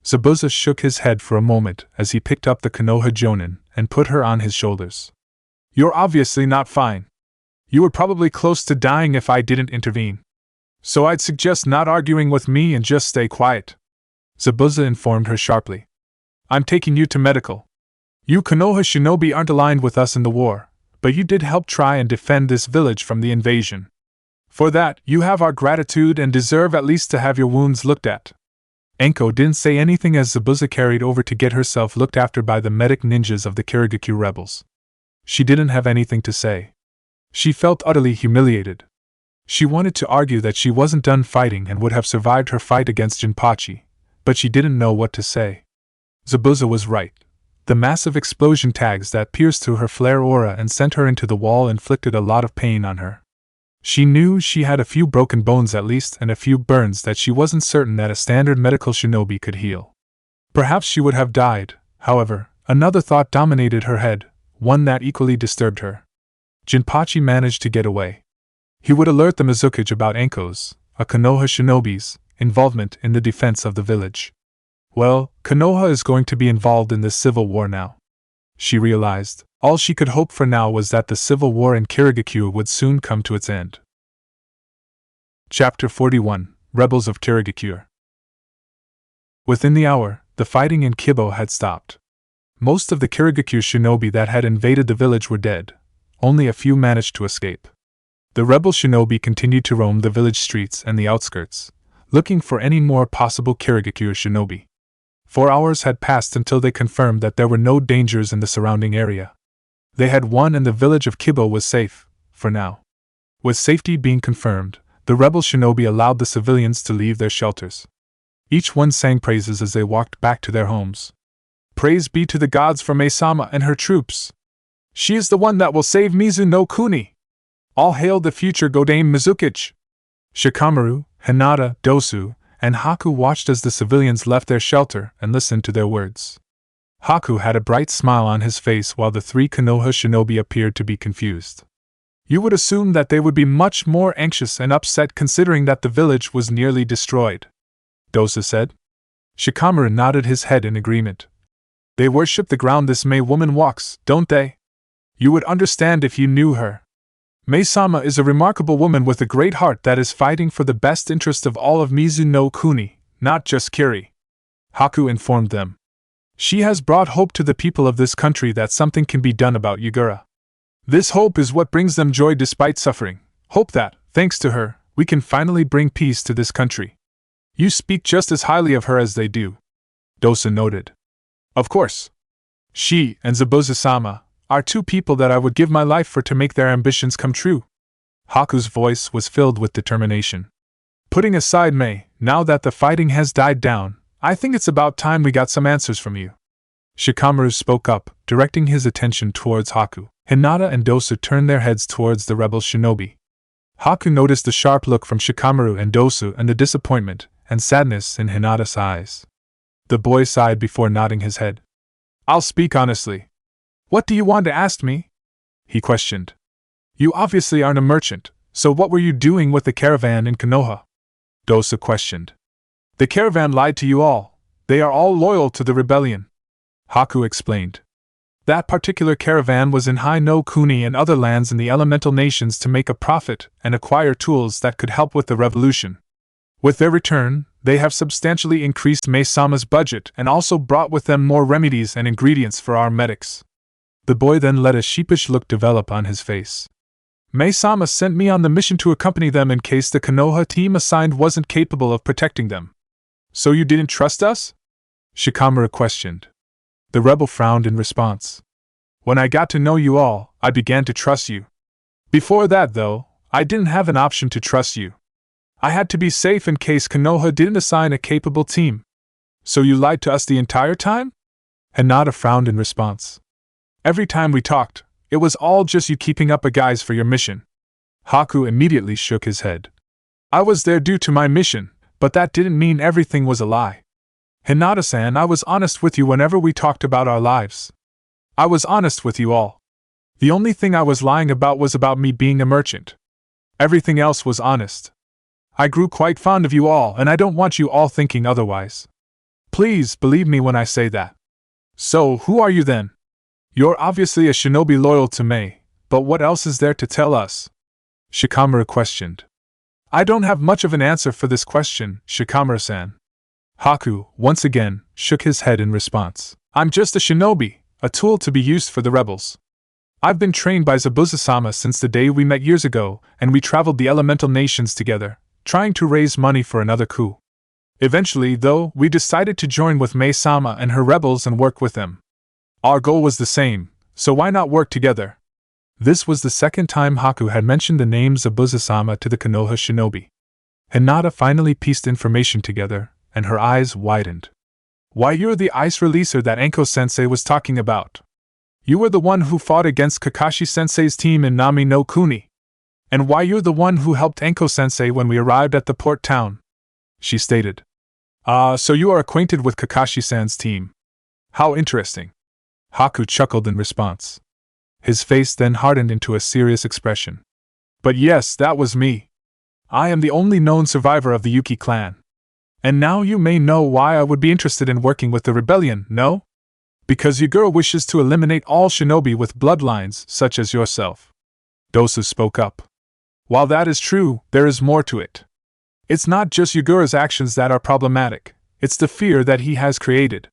Zabuza shook his head for a moment as he picked up the Konoha Jonin and put her on his shoulders. "You're obviously not fine. You were probably close to dying if I didn't intervene." So I'd suggest not arguing with me and just stay quiet. Zabuza informed her sharply. I'm taking you to medical. You Konoha shinobi aren't aligned with us in the war, but you did help try and defend this village from the invasion. For that, you have our gratitude and deserve at least to have your wounds looked at. Enko didn't say anything as Zabuza carried over to get herself looked after by the medic ninjas of the Kirigakure rebels. She didn't have anything to say. She felt utterly humiliated. She wanted to argue that she wasn't done fighting and would have survived her fight against Jinpachi, but she didn't know what to say. Zabuza was right. The massive explosion tags that pierced through her flare aura and sent her into the wall inflicted a lot of pain on her. She knew she had a few broken bones at least and a few burns that she wasn't certain that a standard medical shinobi could heal. Perhaps she would have died, however, another thought dominated her head, one that equally disturbed her. Jinpachi managed to get away. He would alert the Mizukage about Enko's, a Konoha shinobi's, involvement in the defense of the village. Well, Konoha is going to be involved in this civil war now. She realized. All she could hope for now was that the civil war in Kirigakure would soon come to its end. Chapter 41 Rebels of Kirigakure. Within the hour, the fighting in Kibo had stopped. Most of the Kirigakure shinobi that had invaded the village were dead. Only a few managed to escape. The rebel shinobi continued to roam the village streets and the outskirts, looking for any more possible Kirigakure shinobi. 4 hours had passed until they confirmed that there were no dangers in the surrounding area. They had won and the village of Kibo was safe, for now. With safety being confirmed, the rebel shinobi allowed the civilians to leave their shelters. Each one sang praises as they walked back to their homes. Praise be to the gods for Mei-sama and her troops. She is the one that will save Mizu no Kuni. All hail the future Godame Mizukage. Shikamaru, Hinata, Dosu, and Haku watched as the civilians left their shelter and listened to their words. Haku had a bright smile on his face while the 3 Konoha shinobi appeared to be confused. You would assume that they would be much more anxious and upset considering that the village was nearly destroyed, Dosa said. Shikamaru nodded his head in agreement. They worship the ground this Mei woman walks, don't they? You would understand if you knew her. Mei-sama is a remarkable woman with a great heart that is fighting for the best interest of all of Mizu no Kuni, not just Kiri. Haku informed them. She has brought hope to the people of this country that something can be done about Yagura. This hope is what brings them joy despite suffering. Hope that, thanks to her, we can finally bring peace to this country. You speak just as highly of her as they do, Dosa noted. Of course. She and Zabuza-sama are 2 people that I would give my life for to make their ambitions come true. Haku's voice was filled with determination. Putting aside Mei, now that the fighting has died down, I think it's about time we got some answers from you. Shikamaru spoke up, directing his attention towards Haku. Hinata and Dosu turned their heads towards the rebel shinobi. Haku noticed the sharp look from Shikamaru and Dosu and the disappointment and sadness in Hinata's eyes. The boy sighed before nodding his head. I'll speak honestly. What do you want to ask me? He questioned. You obviously aren't a merchant, so what were you doing with the caravan in Konoha? Dosa questioned. The caravan lied to you all. They are all loyal to the rebellion. Haku explained. That particular caravan was in Hai no Kuni and other lands in the elemental nations to make a profit and acquire tools that could help with the revolution. With their return, they have substantially increased Mei-sama's budget and also brought with them more remedies and ingredients for our medics. The boy then let a sheepish look develop on his face. Mei-sama sent me on the mission to accompany them in case the Konoha team assigned wasn't capable of protecting them. So you didn't trust us? Shikamaru questioned. The rebel frowned in response. When I got to know you all, I began to trust you. Before that, though, I didn't have an option to trust you. I had to be safe in case Konoha didn't assign a capable team. So you lied to us the entire time? Hinata frowned in response. Every time we talked, it was all just you keeping up a guise for your mission. Haku immediately shook his head. I was there due to my mission, but that didn't mean everything was a lie. Hinata-san, I was honest with you whenever we talked about our lives. I was honest with you all. The only thing I was lying about was about me being a merchant. Everything else was honest. I grew quite fond of you all, and I don't want you all thinking otherwise. Please believe me when I say that. So, who are you then? You're obviously a shinobi loyal to Mei, but what else is there to tell us? Shikamaru questioned. I don't have much of an answer for this question, Shikamaru-san. Haku, once again, shook his head in response. I'm just a shinobi, a tool to be used for the rebels. I've been trained by Zabuza-sama since the day we met years ago, and we traveled the elemental nations together, trying to raise money for another coup. Eventually, though, we decided to join with Mei-sama and her rebels and work with them. Our goal was the same, so why not work together? This was the second time Haku had mentioned the name Zabuza-sama to the Konoha shinobi. Hinata finally pieced information together, and her eyes widened. Why, you're the ice releaser that Enko-sensei was talking about. You were the one who fought against Kakashi-sensei's team in Nami no Kuni. And why, you're the one who helped Enko-sensei when we arrived at the port town, she stated. So you are acquainted with Kakashi-san's team. How interesting. Haku chuckled in response. His face then hardened into a serious expression. But yes, that was me. I am the only known survivor of the Yuki clan. And now you may know why I would be interested in working with the rebellion, no? Because Yugura wishes to eliminate all shinobi with bloodlines such as yourself. Dosu spoke up. While that is true, there is more to it. It's not just Yugura's actions that are problematic, it's the fear that he has created.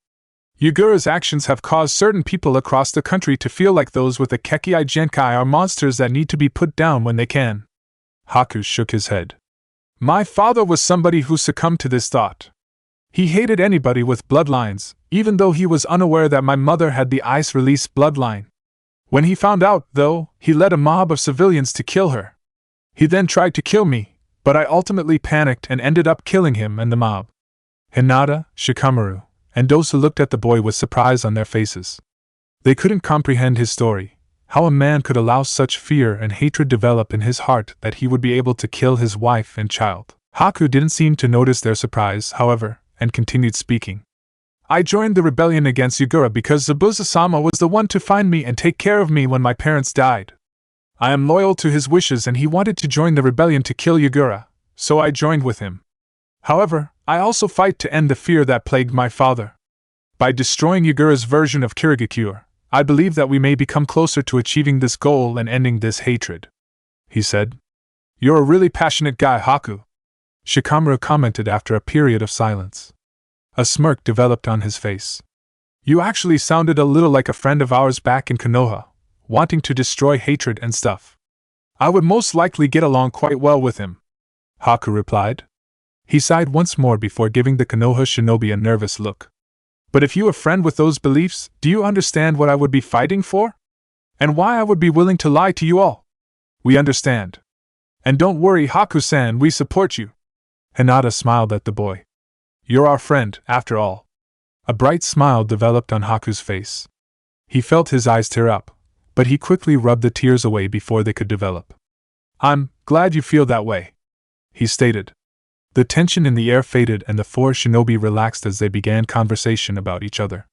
Yugura's actions have caused certain people across the country to feel like those with the Kekkai Genkai are monsters that need to be put down when they can. Haku shook his head. My father was somebody who succumbed to this thought. He hated anybody with bloodlines, even though he was unaware that my mother had the ice release bloodline. When he found out, though, he led a mob of civilians to kill her. He then tried to kill me, but I ultimately panicked and ended up killing him and the mob. Hinata, Shikamaru, and Dosu looked at the boy with surprise on their faces. They couldn't comprehend his story, how a man could allow such fear and hatred develop in his heart that he would be able to kill his wife and child. Haku didn't seem to notice their surprise, however, and continued speaking. I joined the rebellion against Yugura because Zabuza-sama was the one to find me and take care of me when my parents died. I am loyal to his wishes and he wanted to join the rebellion to kill Yugura, so I joined with him. However, I also fight to end the fear that plagued my father. By destroying Yugura's version of Kirigakure, I believe that we may become closer to achieving this goal and ending this hatred, he said. You're a really passionate guy, Haku, Shikamaru commented after a period of silence. A smirk developed on his face. You actually sounded a little like a friend of ours back in Konoha, wanting to destroy hatred and stuff. I would most likely get along quite well with him, Haku replied. He sighed once more before giving the Konoha shinobi a nervous look. But if you are a friend with those beliefs, do you understand what I would be fighting for? And why I would be willing to lie to you all? We understand. And don't worry, Haku-san, we support you. Hinata smiled at the boy. You're our friend, after all. A bright smile developed on Haku's face. He felt his eyes tear up, but he quickly rubbed the tears away before they could develop. I'm glad you feel that way, he stated. The tension in the air faded and the four shinobi relaxed as they began conversation about each other.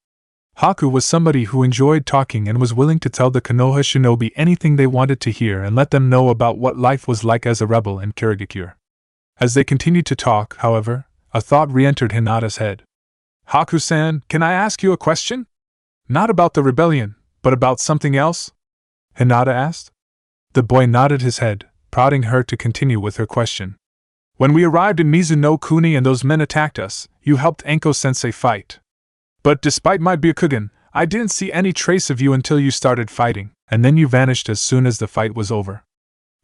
Haku was somebody who enjoyed talking and was willing to tell the Konoha shinobi anything they wanted to hear and let them know about what life was like as a rebel in Kirigakure. As they continued to talk, however, a thought re-entered Hinata's head. Haku-san, can I ask you a question? Not about the rebellion, but about something else? Hinata asked. The boy nodded his head, prodding her to continue with her question. When we arrived in Mizu no Kuni and those men attacked us, you helped Enko-sensei fight. But despite my Byakugan, I didn't see any trace of you until you started fighting, and then you vanished as soon as the fight was over.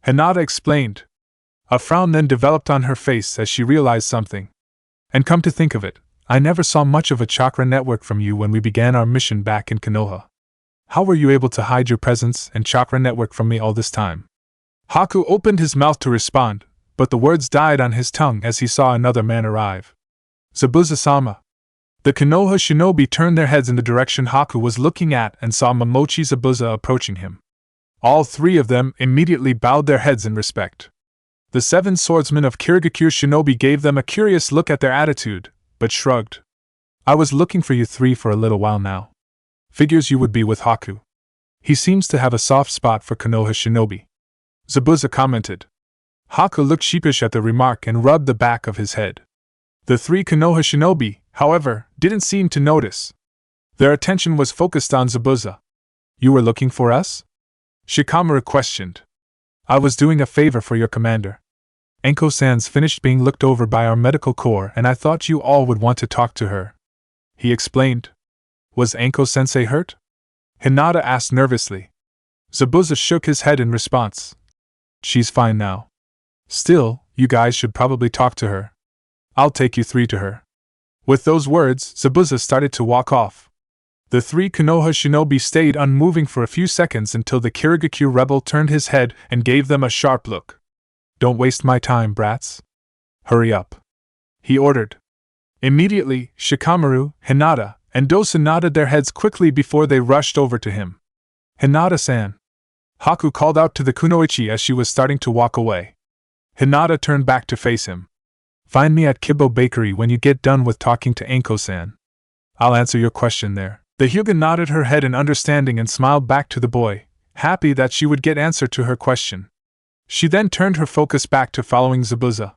Hinata explained. A frown then developed on her face as she realized something. And come to think of it, I never saw much of a chakra network from you when we began our mission back in Konoha. How were you able to hide your presence and chakra network from me all this time? Haku opened his mouth to respond, but the words died on his tongue as he saw another man arrive. Zabuza-sama. The Konoha shinobi turned their heads in the direction Haku was looking at and saw Momochi Zabuza approaching him. All three of them immediately bowed their heads in respect. The 7 swordsmen of Kirigakure shinobi gave them a curious look at their attitude, but shrugged. I was looking for you three for a little while now. Figures you would be with Haku. He seems to have a soft spot for Konoha shinobi, Zabuza commented. Haku looked sheepish at the remark and rubbed the back of his head. The 3 Konoha shinobi, however, didn't seem to notice. Their attention was focused on Zabuza. You were looking for us? Shikamaru questioned. I was doing a favor for your commander. Anko-san's finished being looked over by our medical corps and I thought you all would want to talk to her. He explained. Was Anko-sensei hurt? Hinata asked nervously. Zabuza shook his head in response. She's fine now. Still, you guys should probably talk to her. I'll take you three to her. With those words, Zabuza started to walk off. The three Konoha shinobi stayed unmoving for a few seconds until the Kirigakure rebel turned his head and gave them a sharp look. Don't waste my time, brats. Hurry up. He ordered. Immediately, Shikamaru, Hinata, and Dosa nodded their heads quickly before they rushed over to him. Hinata-san. Haku called out to the kunoichi as she was starting to walk away. Hinata turned back to face him. Find me at Kibbo Bakery when you get done with talking to Anko-san. I'll answer your question there. The Hyuga nodded her head in understanding and smiled back to the boy, happy that she would get answer to her question. She then turned her focus back to following Zabuza.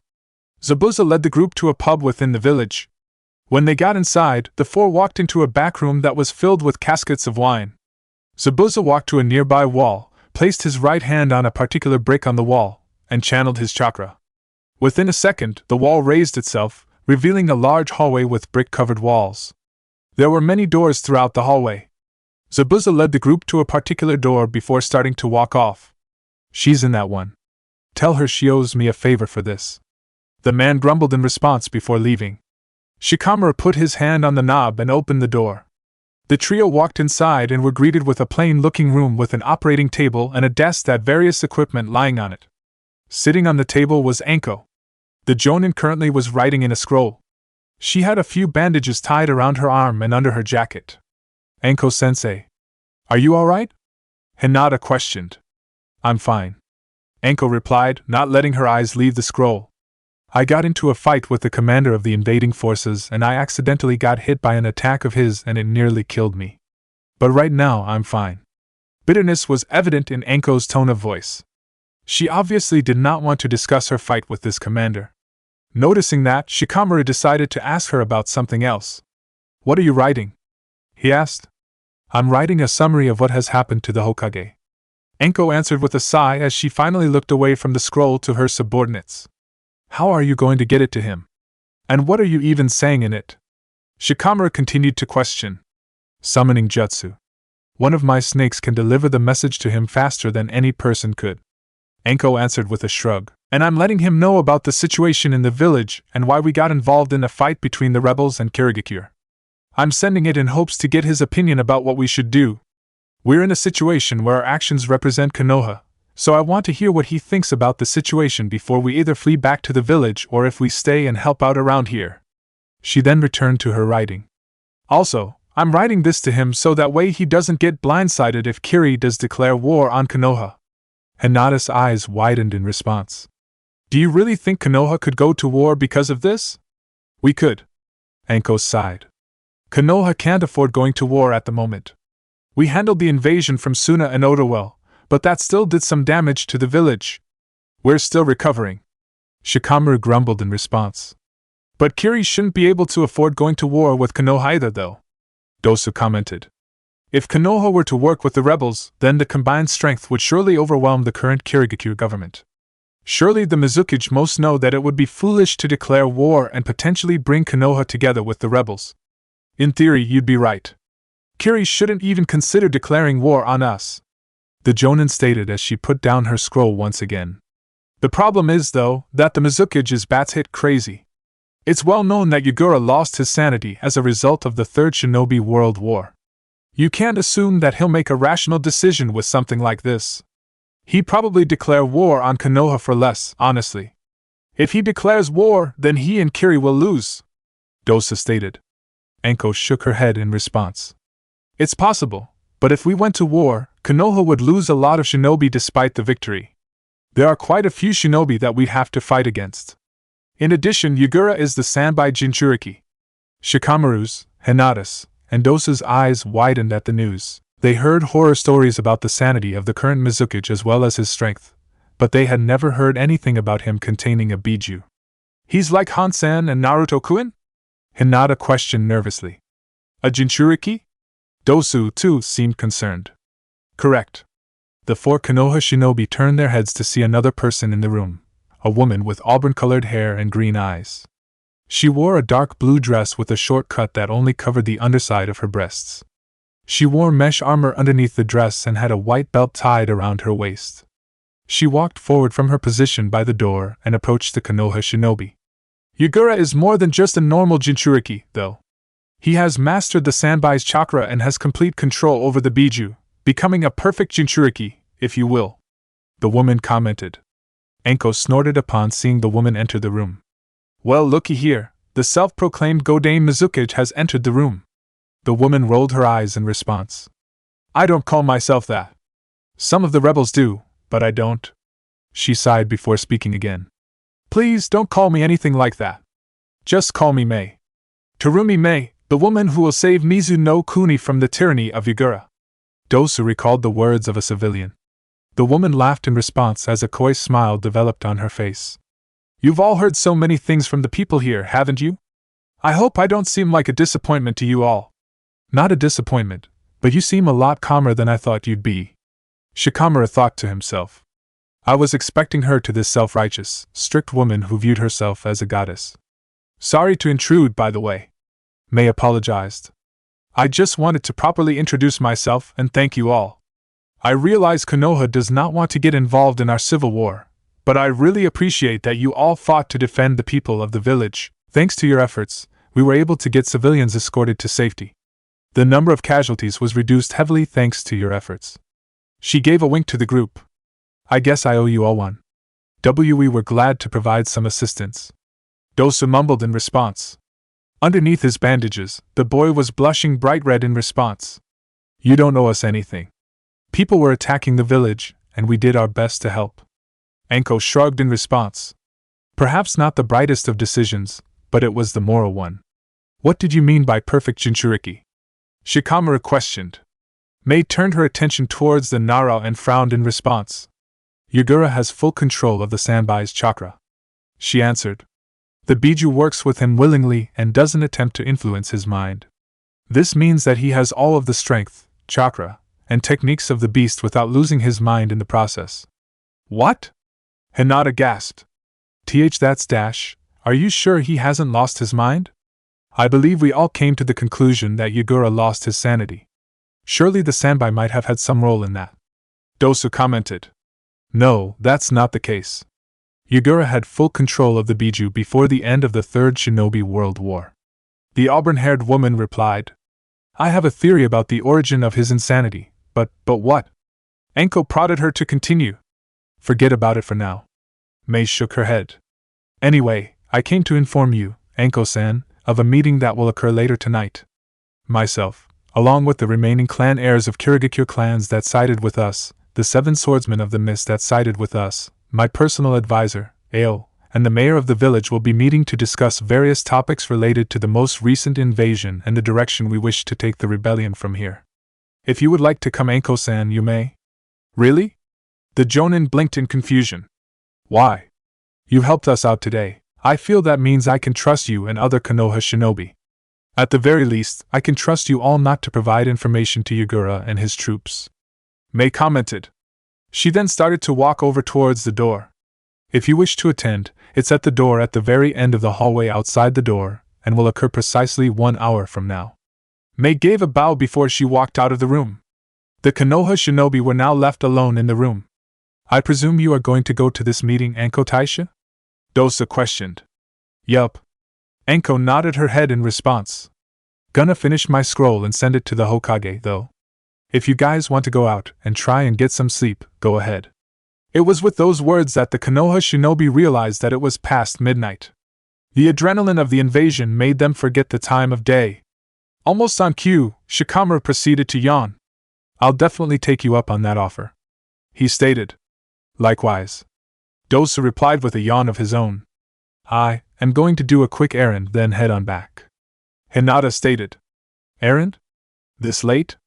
Zabuza led the group to a pub within the village. When they got inside, the four walked into a back room that was filled with caskets of wine. Zabuza walked to a nearby wall, placed his right hand on a particular brick on the wall, and channeled his chakra. Within a second, the wall raised itself, revealing a large hallway with brick-covered walls. There were many doors throughout the hallway. Zabuza led the group to a particular door before starting to walk off. She's in that one. Tell her she owes me a favor for this. The man grumbled in response before leaving. Shikamaru put his hand on the knob and opened the door. The trio walked inside and were greeted with a plain-looking room with an operating table and a desk that various equipment lying on it. Sitting on the table was Anko. The Jonin currently was writing in a scroll. She had a few bandages tied around her arm and under her jacket. Anko-sensei. Are you alright? Hinata questioned. I'm fine. Anko replied, not letting her eyes leave the scroll. I got into a fight with the commander of the invading forces and I accidentally got hit by an attack of his and it nearly killed me. But right now I'm fine. Bitterness was evident in Anko's tone of voice. She obviously did not want to discuss her fight with this commander. Noticing that, Shikamaru decided to ask her about something else. What are you writing? He asked. I'm writing a summary of what has happened to the Hokage. Anko answered with a sigh as she finally looked away from the scroll to her subordinates. How are you going to get it to him? And what are you even saying in it? Shikamaru continued to question. Summoning jutsu. One of my snakes can deliver the message to him faster than any person could. Anko answered with a shrug. And I'm letting him know about the situation in the village and why we got involved in a fight between the rebels and Kirigakure. I'm sending it in hopes to get his opinion about what we should do. We're in a situation where our actions represent Konoha, so I want to hear what he thinks about the situation before we either flee back to the village or if we stay and help out around here. She then returned to her writing. Also, I'm writing this to him so that way he doesn't get blindsided if Kiri does declare war on Konoha. Hinata's eyes widened in response. Do you really think Konoha could go to war because of this? We could. Anko sighed. Konoha can't afford going to war at the moment. We handled the invasion from Suna and Oda well, but that still did some damage to the village. We're still recovering. Shikamaru grumbled in response. But Kiri shouldn't be able to afford going to war with Konoha either though, Dosu commented. If Konoha were to work with the rebels, then the combined strength would surely overwhelm the current Kirigakure government. Surely the Mizukage most know that it would be foolish to declare war and potentially bring Konoha together with the rebels. In theory, you'd be right. Kiri shouldn't even consider declaring war on us, the Jonin stated as she put down her scroll once again. The problem is, though, that the Mizukage is bat-hit crazy. It's well known that Yagura lost his sanity as a result of the Third Shinobi World War. You can't assume that he'll make a rational decision with something like this. He'd probably declare war on Konoha for less, honestly. If he declares war, then he and Kiri will lose, Dosa stated. Anko shook her head in response. It's possible, but if we went to war, Konoha would lose a lot of shinobi despite the victory. There are quite a few shinobi that we'd have to fight against. In addition, Yagura is the Sanbai Jinchuriki. Shikamaru's, Hinata's, and Dosa's eyes widened at the news. They heard horror stories about the sanity of the current Mizukage as well as his strength, but they had never heard anything about him containing a biju. He's like Hansan and Naruto-kun? Hinata questioned nervously. A Jinchuriki? Dosu, too, seemed concerned. Correct. The four Konoha shinobi turned their heads to see another person in the room, a woman with auburn-colored hair and green eyes. She wore a dark blue dress with a short cut that only covered the underside of her breasts. She wore mesh armor underneath the dress and had a white belt tied around her waist. She walked forward from her position by the door and approached the Konoha shinobi. Yagura is more than just a normal Jinchuriki, though. He has mastered the Sanbai's chakra and has complete control over the Biju, becoming a perfect Jinchuriki, if you will. The woman commented. Enko snorted upon seeing the woman enter the room. Well, looky here, the self-proclaimed Godane Mizukage has entered the room. The woman rolled her eyes in response. I don't call myself that. Some of the rebels do, but I don't. She sighed before speaking again. Please don't call me anything like that. Just call me Mei. Terumi Mei, the woman who will save Mizu no Kuni from the tyranny of Yagura. Dosu recalled the words of a civilian. The woman laughed in response as a coy smile developed on her face. You've all heard so many things from the people here, haven't you? I hope I don't seem like a disappointment to you all. Not a disappointment, but you seem a lot calmer than I thought you'd be. Shikamura thought to himself. I was expecting her to this self-righteous, strict woman who viewed herself as a goddess. Sorry to intrude, by the way. Mei apologized. I just wanted to properly introduce myself and thank you all. I realize Konoha does not want to get involved in our civil war, but I really appreciate that you all fought to defend the people of the village. Thanks to your efforts, we were able to get civilians escorted to safety. The number of casualties was reduced heavily thanks to your efforts. She gave a wink to the group. I guess I owe you all one. We were glad to provide some assistance. Dosu mumbled in response. Underneath his bandages, the boy was blushing bright red in response. You don't owe us anything. People were attacking the village, and we did our best to help. Enko shrugged in response. Perhaps not the brightest of decisions, but it was the moral one. What did you mean by perfect Jinchuriki? Shikamura questioned. Mei turned her attention towards the Nara and frowned in response. Yagura has full control of the Sanbai's chakra. She answered. The Biju works with him willingly and doesn't attempt to influence his mind. This means that he has all of the strength, chakra, and techniques of the beast without losing his mind in the process. What? Hinata gasped. That's dash. Are you sure he hasn't lost his mind? I believe we all came to the conclusion that Yagura lost his sanity. Surely the Sanbai might have had some role in that. Dosu commented. No, that's not the case. Yagura had full control of the Biju before the end of the Third Shinobi World War. The auburn-haired woman replied. I have a theory about the origin of his insanity, but what? Enko prodded her to continue. Forget about it for now. Mei shook her head. Anyway, I came to inform you, Enko-san, of a meeting that will occur later tonight. Myself, along with the remaining clan heirs of Kirigakure clans that sided with us, the 7 swordsmen of the mist that sided with us, my personal advisor, Ao, and the mayor of the village will be meeting to discuss various topics related to the most recent invasion and the direction we wish to take the rebellion from here. If you would like to come, Enko-san, you may. Really? The Jonin blinked in confusion. Why? You helped us out today. I feel that means I can trust you and other Konoha shinobi. At the very least, I can trust you all not to provide information to Yagura and his troops. Mei commented. She then started to walk over towards the door. If you wish to attend, it's at the door at the very end of the hallway outside the door, and will occur precisely 1 hour from now. Mei gave a bow before she walked out of the room. The Konoha shinobi were now left alone in the room. I presume you are going to go to this meeting, Enko Taisha? Dosa questioned. Yup. Enko nodded her head in response. Gonna finish my scroll and send it to the Hokage, though. If you guys want to go out and try and get some sleep, go ahead. It was with those words that the Konoha shinobi realized that it was past midnight. The adrenaline of the invasion made them forget the time of day. Almost on cue, Shikamura proceeded to yawn. I'll definitely take you up on that offer, he stated. Likewise. Dosa replied with a yawn of his own. I am going to do a quick errand, then head on back. Hinata stated. Errand? This late?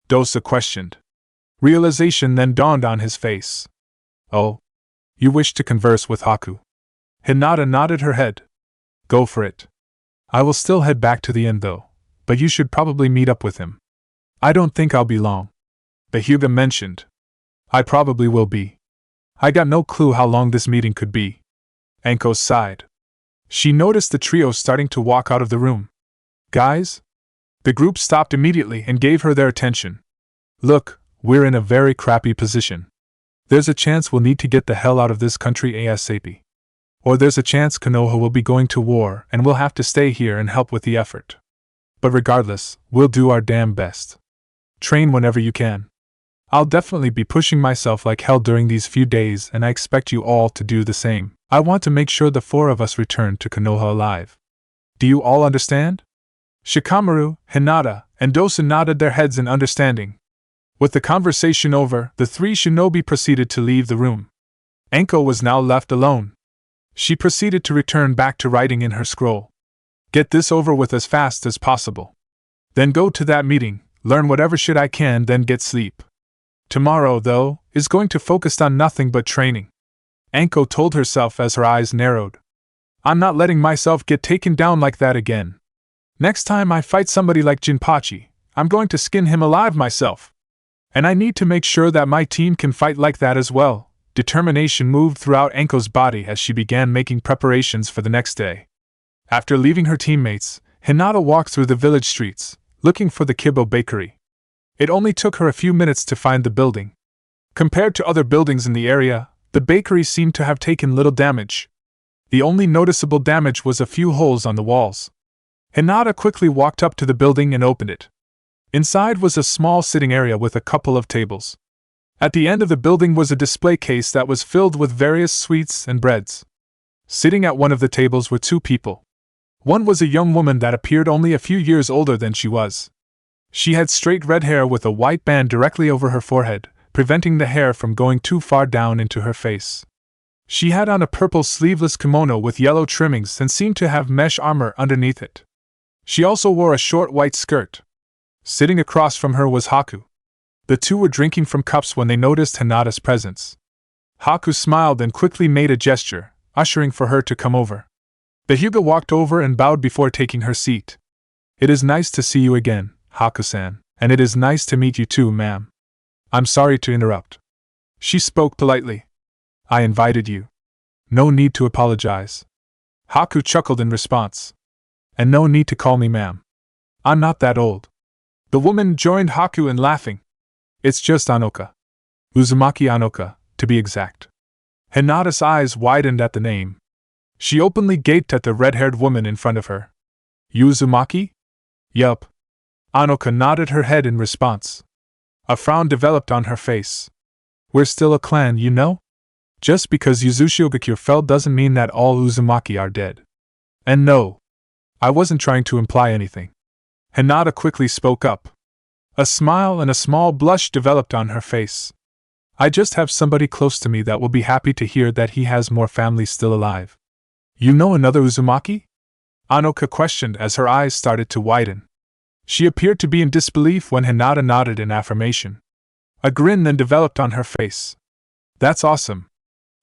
Dosa questioned. Realization then dawned on his face. Oh. You wish to converse with Haku? Hinata nodded her head. Go for it. I will still head back to the inn though, but you should probably meet up with him. I don't think I'll be long. The Hyuga mentioned. I probably will be. I got no clue how long this meeting could be. Anko sighed. She noticed the trio starting to walk out of the room. Guys? The group stopped immediately and gave her their attention. Look, we're in a very crappy position. There's a chance we'll need to get the hell out of this country ASAP. Or there's a chance Konoha will be going to war and we'll have to stay here and help with the effort. But regardless, we'll do our damn best. Train whenever you can. I'll definitely be pushing myself like hell during these few days and I expect you all to do the same. I want to make sure the 4 of us return to Konoha alive. Do you all understand? Shikamaru, Hinata, and Dosen nodded their heads in understanding. With the conversation over, the 3 shinobi proceeded to leave the room. Anko was now left alone. She proceeded to return back to writing in her scroll. Get this over with as fast as possible. Then go to that meeting, learn whatever shit I can, then get sleep. Tomorrow, though, is going to focus on nothing but training. Anko told herself as her eyes narrowed. I'm not letting myself get taken down like that again. Next time I fight somebody like Jinpachi, I'm going to skin him alive myself. And I need to make sure that my team can fight like that as well. Determination moved throughout Anko's body as she began making preparations for the next day. After leaving her teammates, Hinata walked through the village streets, looking for the Kibbo bakery. It only took her a few minutes to find the building. Compared to other buildings in the area, the bakery seemed to have taken little damage. The only noticeable damage was a few holes on the walls. Hinata quickly walked up to the building and opened it. Inside was a small sitting area with a couple of tables. At the end of the building was a display case that was filled with various sweets and breads. Sitting at one of the tables were 2 people. One was a young woman that appeared only a few years older than she was. She had straight red hair with a white band directly over her forehead, preventing the hair from going too far down into her face. She had on a purple sleeveless kimono with yellow trimmings and seemed to have mesh armor underneath it. She also wore a short white skirt. Sitting across from her was Haku. The 2 were drinking from cups when they noticed Hinata's presence. Haku smiled and quickly made a gesture, ushering for her to come over. The Hyuga walked over and bowed before taking her seat. It is nice to see you again, Haku-san, and it is nice to meet you too, ma'am. I'm sorry to interrupt. She spoke politely. I invited you. No need to apologize. Haku chuckled in response. And no need to call me ma'am. I'm not that old. The woman joined Haku in laughing. It's just Anoka. Uzumaki Anoka, to be exact. Hinata's eyes widened at the name. She openly gaped at the red-haired woman in front of her. You Uzumaki? Yup. Anoka nodded her head in response. A frown developed on her face. We're still a clan, you know? Just because Yuzushigakure fell doesn't mean that all Uzumaki are dead. And no, I wasn't trying to imply anything. Hinata quickly spoke up. A smile and a small blush developed on her face. I just have somebody close to me that will be happy to hear that he has more family still alive. You know another Uzumaki? Anoka questioned as her eyes started to widen. She appeared to be in disbelief when Hinata nodded in affirmation. A grin then developed on her face. That's awesome.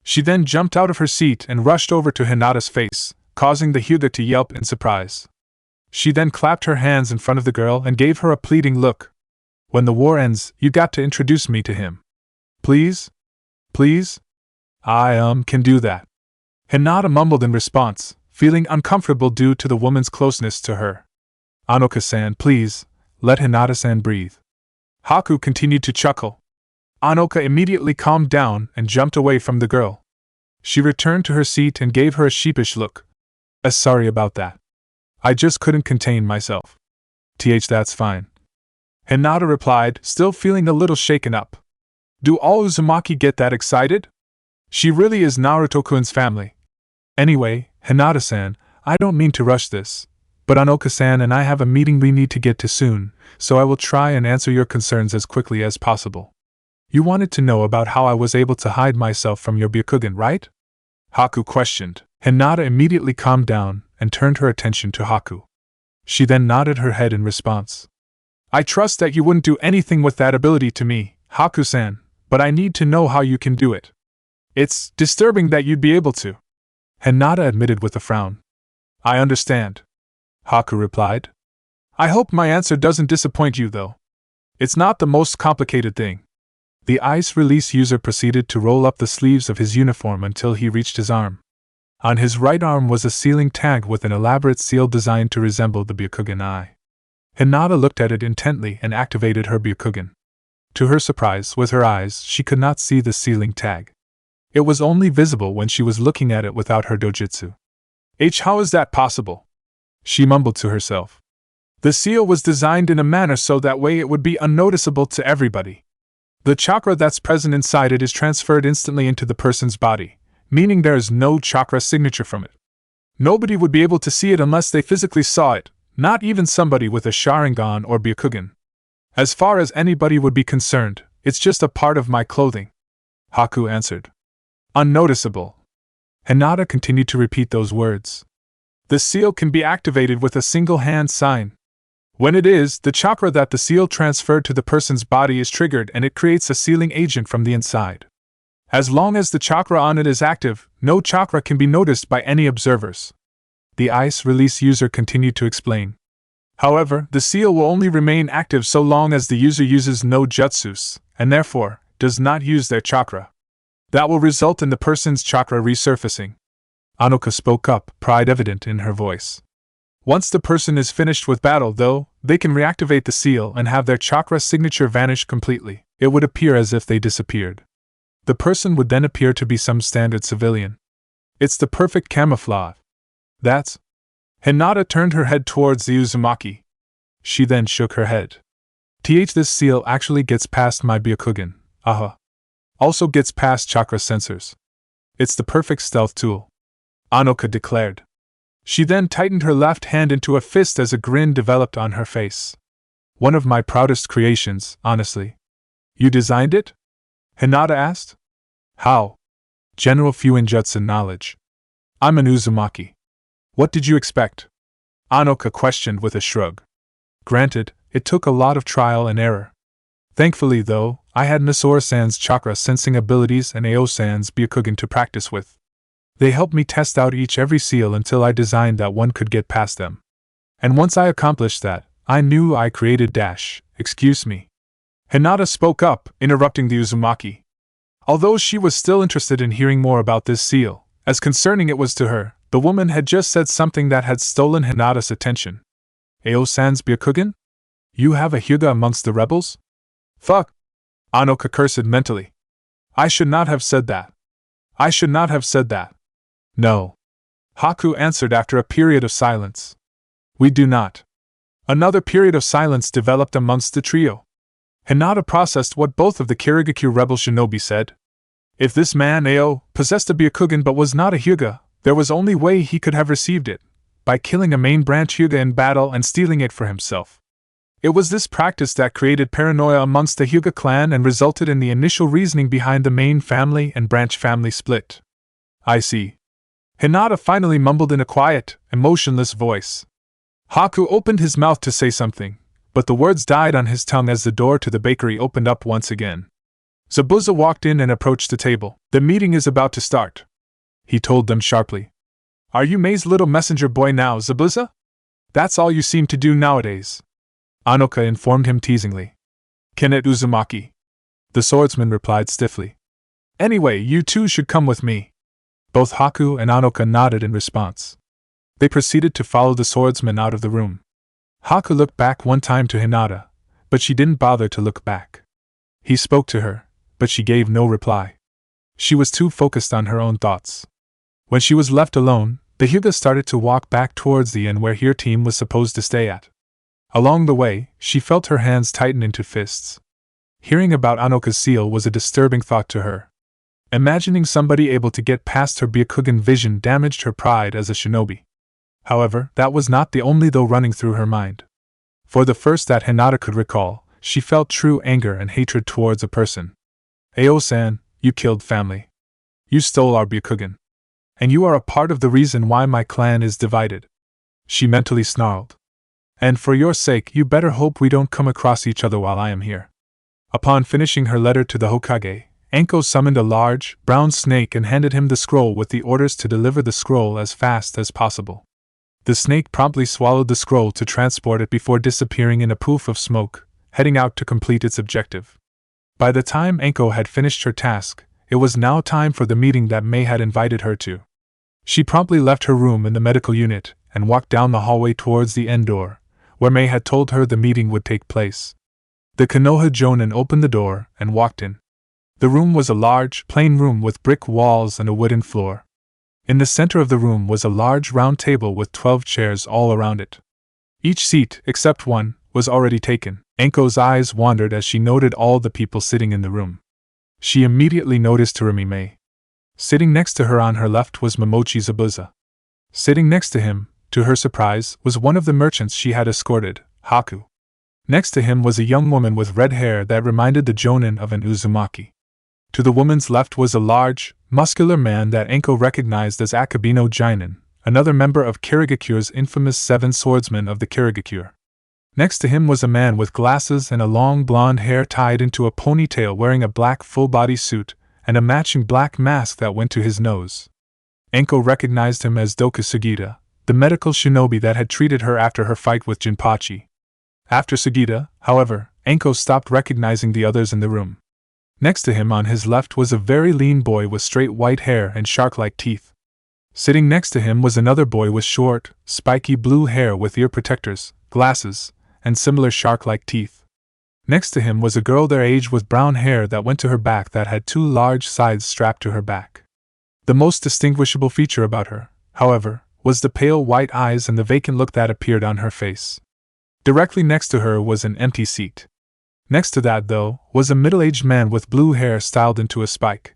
She then jumped out of her seat and rushed over to Hinata's face, causing the Hyuga to yelp in surprise. She then clapped her hands in front of the girl and gave her a pleading look. When the war ends, you got to introduce me to him. Please? Please? I can do that. Hinata mumbled in response, feeling uncomfortable due to the woman's closeness to her. Anoka-san, please, let Hinata-san breathe. Haku continued to chuckle. Anoka immediately calmed down and jumped away from the girl. She returned to her seat and gave her a sheepish look. Sorry about that. I just couldn't contain myself. That's fine. Hinata replied, still feeling a little shaken up. Do all Uzumaki get that excited? She really is Naruto-kun's family. Anyway, Hinata-san, I don't mean to rush this, but Anoka-san and I have a meeting we need to get to soon, so I will try and answer your concerns as quickly as possible. You wanted to know about how I was able to hide myself from your Byakugan, right? Haku questioned. Hinata immediately calmed down and turned her attention to Haku. She then nodded her head in response. I trust that you wouldn't do anything with that ability to me, Haku-san, but I need to know how you can do it. It's disturbing that you'd be able to. Hinata admitted with a frown. I understand. Haku replied. I hope my answer doesn't disappoint you, though. It's not the most complicated thing. The ice release user proceeded to roll up the sleeves of his uniform until he reached his arm. On his right arm was a sealing tag with an elaborate seal designed to resemble the Byakugan eye. Hinata looked at it intently and activated her Byakugan. To her surprise, with her eyes, she could not see the sealing tag. It was only visible when she was looking at it without her dojutsu. How is that possible? She mumbled to herself. The seal was designed in a manner so that way it would be unnoticeable to everybody. The chakra that's present inside it is transferred instantly into the person's body, meaning there is no chakra signature from it. Nobody would be able to see it unless they physically saw it, not even somebody with a Sharingan or Byakugan. As far as anybody would be concerned, it's just a part of my clothing, Haku answered. Unnoticeable. Hinata continued to repeat those words. The seal can be activated with a single hand sign. When it is, the chakra that the seal transferred to the person's body is triggered and it creates a sealing agent from the inside. As long as the chakra on it is active, no chakra can be noticed by any observers. The ice release user continued to explain. However, the seal will only remain active so long as the user uses no jutsus, and therefore, does not use their chakra. That will result in the person's chakra resurfacing. Anoka spoke up, pride evident in her voice. Once the person is finished with battle, though, they can reactivate the seal and have their chakra signature vanish completely. It would appear as if they disappeared. The person would then appear to be some standard civilian. It's the perfect camouflage. That's... Hinata turned her head towards the Uzumaki. She then shook her head. This seal actually gets past my Byakugan, also gets past chakra sensors. It's the perfect stealth tool, Anoka declared. She then tightened her left hand into a fist as a grin developed on her face. One of my proudest creations, honestly. You designed it? Hinata asked. How? General Fuinjutsu knowledge. I'm an Uzumaki. What did you expect? Anoka questioned with a shrug. Granted, it took a lot of trial and error. Thankfully, though, I had Nasora-san's chakra sensing abilities and Ao-san's Byakugan to practice with. They helped me test out every seal until I designed that one could get past them. And once I accomplished that, I knew I created excuse me. Hinata spoke up, interrupting the Uzumaki. Although she was still interested in hearing more about this seal, as concerning it was to her, the woman had just said something that had stolen Hinata's attention. Ao-san's Byakugan? You have a Hyuga amongst the rebels? Fuck! Anoka cursed mentally. I should not have said that. I should not have said that. No. Haku answered after a period of silence. We do not. Another period of silence developed amongst the trio. Hinata processed what both of the Kirigakure rebel shinobi said. If this man, Ao, possessed a Byakugan but was not a Hyuga, there was only way he could have received it, by killing a main branch Hyuga in battle and stealing it for himself. It was this practice that created paranoia amongst the Hyuga clan and resulted in the initial reasoning behind the main family and branch family split. I see. Hinata finally mumbled in a quiet, emotionless voice. Haku opened his mouth to say something, but the words died on his tongue as the door to the bakery opened up once again. Zabuza walked in and approached the table. The meeting is about to start, he told them sharply. Are you Mei's little messenger boy now, Zabuza? That's all you seem to do nowadays, Anoka informed him teasingly. Kennet Uzumaki, the swordsman replied stiffly. Anyway, you two should come with me. Both Haku and Anoka nodded in response. They proceeded to follow the swordsman out of the room. Haku looked back one time to Hinata, but she didn't bother to look back. He spoke to her, but she gave no reply. She was too focused on her own thoughts. When she was left alone, the Hyuga started to walk back towards the inn where her team was supposed to stay at. Along the way, she felt her hands tighten into fists. Hearing about Anoka's seal was a disturbing thought to her. Imagining somebody able to get past her Byakugan vision damaged her pride as a shinobi. However, that was not the only thought running through her mind. For the first that Hinata could recall, she felt true anger and hatred towards a person. Ao-san, you killed family. You stole our Byakugan. And you are a part of the reason why my clan is divided. She mentally snarled. And for your sake, you better hope we don't come across each other while I am here. Upon finishing her letter to the Hokage, Anko summoned a large, brown snake and handed him the scroll with the orders to deliver the scroll as fast as possible. The snake promptly swallowed the scroll to transport it before disappearing in a poof of smoke, heading out to complete its objective. By the time Anko had finished her task, it was now time for the meeting that Mei had invited her to. She promptly left her room in the medical unit and walked down the hallway towards the end door, where May had told her the meeting would take place. The Konoha Jonin opened the door and walked in. The room was a large, plain room with brick walls and a wooden floor. In the center of the room was a large round table with 12 chairs all around it. Each seat, except one, was already taken. Enko's eyes wandered as she noted all the people sitting in the room. She immediately noticed Terumi May. Sitting next to her on her left was Momochi Zabuza. Sitting next to him, to her surprise, was one of the merchants she had escorted, Haku. Next to him was a young woman with red hair that reminded the Jonin of an Uzumaki. To the woman's left was a large, muscular man that Enko recognized as Akabino Jinin, another member of Kirigakure's infamous Seven Swordsmen of the Kirigakure. Next to him was a man with glasses and a long blonde hair tied into a ponytail wearing a black full-body suit and a matching black mask that went to his nose. Enko recognized him as Doku Sugita, the medical shinobi that had treated her after her fight with Jinpachi. After Sugita, however, Enko stopped recognizing the others in the room. Next to him on his left was a very lean boy with straight white hair and shark-like teeth. Sitting next to him was another boy with short, spiky blue hair with ear protectors, glasses, and similar shark-like teeth. Next to him was a girl their age with brown hair that went to her back that had two large scythes strapped to her back. The most distinguishable feature about her, however, was the pale white eyes and the vacant look that appeared on her face. Directly next to her was an empty seat. Next to that, though, was a middle-aged man with blue hair styled into a spike.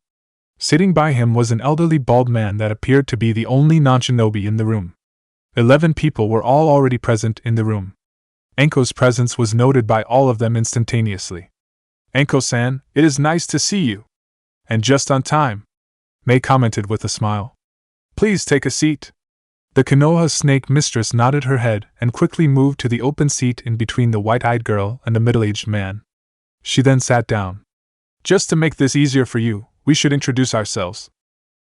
Sitting by him was an elderly bald man that appeared to be the only non-shinobi in the room. 11 people were all already present in the room. Enko's presence was noted by all of them instantaneously. "Enko-san, it is nice to see you. And just on time," May commented with a smile. "Please take a seat." The Konoha snake mistress nodded her head and quickly moved to the open seat in between the white-eyed girl and the middle-aged man. She then sat down. "Just to make this easier for you, we should introduce ourselves,"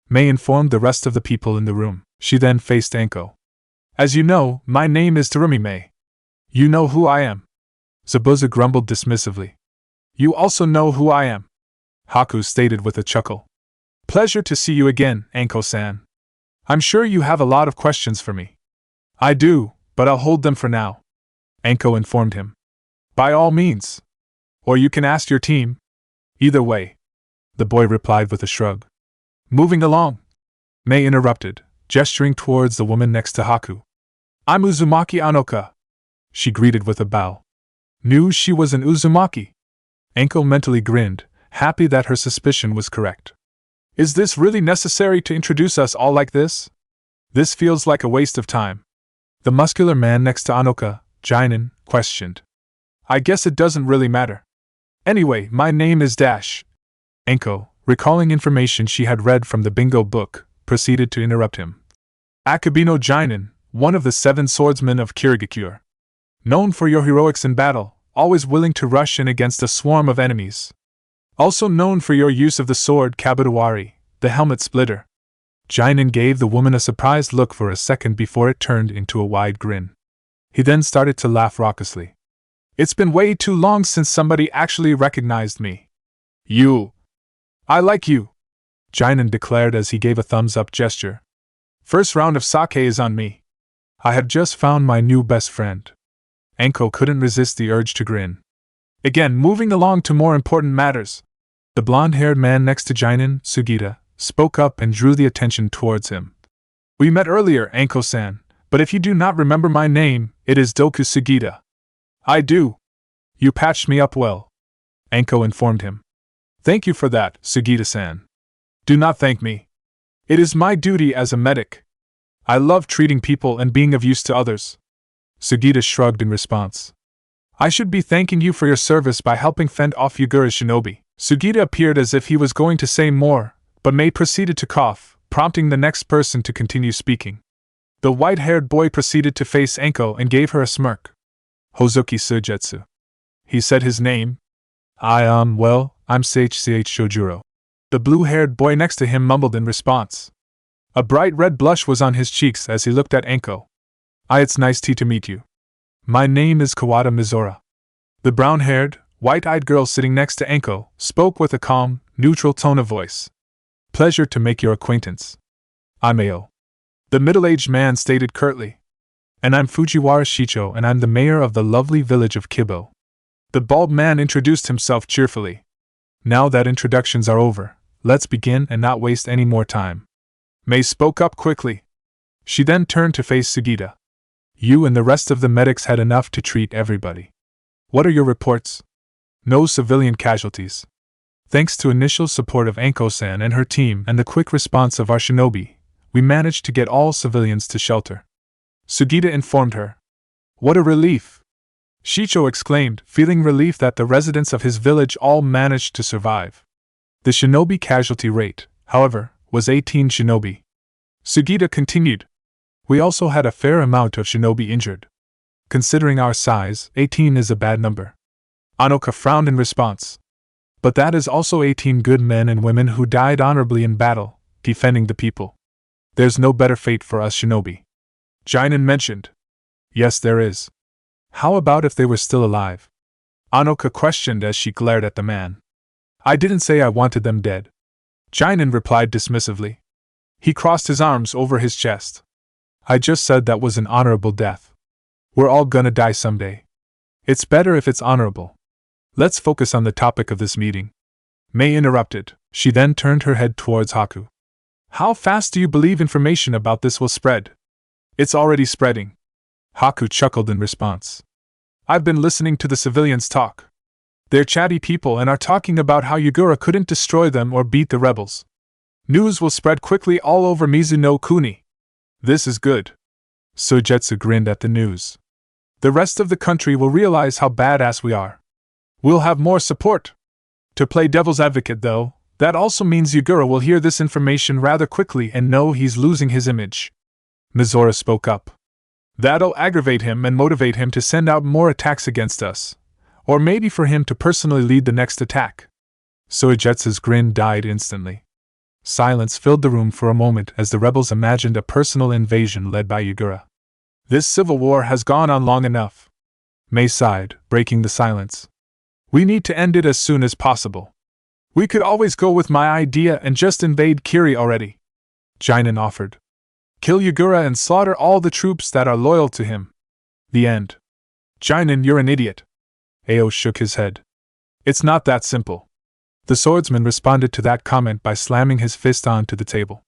May informed the rest of the people in the room. She then faced Enko. "As you know, my name is Terumi May. You know who I am." Zabuza grumbled dismissively. "You also know who I am," Haku stated with a chuckle. "Pleasure to see you again, Enko-san. I'm sure you have a lot of questions for me." "I do, but I'll hold them for now," Enko informed him. "By all means. Or you can ask your team. Either way," the boy replied with a shrug. "Moving along," May interrupted, gesturing towards the woman next to Haku. "I'm Uzumaki Anoka," she greeted with a bow. Knew she was an Uzumaki? Enko mentally grinned, happy that her suspicion was correct. "Is this really necessary to introduce us all like this? This feels like a waste of time," the muscular man next to Anoka, Jinin, questioned. "I guess it doesn't really matter. Anyway, my name is Dash." Enko, recalling information she had read from the bingo book, proceeded to interrupt him. "Akabino Jinin, one of the 7 swordsmen of Kirigakure. Known for your heroics in battle, always willing to rush in against a swarm of enemies. Also known for your use of the sword Kabutawari, the helmet splitter." Jinin gave the woman a surprised look for a second before it turned into a wide grin. He then started to laugh raucously. "It's been way too long since somebody actually recognized me. You. I like you," Jinin declared as he gave a thumbs-up gesture. "First round of sake is on me. I have just found my new best friend." Enko couldn't resist the urge to grin. Again, moving along to more important matters. The blonde-haired man next to Jinin, Sugita, spoke up and drew the attention towards him. "We met earlier, Enko-san, but if you do not remember my name, it is Doku Sugita." "I do. You patched me up well," Enko informed him. "Thank you for that, Sugita-san." "Do not thank me. It is my duty as a medic. I love treating people and being of use to others." Sugita shrugged in response. "I should be thanking you for your service by helping fend off Yagura's shinobi." Sugita appeared as if he was going to say more, but May proceeded to cough, prompting the next person to continue speaking. The white-haired boy proceeded to face Enko and gave her a smirk. "Hozuki Sujetsu." He said his name. I'm Sachch Shojuro." The blue-haired boy next to him mumbled in response. A bright red blush was on his cheeks as he looked at Enko. It's nice to meet you. My name is Kawada Mizora." The brown-haired, white-eyed girl sitting next to Enko spoke with a calm, neutral tone of voice. "Pleasure to make your acquaintance. I'm Ao." The middle-aged man stated curtly. And I'm Fujiwara Shicho, and I'm the mayor of the lovely village of Kibo. The bald man introduced himself cheerfully. Now that introductions are over, let's begin and not waste any more time. Mei spoke up quickly. She then turned to face Sugita. You and the rest of the medics had enough to treat everybody. What are your reports? No civilian casualties. Thanks to initial support of Anko-san and her team and the quick response of our shinobi, we managed to get all civilians to shelter. Sugita informed her. What a relief! Shicho exclaimed, feeling relief that the residents of his village all managed to survive. The shinobi casualty rate, however, was 18 shinobi. Sugita continued. We also had a fair amount of shinobi injured. Considering our size, 18 is a bad number. Anoka frowned in response. But that is also 18 good men and women who died honorably in battle, defending the people. There's no better fate for us shinobi. Jinin mentioned. Yes, there is. How about if they were still alive? Anoka questioned as she glared at the man. I didn't say I wanted them dead. Jinin replied dismissively. He crossed his arms over his chest. I just said that was an honorable death. We're all gonna die someday. It's better if it's honorable. Let's focus on the topic of this meeting. Mei interrupted. She then turned her head towards Haku. How fast do you believe information about this will spread? It's already spreading. Haku chuckled in response. I've been listening to the civilians talk. They're chatty people and are talking about how Yagura couldn't destroy them or beat the rebels. News will spread quickly all over Mizuno Kuni. This is good. Sojetsu grinned at the news. The rest of the country will realize how badass we are. We'll have more support. To play devil's advocate, though, that also means Yagura will hear this information rather quickly and know he's losing his image. Mizora spoke up. That'll aggravate him and motivate him to send out more attacks against us. Or maybe for him to personally lead the next attack. Sojetsu's grin died instantly. Silence filled the room for a moment as the rebels imagined a personal invasion led by Yagura. This civil war has gone on long enough. Mei sighed, breaking the silence. We need to end it as soon as possible. We could always go with my idea and just invade Kiri already. Jinin offered. Kill Yagura and slaughter all the troops that are loyal to him. The end. Jinin, you're an idiot. Ao shook his head. It's not that simple. The swordsman responded to that comment by slamming his fist onto the table.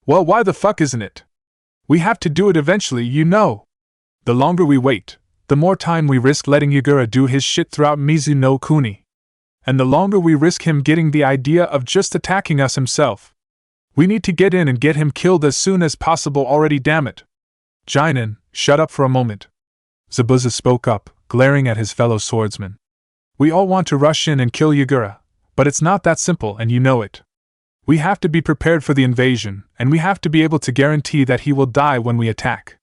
Well, why the fuck isn't it? We have to do it eventually, you know. The longer we wait, the more time we risk letting Yagura do his shit throughout Mizuno Kuni. And the longer we risk him getting the idea of just attacking us himself. We need to get in and get him killed as soon as possible already, damn it. Jinin, shut up for a moment. Zabuza spoke up, glaring at his fellow swordsman. We all want to rush in and kill Yagura, but it's not that simple and you know it. We have to be prepared for the invasion, and we have to be able to guarantee that he will die when we attack.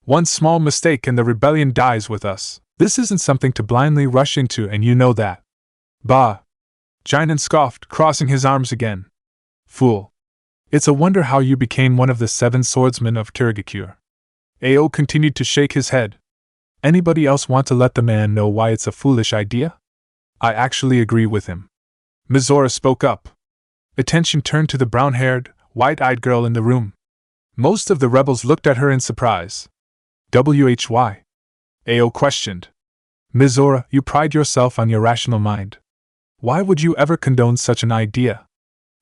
One small mistake and the rebellion dies with us. This isn't something to blindly rush into and you know that. Bah! Jinin scoffed, crossing his arms again. Fool. It's a wonder how you became one of the 7 swordsmen of Kirigakure. Ao continued to shake his head. Anybody else want to let the man know why it's a foolish idea? I actually agree with him. Mizora spoke up. Attention turned to the brown-haired, white-eyed girl in the room. Most of the rebels looked at her in surprise. Why? Ao questioned. Mizora, you pride yourself on your rational mind. Why would you ever condone such an idea?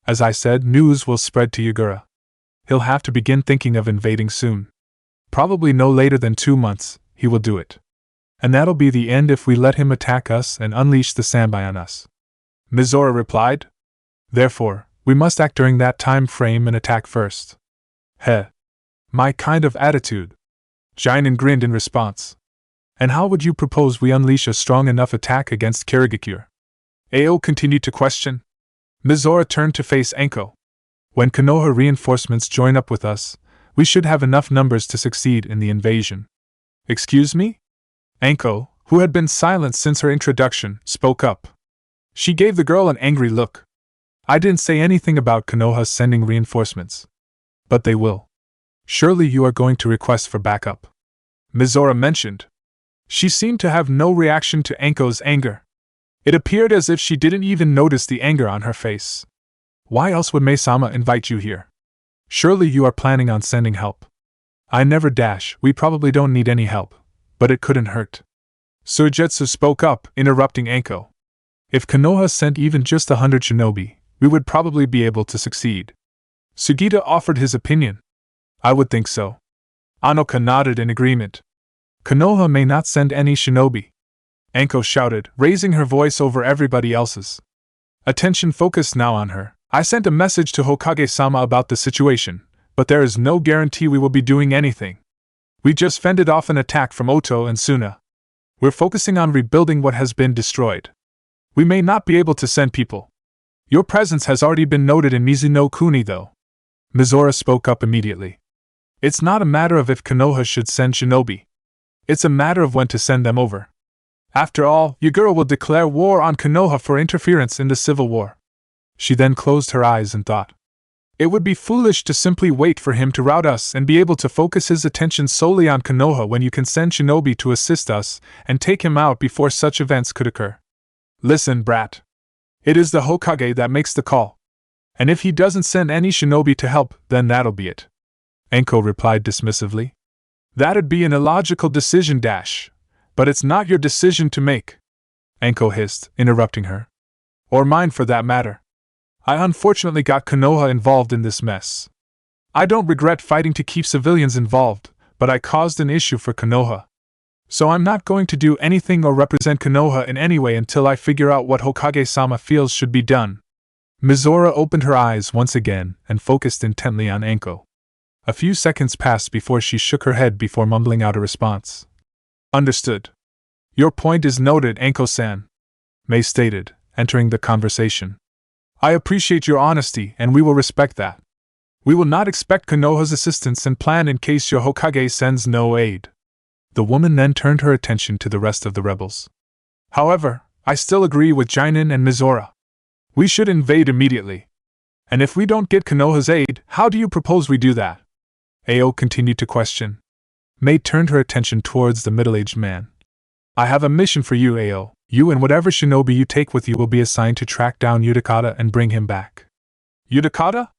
As I said, news will spread to Yagura. He'll have to begin thinking of invading soon. Probably no later than 2 months, he will do it. And that'll be the end if we let him attack us and unleash the Sanbai on us. Mizora replied. Therefore, we must act during that time frame and attack first. Heh. My kind of attitude. Jinin grinned in response. And how would you propose we unleash a strong enough attack against Kirigakure? Ao continued to question. Mizora turned to face Anko. When Konoha reinforcements join up with us, we should have enough numbers to succeed in the invasion. Excuse me? Anko, who had been silent since her introduction, spoke up. She gave the girl an angry look. I didn't say anything about Konoha sending reinforcements. But they will. Surely you are going to request for backup. Mizora mentioned. She seemed to have no reaction to Anko's anger. It appeared as if she didn't even notice the anger on her face. Why else would Mei-sama invite you here? Surely you are planning on sending help. I never dash, we probably don't need any help, but it couldn't hurt. Suigetsu spoke up, interrupting Anko. If Konoha sent even just 100 shinobi, we would probably be able to succeed. Sugita offered his opinion. I would think so. Anoka nodded in agreement. Konoha may not send any shinobi, Anko shouted, raising her voice over everybody else's. Attention focused now on her. I sent a message to Hokage-sama about the situation, but there is no guarantee we will be doing anything. We just fended off an attack from Oto and Suna. We're focusing on rebuilding what has been destroyed. We may not be able to send people. Your presence has already been noted in Mizuno Kuni, though. Mizora spoke up immediately. It's not a matter of if Konoha should send shinobi. It's a matter of when to send them over. After all, Yagura will declare war on Konoha for interference in the civil war. She then closed her eyes and thought. It would be foolish to simply wait for him to rout us and be able to focus his attention solely on Konoha when you can send shinobi to assist us and take him out before such events could occur. Listen, brat. It is the Hokage that makes the call. And if he doesn't send any shinobi to help, then that'll be it. Anko replied dismissively. That'd be an illogical decision, but it's not your decision to make. Anko hissed, interrupting her. Or mine for that matter. I unfortunately got Konoha involved in this mess. I don't regret fighting to keep civilians involved, but I caused an issue for Konoha. So I'm not going to do anything or represent Konoha in any way until I figure out what Hokage-sama feels should be done. Mizora opened her eyes once again and focused intently on Anko. A few seconds passed before she shook her head before mumbling out a response. Understood. Your point is noted, Anko-san, Mei stated, entering the conversation. I appreciate your honesty and we will respect that. We will not expect Konoha's assistance and plan in case your Hokage sends no aid. The woman then turned her attention to the rest of the rebels. However, I still agree with Jinin and Mizora. We should invade immediately. And if we don't get Konoha's aid, how do you propose we do that? Ao continued to question. Mei turned her attention towards the middle-aged man. I have a mission for you, Ao. You and whatever shinobi you take with you will be assigned to track down Utakata and bring him back. Utakata?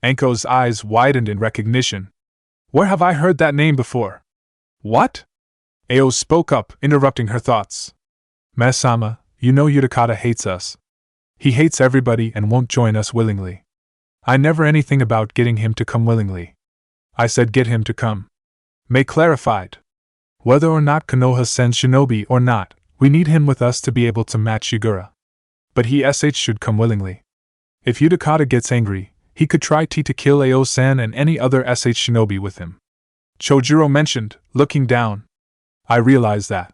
Anko's eyes widened in recognition. Where have I heard that name before? What? Ao spoke up, interrupting her thoughts. Masama, you know Utakata hates us. He hates everybody and won't join us willingly. I never anything about getting him to come willingly. I said get him to come. Mei clarified. Whether or not Konoha sends shinobi or not, we need him with us to be able to match Yagura. But he should come willingly. If Utakata gets angry, he could try to kill Ao-san and any other shinobi with him. Chojuro mentioned, looking down. I realize that.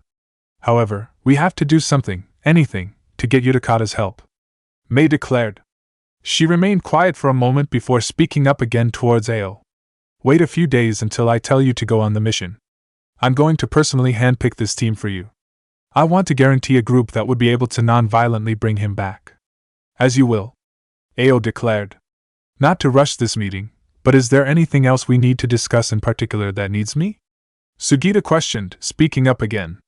However, we have to do something, anything, to get Utakata's help. Mei declared. She remained quiet for a moment before speaking up again towards Ao. Wait a few days until I tell you to go on the mission. I'm going to personally handpick this team for you. I want to guarantee a group that would be able to non-violently bring him back. As you will. Ao declared. Not to rush this meeting, but is there anything else we need to discuss in particular that needs me? Sugita questioned, speaking up again.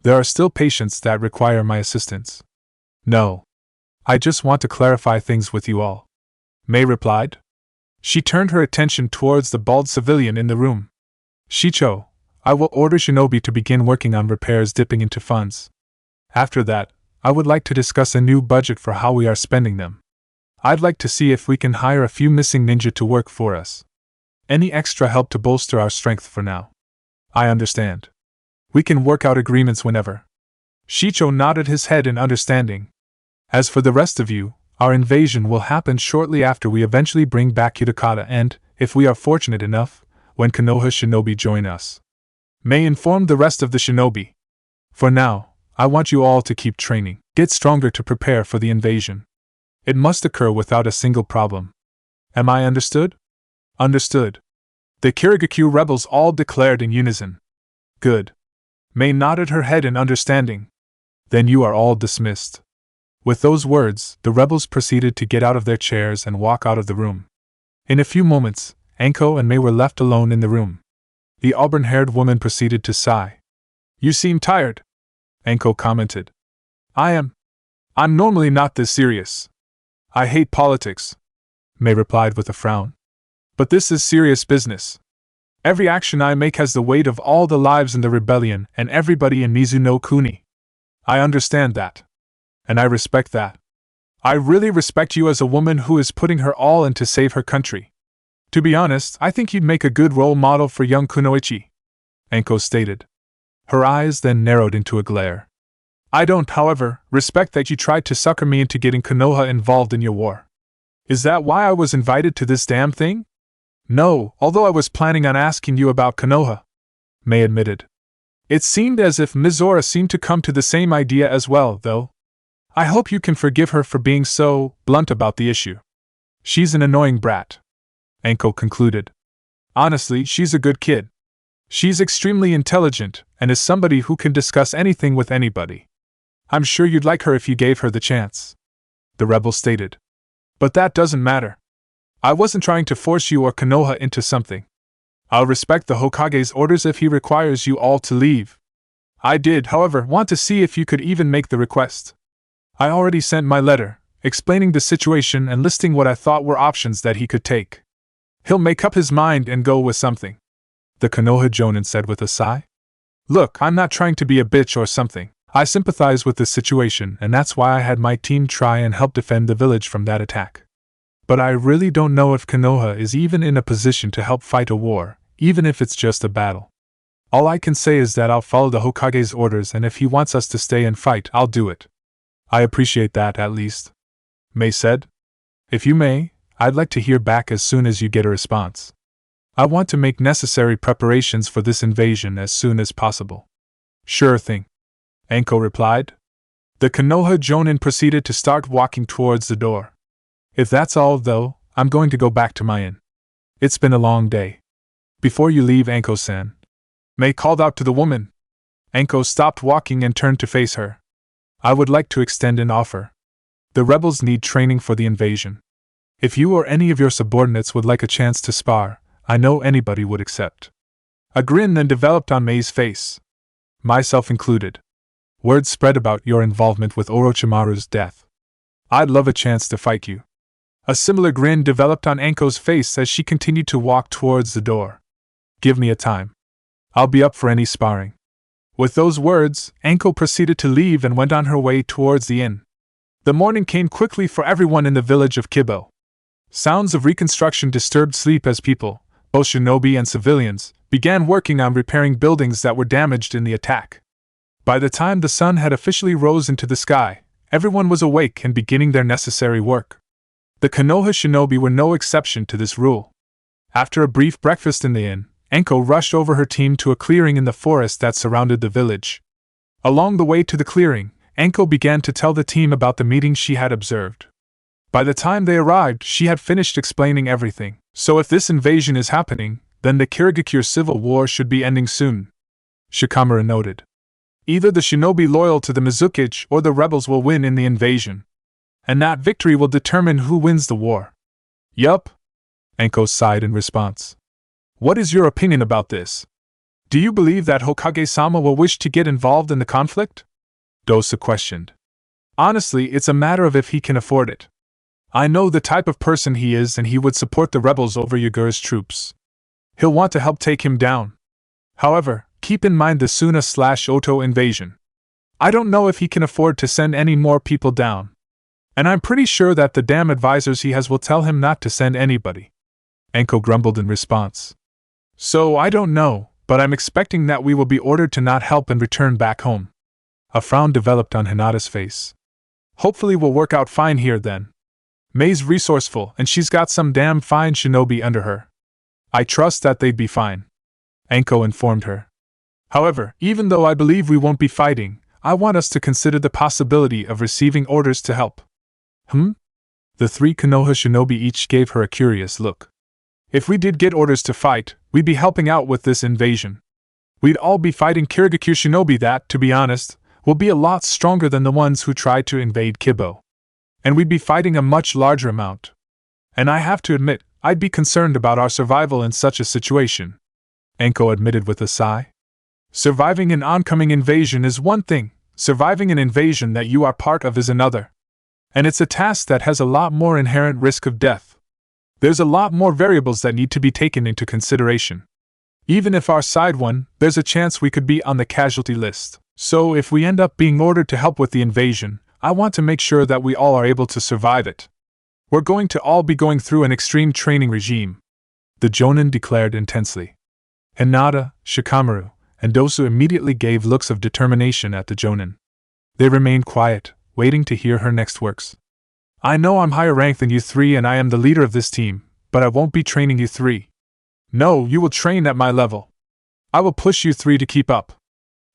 There are still patients that require my assistance. No. I just want to clarify things with you all. Mei replied. She turned her attention towards the bald civilian in the room. Shicho, I will order shinobi to begin working on repairs dipping into funds. After that, I would like to discuss a new budget for how we are spending them. I'd like to see if we can hire a few missing ninja to work for us. Any extra help to bolster our strength for now. I understand. We can work out agreements whenever. Shicho nodded his head in understanding. As for the rest of you, our invasion will happen shortly after we eventually bring back Utakata and, if we are fortunate enough, when Konoha shinobi join us. Mei informed the rest of the shinobi. For now, I want you all to keep training, get stronger to prepare for the invasion. It must occur without a single problem. Am I understood? Understood. The Kirigakyu rebels all declared in unison. Good. Mei nodded her head in understanding. Then you are all dismissed. With those words, the rebels proceeded to get out of their chairs and walk out of the room. In a few moments, Anko and Mei were left alone in the room. The auburn-haired woman proceeded to sigh. You seem tired, Anko commented. I'm normally not this serious. I hate politics, Mei replied with a frown. But this is serious business. Every action I make has the weight of all the lives in the rebellion and everybody in Mizuno Kuni. I understand that. And I respect that. I really respect you as a woman who is putting her all in to save her country. To be honest, I think you'd make a good role model for young Kunoichi, Anko stated. Her eyes then narrowed into a glare. I don't, however, respect that you tried to sucker me into getting Konoha involved in your war. Is that why I was invited to this damn thing? No, although I was planning on asking you about Konoha, Mei admitted. It seemed as if Mizora seemed to come to the same idea as well, though. I hope you can forgive her for being so blunt about the issue. She's an annoying brat, Anko concluded. Honestly, she's a good kid. She's extremely intelligent and is somebody who can discuss anything with anybody. I'm sure you'd like her if you gave her the chance, the rebel stated. But that doesn't matter. I wasn't trying to force you or Konoha into something. I'll respect the Hokage's orders if he requires you all to leave. I did, however, want to see if you could even make the request. I already sent my letter, explaining the situation and listing what I thought were options that he could take. He'll make up his mind and go with something, the Konoha Jonin said with a sigh. Look, I'm not trying to be a bitch or something. I sympathize with this situation, and that's why I had my team try and help defend the village from that attack. But I really don't know if Konoha is even in a position to help fight a war, even if it's just a battle. All I can say is that I'll follow the Hokage's orders, and if he wants us to stay and fight, I'll do it. I appreciate that, at least, Mei said. If you may, I'd like to hear back as soon as you get a response. I want to make necessary preparations for this invasion as soon as possible. Sure thing, Anko replied. The Konoha Jonin proceeded to start walking towards the door. If that's all, though, I'm going to go back to my inn. It's been a long day. Before you leave, Anko-san, Mei called out to the woman. Anko stopped walking and turned to face her. I would like to extend an offer. The rebels need training for the invasion. If you or any of your subordinates would like a chance to spar, I know anybody would accept. A grin then developed on Mei's face. Myself included. Word spread about your involvement with Orochimaru's death. I'd love a chance to fight you. A similar grin developed on Anko's face as she continued to walk towards the door. Give me a time. I'll be up for any sparring. With those words, Anko proceeded to leave and went on her way towards the inn. The morning came quickly for everyone in the village of Kibo. Sounds of reconstruction disturbed sleep as people, both shinobi and civilians, began working on repairing buildings that were damaged in the attack. By the time the sun had officially rose into the sky, everyone was awake and beginning their necessary work. The Konoha shinobi were no exception to this rule. After a brief breakfast in the inn, Anko rushed over her team to a clearing in the forest that surrounded the village. Along the way to the clearing, Anko began to tell the team about the meeting she had observed. By the time they arrived, she had finished explaining everything. So if this invasion is happening, then the Kirigakure civil war should be ending soon, Shikamura noted. Either the shinobi loyal to the Mizukage or the rebels will win in the invasion. And that victory will determine who wins the war. Yup, Anko sighed in response. What is your opinion about this? Do you believe that Hokage-sama will wish to get involved in the conflict? Dosa questioned. Honestly, it's a matter of if he can afford it. I know the type of person he is, and he would support the rebels over Yagura's troops. He'll want to help take him down. However, keep in mind the Suna/Oto invasion. I don't know if he can afford to send any more people down. And I'm pretty sure that the damn advisors he has will tell him not to send anybody. Anko grumbled in response. So I don't know, but I'm expecting that we will be ordered to not help and return back home. A frown developed on Hinata's face. Hopefully we'll work out fine here then. Mei's resourceful, and she's got some damn fine shinobi under her. I trust that they'd be fine, Anko informed her. However, even though I believe we won't be fighting, I want us to consider the possibility of receiving orders to help. The three Konoha shinobi each gave her a curious look. If we did get orders to fight, we'd be helping out with this invasion. We'd all be fighting Kirigakure shinobi that, to be honest, will be a lot stronger than the ones who tried to invade Kibo. And we'd be fighting a much larger amount. And I have to admit, I'd be concerned about our survival in such a situation, Anko admitted with a sigh. Surviving an oncoming invasion is one thing, surviving an invasion that you are part of is another. And it's a task that has a lot more inherent risk of death. There's a lot more variables that need to be taken into consideration. Even if our side won, there's a chance we could be on the casualty list. So if we end up being ordered to help with the invasion, I want to make sure that we all are able to survive it. We're going to all be going through an extreme training regime, the Jonin declared intensely. Hinata, Shikamaru, and Dosu immediately gave looks of determination at the Jonin. They remained quiet, waiting to hear her next words. I know I'm higher ranked than you three and I am the leader of this team, but I won't be training you three. No, you will train at my level. I will push you three to keep up.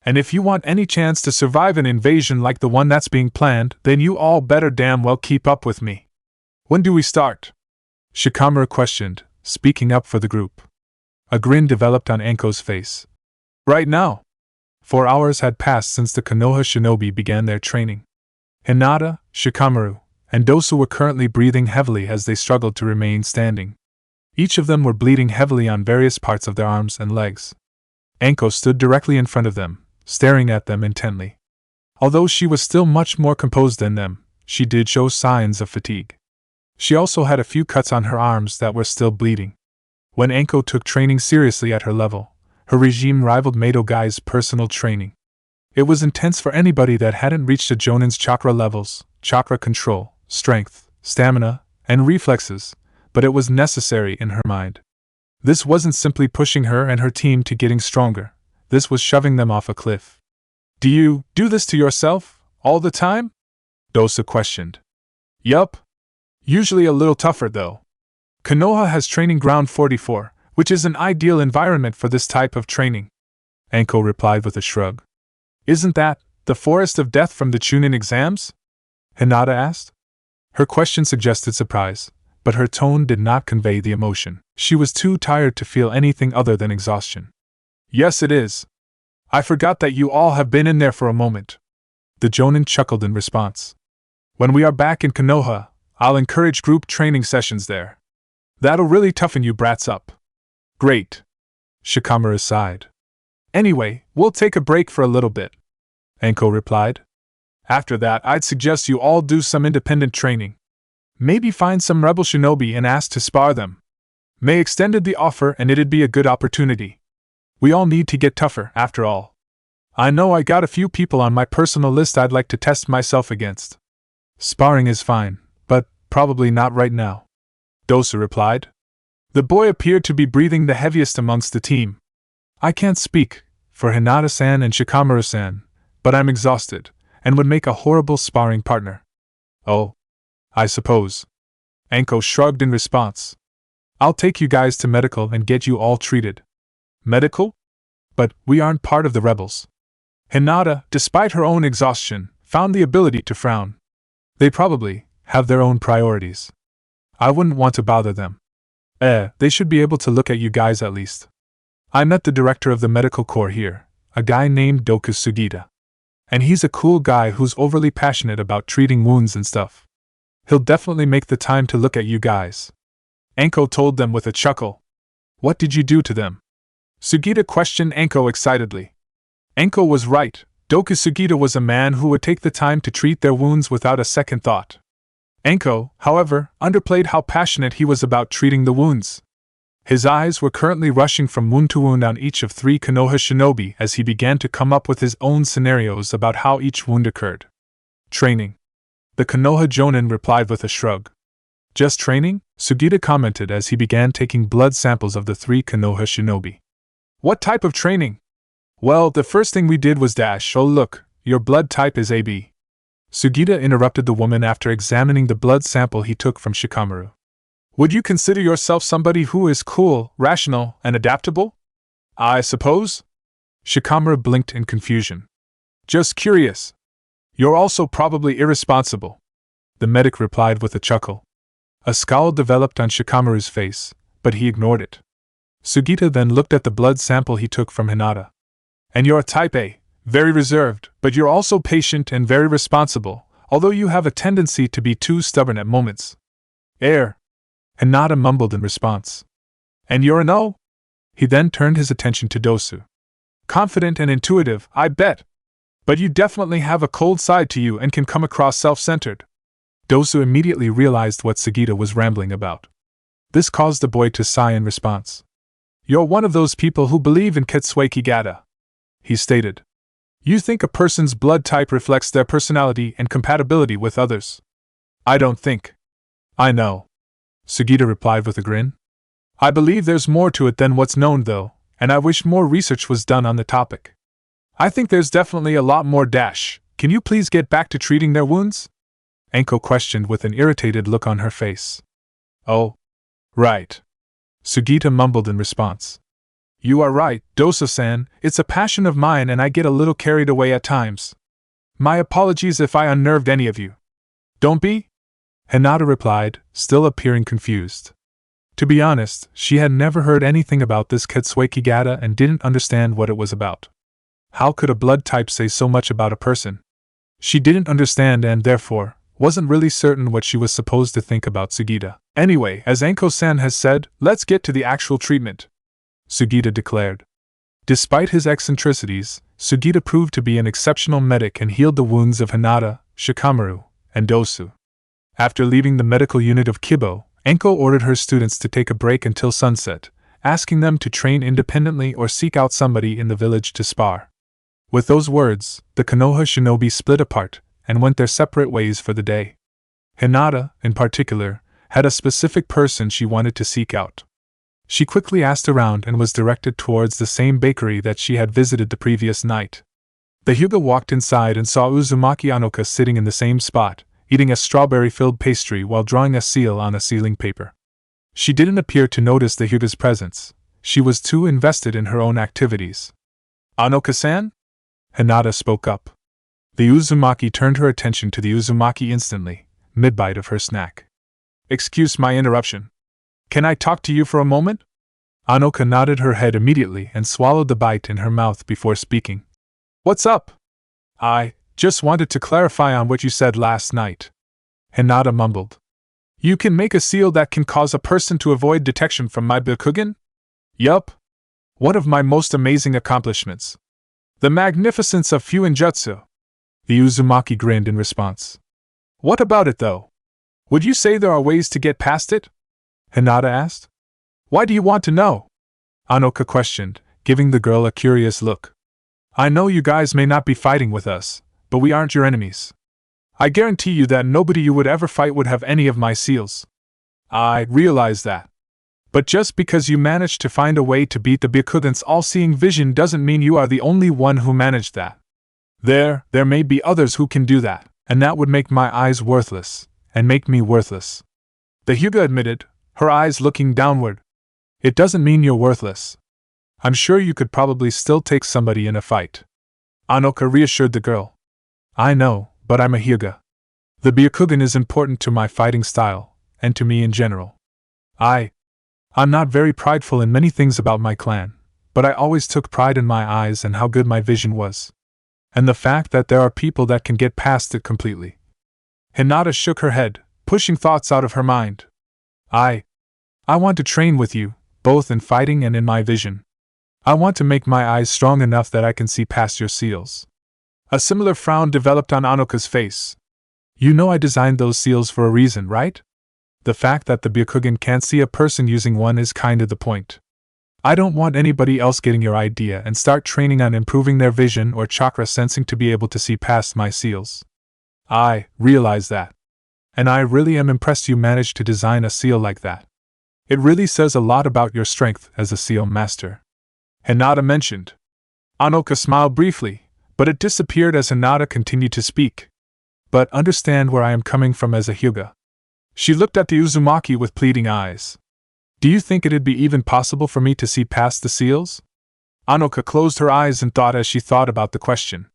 And if you want any chance to survive an invasion like the one that's being planned, then you all better damn well keep up with me. When do we start? Shikamaru questioned, speaking up for the group. A grin developed on Anko's face. Right now. 4 hours had passed since the Konoha shinobi began their training. Hinata, Shikamaru, and Dosu were currently breathing heavily as they struggled to remain standing. Each of them were bleeding heavily on various parts of their arms and legs. Anko stood directly in front of them, staring at them intently. Although she was still much more composed than them, she did show signs of fatigue. She also had a few cuts on her arms that were still bleeding. When Anko took training seriously at her level, her regime rivaled Mato Gai's personal training. It was intense for anybody that hadn't reached a Jonin's chakra levels, chakra control, strength, stamina, and reflexes, but it was necessary in her mind. This wasn't simply pushing her and her team to getting stronger, this was shoving them off a cliff. Do you do this to yourself, all the time? Dosa questioned. Yup. Usually a little tougher though. Konoha has training ground 44, which is an ideal environment for this type of training. Anko replied with a shrug. Isn't that the forest of death from the Chunin exams? Hinata asked. Her question suggested surprise, but her tone did not convey the emotion. She was too tired to feel anything other than exhaustion. Yes, it is. I forgot that you all have been in there for a moment. The Jonin chuckled in response. When we are back in Konoha, I'll encourage group training sessions there. That'll really toughen you brats up. Great. Shikamaru sighed. Anyway, we'll take a break for a little bit. Anko replied. After that, I'd suggest you all do some independent training. Maybe find some rebel shinobi and ask to spar them. May extended the offer and it'd be a good opportunity. We all need to get tougher, after all. I know I got a few people on my personal list I'd like to test myself against. Sparring is fine, but probably not right now. Dosa replied. The boy appeared to be breathing the heaviest amongst the team. I can't speak for Hinata-san and Shikamaru-san, but I'm exhausted, and would make a horrible sparring partner. Oh. I suppose. Anko shrugged in response. I'll take you guys to medical and get you all treated. Medical? But we aren't part of the rebels. Hinata, despite her own exhaustion, found the ability to frown. They probably have their own priorities. I wouldn't want to bother them. They should be able to look at you guys at least. I met the director of the medical corps here, a guy named Doku Sugita. And he's a cool guy who's overly passionate about treating wounds and stuff. He'll definitely make the time to look at you guys. Anko told them with a chuckle. What did you do to them? Sugita questioned Anko excitedly. Anko was right. Doku Sugita was a man who would take the time to treat their wounds without a second thought. Anko, however, underplayed how passionate he was about treating the wounds. His eyes were currently rushing from wound to wound on each of 3 Konoha shinobi as he began to come up with his own scenarios about how each wound occurred. Training. The Konoha Jonin replied with a shrug. Just training? Sugita commented as he began taking blood samples of the 3 Konoha shinobi. What type of training? Well, the first thing we did was dash. Oh look, your blood type is AB. Sugita interrupted the woman after examining the blood sample he took from Shikamaru. Would you consider yourself somebody who is cool, rational, and adaptable? I suppose? Shikamaru blinked in confusion. Just curious. You're also probably irresponsible. The medic replied with a chuckle. A scowl developed on Shikamaru's face, but he ignored it. Sugita then looked at the blood sample he took from Hinata. And you're a type A, very reserved, but you're also patient and very responsible, although you have a tendency to be too stubborn at moments. Hinata mumbled in response. And you're an O? He then turned his attention to Dosu. Confident and intuitive, I bet. But you definitely have a cold side to you and can come across self-centered. Dosu immediately realized what Sugita was rambling about. This caused the boy to sigh in response. You're one of those people who believe in Ketsueki Gata, he stated. You think a person's blood type reflects their personality and compatibility with others. I don't think. I know, Sugita replied with a grin. I believe there's more to it than what's known, though, and I wish more research was done on the topic. I think there's definitely a lot more. Can you please get back to treating their wounds? Anko questioned with an irritated look on her face. Oh, right. Sugita mumbled in response. You are right, Dosa-san, it's a passion of mine and I get a little carried away at times. My apologies if I unnerved any of you. Don't be? Hinata replied, still appearing confused. To be honest, she had never heard anything about this Ketsueki Gata and didn't understand what it was about. How could a blood type say so much about a person? She didn't understand and, therefore, wasn't really certain what she was supposed to think about Sugita. Anyway, as Anko-san has said, let's get to the actual treatment, Sugita declared. Despite his eccentricities, Sugita proved to be an exceptional medic and healed the wounds of Hinata, Shikamaru, and Dosu. After leaving the medical unit of Kibo, Anko ordered her students to take a break until sunset, asking them to train independently or seek out somebody in the village to spar. With those words, the Konoha shinobi split apart and went their separate ways for the day. Hinata, in particular, had a specific person she wanted to seek out. She quickly asked around and was directed towards the same bakery that she had visited the previous night. The Hyuga walked inside and saw Uzumaki Anoka sitting in the same spot, eating a strawberry-filled pastry while drawing a seal on a sealing paper. She didn't appear to notice the Hyuga's presence. She was too invested in her own activities. Anoka-san? Hinata spoke up. The Uzumaki turned her attention to the Uzumaki instantly, mid-bite of her snack. Excuse my interruption. Can I talk to you for a moment? Anoka nodded her head immediately and swallowed the bite in her mouth before speaking. What's up? I just wanted to clarify on what you said last night. Hinata mumbled. You can make a seal that can cause a person to avoid detection from my Byakugan? Yup. One of my most amazing accomplishments. The magnificence of Fuinjutsu. The Uzumaki grinned in response. What about it, though? Would you say there are ways to get past it? Hinata asked. Why do you want to know? Anoka questioned, giving the girl a curious look. I know you guys may not be fighting with us, but we aren't your enemies. I guarantee you that nobody you would ever fight would have any of my seals. I realize that. But just because you managed to find a way to beat the Byakugan's all-seeing vision doesn't mean you are the only one who managed that. There may be others who can do that, and that would make my eyes worthless, and make me worthless. The Hyuga admitted, her eyes looking downward. It doesn't mean you're worthless. I'm sure you could probably still take somebody in a fight. Anoka reassured the girl. I know, but I'm a Hyuga. The Byakugan is important to my fighting style, and to me in general. I'm not very prideful in many things about my clan, but I always took pride in my eyes and how good my vision was. And the fact that there are people that can get past it completely. Hinata shook her head, pushing thoughts out of her mind. I want to train with you, both in fighting and in my vision. I want to make my eyes strong enough that I can see past your seals. A similar frown developed on Anoka's face. You know I designed those seals for a reason, right? The fact that the Byakugan can't see a person using one is kinda the point. I don't want anybody else getting your idea and start training on improving their vision or chakra sensing to be able to see past my seals. I realize that. And I really am impressed you managed to design a seal like that. It really says a lot about your strength as a seal master. Hinata mentioned. Anoka smiled briefly, but it disappeared as Hinata continued to speak. But understand where I am coming from as a Hyuga. She looked at the Uzumaki with pleading eyes. Do you think it'd be even possible for me to see past the seals? Anoka closed her eyes in thought as she thought about the question.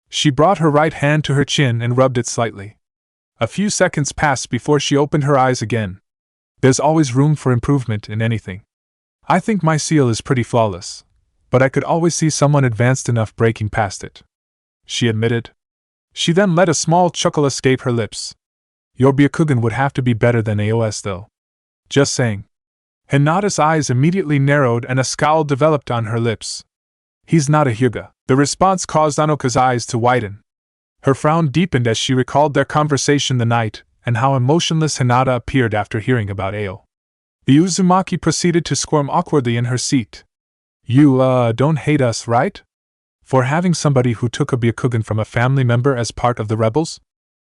She brought her right hand to her chin and rubbed it slightly. A few seconds passed before she opened her eyes again. There's always room for improvement in anything. I think my seal is pretty flawless, but I could always see someone advanced enough breaking past it, she admitted. She then let a small chuckle escape her lips. Your Byakugan would have to be better than AOS though. Just saying. Hinata's eyes immediately narrowed and a scowl developed on her lips. He's not a Hyuga. The response caused Anoka's eyes to widen. Her frown deepened as she recalled their conversation the night, and how emotionless Hinata appeared after hearing about Ao. The Uzumaki proceeded to squirm awkwardly in her seat. You, don't hate us, right? For having somebody who took a Byakugan from a family member as part of the rebels?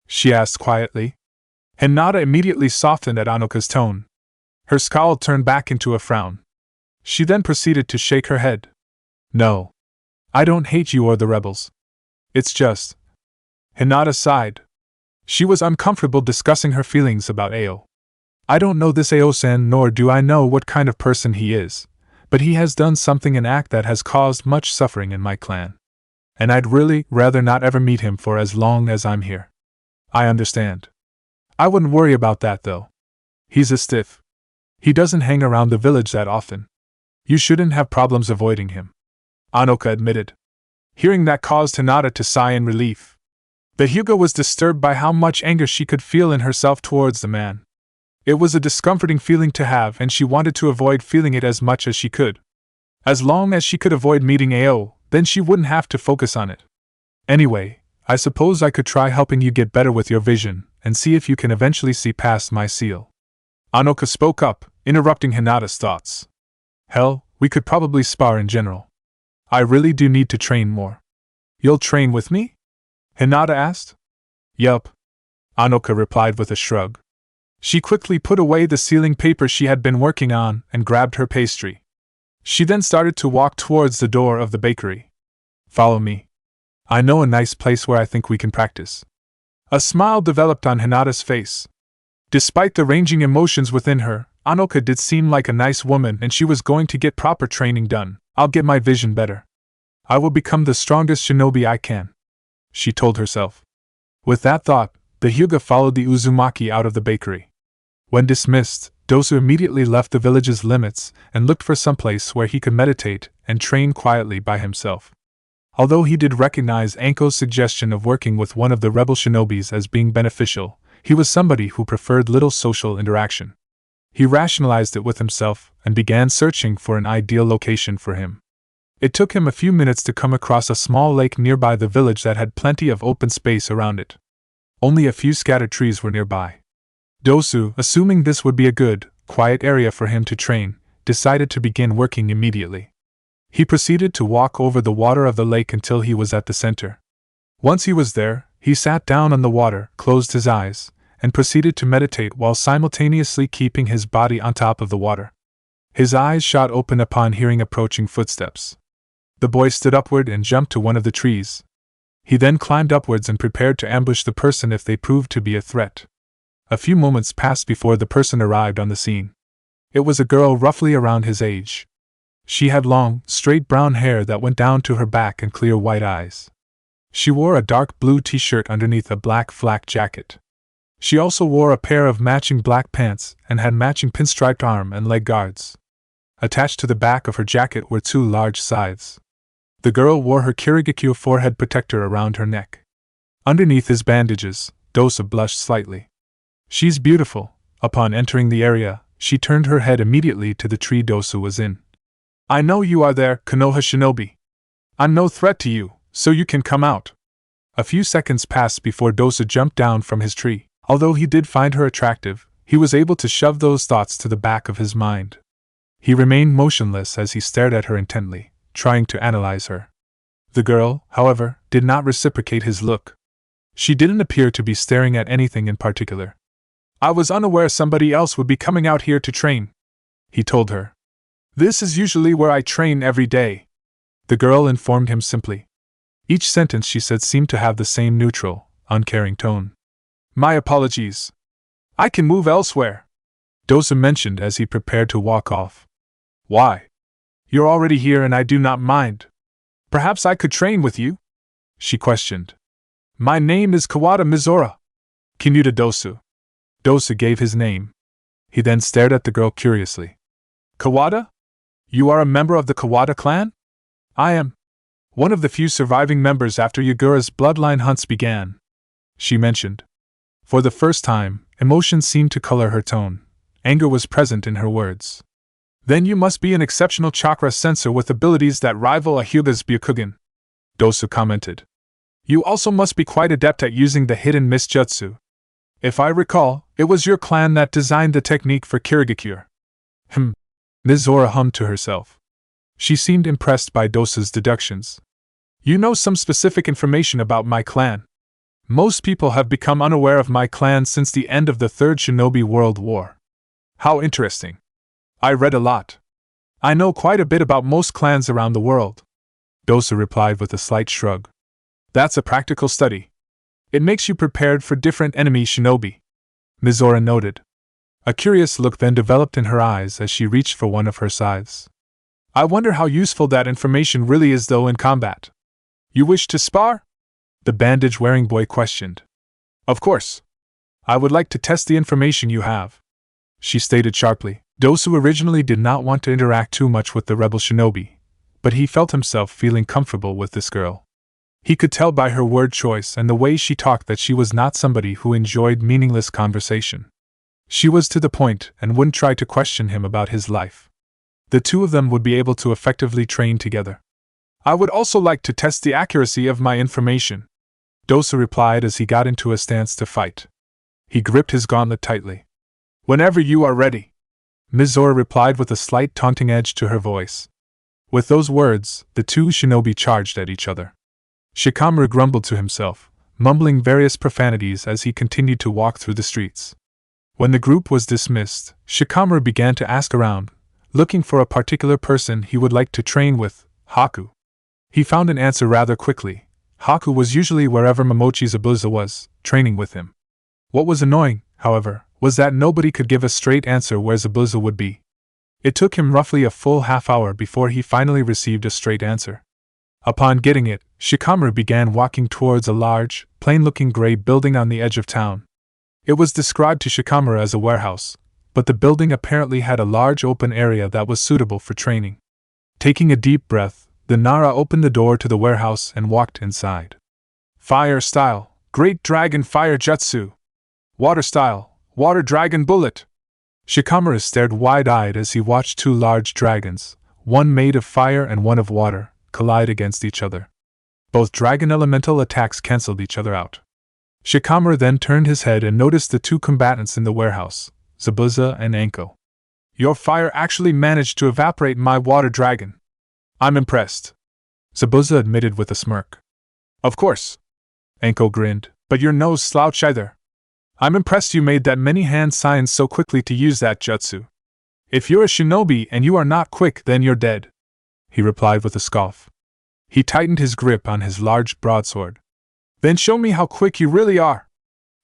She asked quietly. Hinata immediately softened at Anoka's tone. Her scowl turned back into a frown. She then proceeded to shake her head. No. I don't hate you or the rebels. It's just… Hinata sighed. She was uncomfortable discussing her feelings about Ao. I don't know this Ao-san, nor do I know what kind of person he is, but he has done something, an act that has caused much suffering in my clan. And I'd really rather not ever meet him for as long as I'm here. I understand. I wouldn't worry about that though. He's a stiff. He doesn't hang around the village that often. You shouldn't have problems avoiding him, Anoka admitted. Hearing that caused Hinata to sigh in relief. But Hyuga was disturbed by how much anger she could feel in herself towards the man. It was a discomforting feeling to have, and she wanted to avoid feeling it as much as she could. As long as she could avoid meeting Ao, then she wouldn't have to focus on it. Anyway, I suppose I could try helping you get better with your vision, and see if you can eventually see past my seal. Anoka spoke up, interrupting Hinata's thoughts. Hell, we could probably spar in general. I really do need to train more. You'll train with me? Hinata asked. Yup. Anoka replied with a shrug. She quickly put away the sealing paper she had been working on and grabbed her pastry. She then started to walk towards the door of the bakery. Follow me. I know a nice place where I think we can practice. A smile developed on Hinata's face. Despite the ranging emotions within her, Anoka did seem like a nice woman, and she was going to get proper training done. I'll get my vision better. I will become the strongest shinobi I can, she told herself. With that thought, the Hyuga followed the Uzumaki out of the bakery. When dismissed, Dosu immediately left the village's limits and looked for some place where he could meditate and train quietly by himself. Although he did recognize Anko's suggestion of working with one of the rebel shinobis as being beneficial, he was somebody who preferred little social interaction. He rationalized it with himself and began searching for an ideal location for him. It took him a few minutes to come across a small lake nearby the village that had plenty of open space around it. Only a few scattered trees were nearby. Dosu, assuming this would be a good, quiet area for him to train, decided to begin working immediately. He proceeded to walk over the water of the lake until he was at the center. Once he was there, he sat down on the water, closed his eyes, and proceeded to meditate while simultaneously keeping his body on top of the water. His eyes shot open upon hearing approaching footsteps. The boy stood upward and jumped to one of the trees. He then climbed upwards and prepared to ambush the person if they proved to be a threat. A few moments passed before the person arrived on the scene. It was a girl roughly around his age. She had long, straight brown hair that went down to her back and clear white eyes. She wore a dark blue t-shirt underneath a black flak jacket. She also wore a pair of matching black pants and had matching pinstriped arm and leg guards. Attached to the back of her jacket were two large scythes. The girl wore her Kirigikyo forehead protector around her neck. Underneath his bandages, Dosa blushed slightly. She's beautiful. Upon entering the area, she turned her head immediately to the tree Dosa was in. I know you are there, Konoha Shinobi. I'm no threat to you, so you can come out. A few seconds passed before Dosa jumped down from his tree. Although he did find her attractive, he was able to shove those thoughts to the back of his mind. He remained motionless as he stared at her intently, trying to analyze her. The girl, however, did not reciprocate his look. She didn't appear to be staring at anything in particular. I was unaware somebody else would be coming out here to train, he told her. This is usually where I train every day, the girl informed him simply. Each sentence she said seemed to have the same neutral, uncaring tone. My apologies. I can move elsewhere, Dosa mentioned as he prepared to walk off. Why? You're already here and I do not mind. Perhaps I could train with you? She questioned. My name is Kawada Mizora, Kinuta Dosu. Dosa gave his name. He then stared at the girl curiously. Kawada? You are a member of the Kawada clan? I am. One of the few surviving members after Yagura's bloodline hunts began, she mentioned. For the first time, emotion seemed to color her tone. Anger was present in her words. Then you must be an exceptional chakra sensor with abilities that rival a Hyuga's Byakugan, Dosu commented. You also must be quite adept at using the hidden mist jutsu. If I recall, it was your clan that designed the technique for Kirigikure. Ms. Zora hummed to herself. She seemed impressed by Dosa's deductions. You know some specific information about my clan. Most people have become unaware of my clan since the end of the Third Shinobi World War. How interesting. I read a lot. I know quite a bit about most clans around the world. Dosa replied with a slight shrug. That's a practical study. It makes you prepared for different enemy shinobi, Ms. Zora noted. A curious look then developed in her eyes as she reached for one of her scythes. I wonder how useful that information really is though in combat. You wish to spar? The bandage-wearing boy questioned. Of course. I would like to test the information you have, she stated sharply. Dosu originally did not want to interact too much with the rebel shinobi, but he felt himself feeling comfortable with this girl. He could tell by her word choice and the way she talked that she was not somebody who enjoyed meaningless conversation. She was to the point and wouldn't try to question him about his life. The two of them would be able to effectively train together. I would also like to test the accuracy of my information, Dosa replied as he got into a stance to fight. He gripped his gauntlet tightly. Whenever you are ready, Ms. Zora replied with a slight taunting edge to her voice. With those words, the two shinobi charged at each other. Shikamaru grumbled to himself, mumbling various profanities as he continued to walk through the streets. When the group was dismissed, Shikamaru began to ask around, looking for a particular person he would like to train with. Haku. He found an answer rather quickly. Haku was usually wherever Momochi Zabuza was, training with him. What was annoying, however, was that nobody could give a straight answer where Zabuza would be. It took him roughly a full half-hour before he finally received a straight answer. Upon getting it, Shikamaru began walking towards a large, plain-looking gray building on the edge of town. It was described to Shikamaru as a warehouse, but the building apparently had a large open area that was suitable for training. Taking a deep breath, the Nara opened the door to the warehouse and walked inside. Fire style, Great Dragon Fire Jutsu. Water style, Water Dragon Bullet. Shikamaru stared wide-eyed as he watched two large dragons, one made of fire and one of water, collide against each other. Both dragon elemental attacks cancelled each other out. Shikamaru then turned his head and noticed the two combatants in the warehouse, Zabuza and Anko. Your fire actually managed to evaporate my water dragon. I'm impressed, Zabuza admitted with a smirk. Of course, Anko grinned, but you're no slouch either. I'm impressed you made that many hand signs so quickly to use that jutsu. If you're a shinobi and you are not quick, then you're dead, he replied with a scoff. He tightened his grip on his large broadsword. Then show me how quick you really are,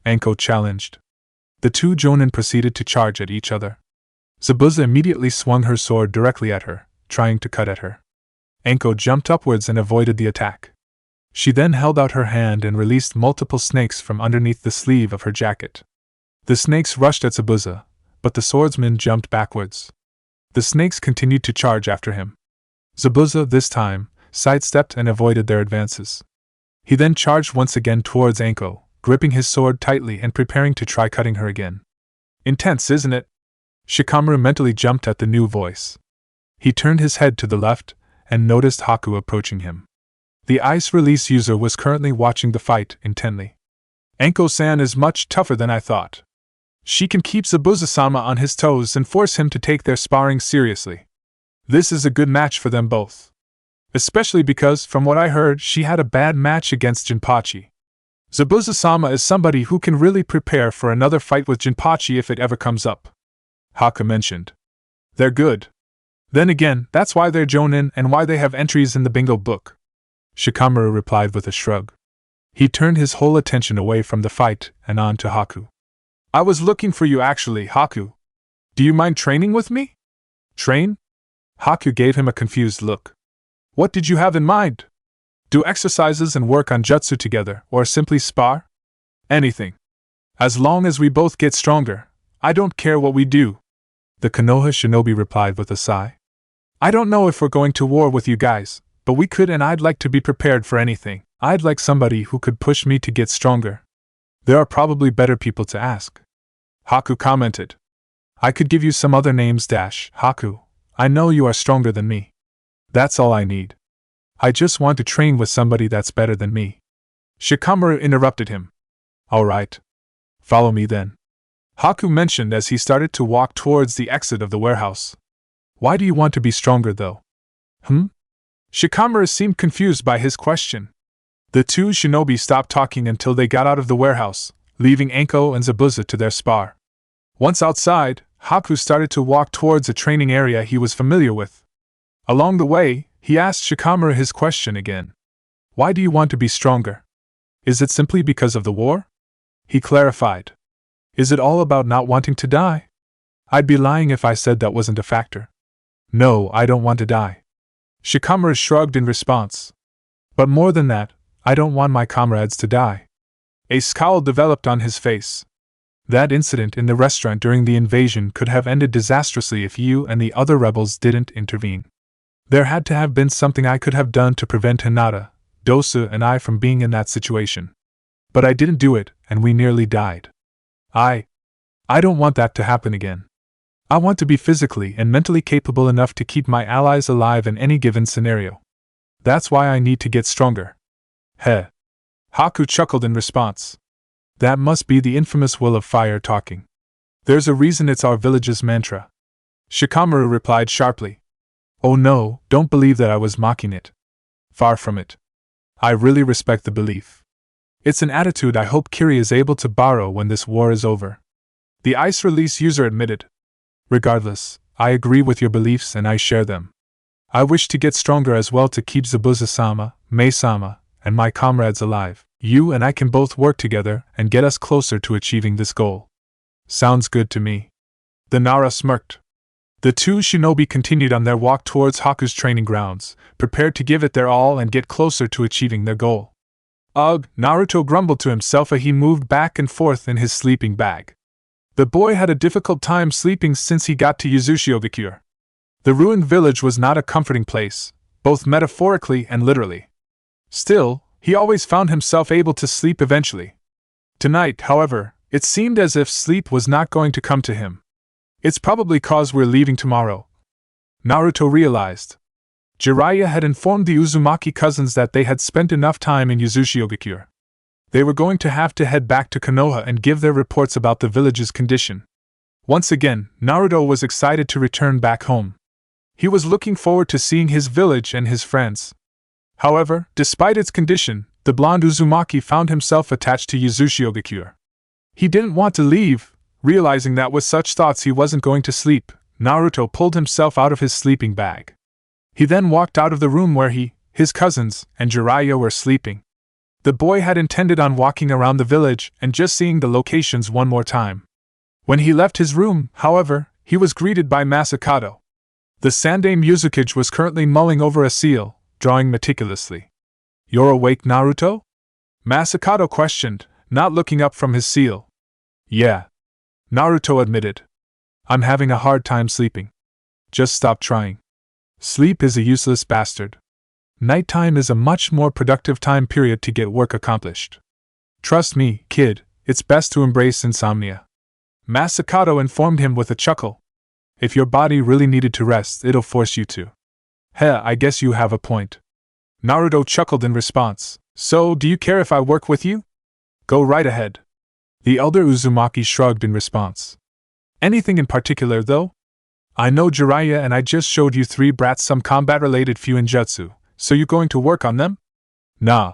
Anko challenged. The two jonin proceeded to charge at each other. Zabuza immediately swung her sword directly at her, trying to cut at her. Anko jumped upwards and avoided the attack. She then held out her hand and released multiple snakes from underneath the sleeve of her jacket. The snakes rushed at Zabuza, but the swordsman jumped backwards. The snakes continued to charge after him. Zabuza, this time, sidestepped and avoided their advances. He then charged once again towards Anko, gripping his sword tightly and preparing to try cutting her again. Intense, isn't it? Shikamaru mentally jumped at the new voice. He turned his head to the left and noticed Haku approaching him. The ice release user was currently watching the fight intently. Anko-san is much tougher than I thought. She can keep Zabuza-sama on his toes and force him to take their sparring seriously. This is a good match for them both. Especially because, from what I heard, she had a bad match against Jinpachi. Zabuza-sama is somebody who can really prepare for another fight with Jinpachi if it ever comes up, Haku mentioned. They're good. Then again, that's why they're jonin and why they have entries in the bingo book, Shikamaru replied with a shrug. He turned his whole attention away from the fight and on to Haku. I was looking for you actually, Haku. Do you mind training with me? Train? Haku gave him a confused look. What did you have in mind? Do exercises and work on jutsu together, or simply spar? Anything. As long as we both get stronger, I don't care what we do, the Konoha shinobi replied with a sigh. I don't know if we're going to war with you guys, but we could, and I'd like to be prepared for anything. I'd like somebody who could push me to get stronger. There are probably better people to ask, Haku commented. I could give you some other names. Haku, I know you are stronger than me. That's all I need. I just want to train with somebody that's better than me. Shikamaru interrupted him. All right. Follow me then. Haku mentioned as he started to walk towards the exit of the warehouse. Why do you want to be stronger, though? Shikamaru seemed confused by his question. The two shinobi stopped talking until they got out of the warehouse, leaving Anko and Zabuza to their spar. Once outside, Haku started to walk towards a training area he was familiar with. Along the way, he asked Shikamaru his question again. Why do you want to be stronger? Is it simply because of the war? He clarified. Is it all about not wanting to die? I'd be lying if I said that wasn't a factor. No, I don't want to die. Shikamaru shrugged in response. But more than that, I don't want my comrades to die. A scowl developed on his face. That incident in the restaurant during the invasion could have ended disastrously if you and the other rebels didn't intervene. There had to have been something I could have done to prevent Hinata, Dosu, and I from being in that situation. But I didn't do it, and we nearly died. I don't want that to happen again. I want to be physically and mentally capable enough to keep my allies alive in any given scenario. That's why I need to get stronger. Heh. Haku chuckled in response. That must be the infamous Will of Fire talking. There's a reason it's our village's mantra. Shikamaru replied sharply. Oh no, don't believe that I was mocking it. Far from it. I really respect the belief. It's an attitude I hope Kiri is able to borrow when this war is over. The ice release user admitted. Regardless, I agree with your beliefs and I share them. I wish to get stronger as well to keep Zabuza-sama, Mei-sama, and my comrades alive. You and I can both work together and get us closer to achieving this goal. Sounds good to me. The Nara smirked. The two shinobi continued on their walk towards Haku's training grounds, prepared to give it their all and get closer to achieving their goal. Ugh, Naruto grumbled to himself as he moved back and forth in his sleeping bag. The boy had a difficult time sleeping since he got to Yuzushiogakure. The ruined village was not a comforting place, both metaphorically and literally. Still, he always found himself able to sleep eventually. Tonight, however, it seemed as if sleep was not going to come to him. It's probably 'cause we're leaving tomorrow, Naruto realized. Jiraiya had informed the Uzumaki cousins that they had spent enough time in Yuzushiogakure. They were going to have to head back to Konoha and give their reports about the village's condition. Once again, Naruto was excited to return back home. He was looking forward to seeing his village and his friends. However, despite its condition, the blonde Uzumaki found himself attached to Yuzushiogakure. He didn't want to leave. Realizing that with such thoughts he wasn't going to sleep, Naruto pulled himself out of his sleeping bag. He then walked out of the room where he, his cousins, and Jiraiya were sleeping. The boy had intended on walking around the village and just seeing the locations one more time. When he left his room, however, he was greeted by Masakado. The Sandai Muzukage was currently mulling over a seal, drawing meticulously. You're awake, Naruto? Masakado questioned, not looking up from his seal. Yeah. Naruto admitted. I'm having a hard time sleeping. Just stop trying. Sleep is a useless bastard. Nighttime is a much more productive time period to get work accomplished. Trust me, kid, it's best to embrace insomnia. Masakado informed him with a chuckle. If your body really needed to rest, it'll force you to. Heh, I guess you have a point. Naruto chuckled in response. So, do you care if I work with you? Go right ahead. The elder Uzumaki shrugged in response. Anything in particular, though? I know Jiraiya and I just showed you three brats some combat-related Fuinjutsu, so you going to work on them? Nah.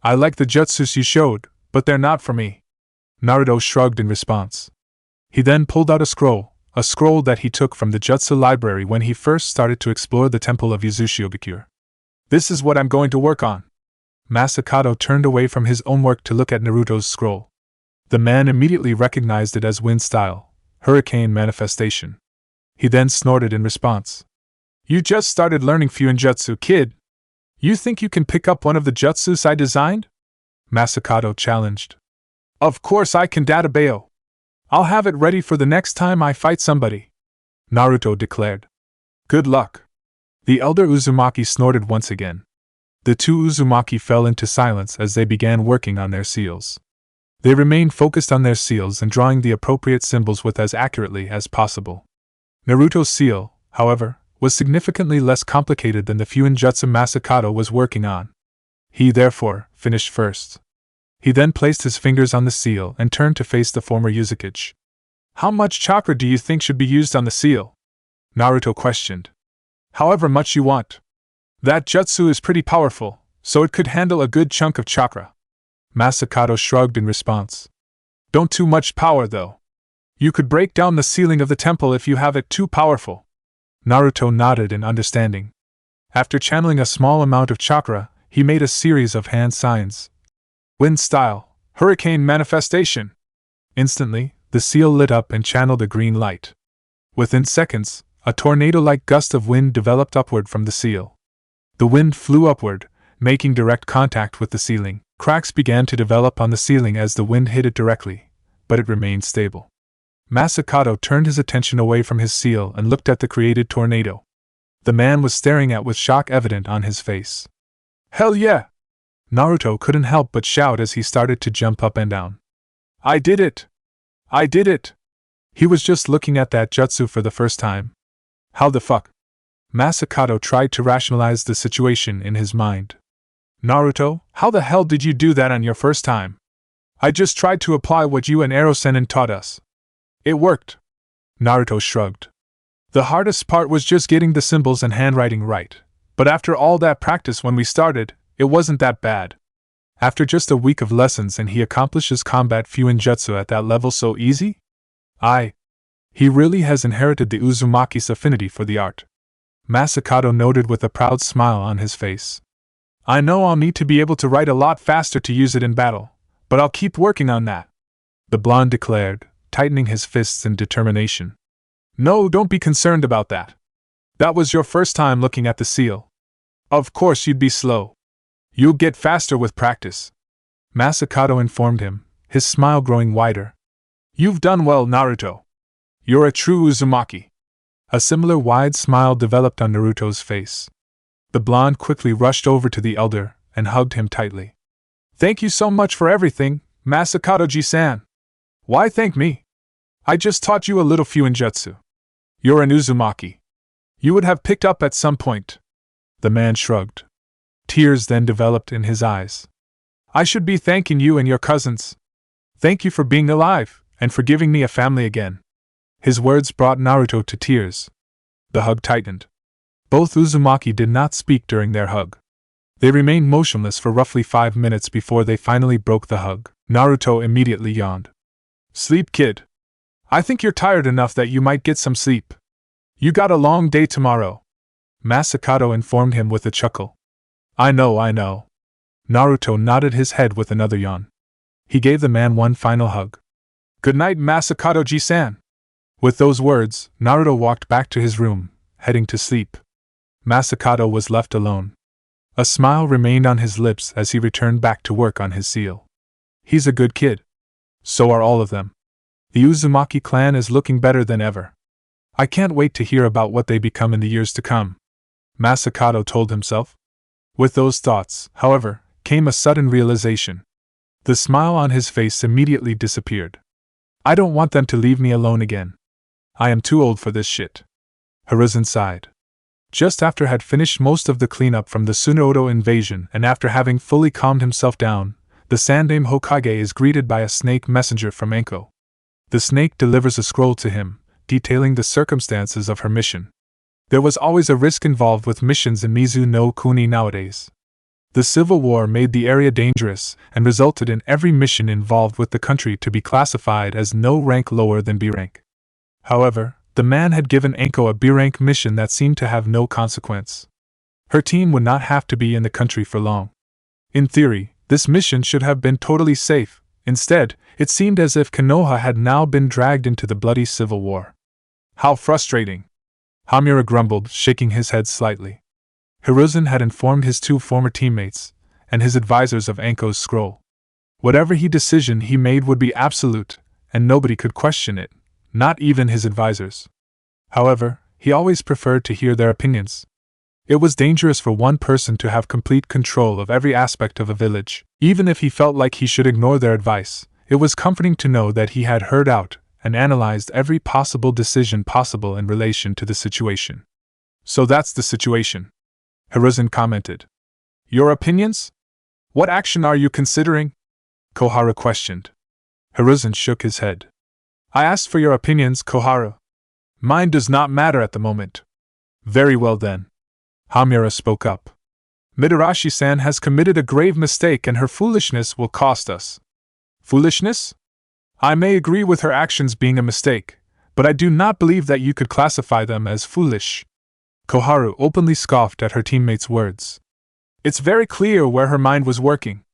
I like the jutsus you showed, but they're not for me. Naruto shrugged in response. He then pulled out a scroll that he took from the jutsu library when he first started to explore the temple of Yuzushiogakure. This is what I'm going to work on. Masakado turned away from his own work to look at Naruto's scroll. The man immediately recognized it as Wind Style, Hurricane Manifestation. He then snorted in response. You just started learning Fuinjutsu, kid. You think you can pick up one of the jutsus I designed? Masakado challenged. Of course I can, Databeo. I'll have it ready for the next time I fight somebody, Naruto declared. Good luck. The elder Uzumaki snorted once again. The two Uzumaki fell into silence as they began working on their seals. They remained focused on their seals and drawing the appropriate symbols with as accurately as possible. Naruto's seal, however, was significantly less complicated than the Fuinjutsu Masakado was working on. He, therefore, finished first. He then placed his fingers on the seal and turned to face the former Yuzukage. How much chakra do you think should be used on the seal? Naruto questioned. However much you want. That jutsu is pretty powerful, so it could handle a good chunk of chakra. Masakato shrugged in response. Don't too much power though. You could break down the ceiling of the temple if you have it too powerful. Naruto nodded in understanding. After channeling a small amount of chakra, he made a series of hand signs. Wind style, hurricane manifestation. Instantly, the seal lit up and channeled a green light. Within seconds, a tornado-like gust of wind developed upward from the seal. The wind flew upward, making direct contact with the ceiling. Cracks began to develop on the ceiling as the wind hit it directly, but it remained stable. Masakato turned his attention away from his seal and looked at the created tornado. The man was staring at with shock evident on his face. Hell yeah! Naruto couldn't help but shout as he started to jump up and down. I did it! I did it! He was just looking at that jutsu for the first time. How the fuck? Masakato tried to rationalize the situation in his mind. Naruto, how the hell did you do that on your first time? I just tried to apply what you and Ero-sennin taught us. It worked. Naruto shrugged. The hardest part was just getting the symbols and handwriting right, but after all that practice when we started, it wasn't that bad. After just a week of lessons and he accomplishes combat Fuin Jutsu at that level so easy? He really has inherited the Uzumaki's affinity for the art. Masakato noted with a proud smile on his face. I know I'll need to be able to write a lot faster to use it in battle, but I'll keep working on that, the blonde declared, tightening his fists in determination. No, don't be concerned about that. That was your first time looking at the seal. Of course you'd be slow. You'll get faster with practice. Masakato informed him, his smile growing wider. You've done well, Naruto. You're a true Uzumaki. A similar wide smile developed on Naruto's face. The blonde quickly rushed over to the elder and hugged him tightly. Thank you so much for everything, Masakato-ji-san. Why thank me? I just taught you a little Fuinjutsu. You're an Uzumaki. You would have picked up at some point. The man shrugged. Tears then developed in his eyes. I should be thanking you and your cousins. Thank you for being alive, and for giving me a family again. His words brought Naruto to tears. The hug tightened. Both Uzumaki did not speak during their hug. They remained motionless for roughly 5 minutes before they finally broke the hug. Naruto immediately yawned. Sleep, kid. I think you're tired enough that you might get some sleep. You got a long day tomorrow. Masakato informed him with a chuckle. I know. Naruto nodded his head with another yawn. He gave the man one final hug. Good night, Masakato-ji-san. With those words, Naruto walked back to his room, heading to sleep. Masakato was left alone. A smile remained on his lips as he returned back to work on his seal. He's a good kid. So are all of them. The Uzumaki clan is looking better than ever. I can't wait to hear about what they become in the years to come, Masakato told himself. With those thoughts, however, came a sudden realization. The smile on his face immediately disappeared. I don't want them to leave me alone again. I am too old for this shit. Hiruzen sighed. Just after had finished most of the cleanup from the Tsunodo invasion and after having fully calmed himself down, the Sandaime Hokage is greeted by a snake messenger from Enko. The snake delivers a scroll to him, detailing the circumstances of her mission. There was always a risk involved with missions in Mizu no Kuni nowadays. The civil war made the area dangerous and resulted in every mission involved with the country to be classified as no rank lower than B rank. However, the man had given Enko a B rank mission that seemed to have no consequence. Her team would not have to be in the country for long. In theory, this mission should have been totally safe. Instead, it seemed as if Konoha had now been dragged into the bloody civil war. How frustrating! Hamura grumbled, shaking his head slightly. Hiruzen had informed his 2 former teammates, and his advisors of Enko's scroll. Whatever decision he made would be absolute, and nobody could question it, not even his advisors. However, he always preferred to hear their opinions. It was dangerous for one person to have complete control of every aspect of a village. Even if he felt like he should ignore their advice, it was comforting to know that he had heard out and analyzed every possible decision possible in relation to the situation. So that's the situation, Hiruzen commented. Your opinions? What action are you considering? Kohara questioned. Hiruzen shook his head. I asked for your opinions, Koharu. Mine does not matter at the moment. Very well then. Hamura spoke up. Midarashi-san has committed a grave mistake and her foolishness will cost us. Foolishness? I may agree with her actions being a mistake, but I do not believe that you could classify them as foolish. Koharu openly scoffed at her teammate's words. It's very clear where her mind was working.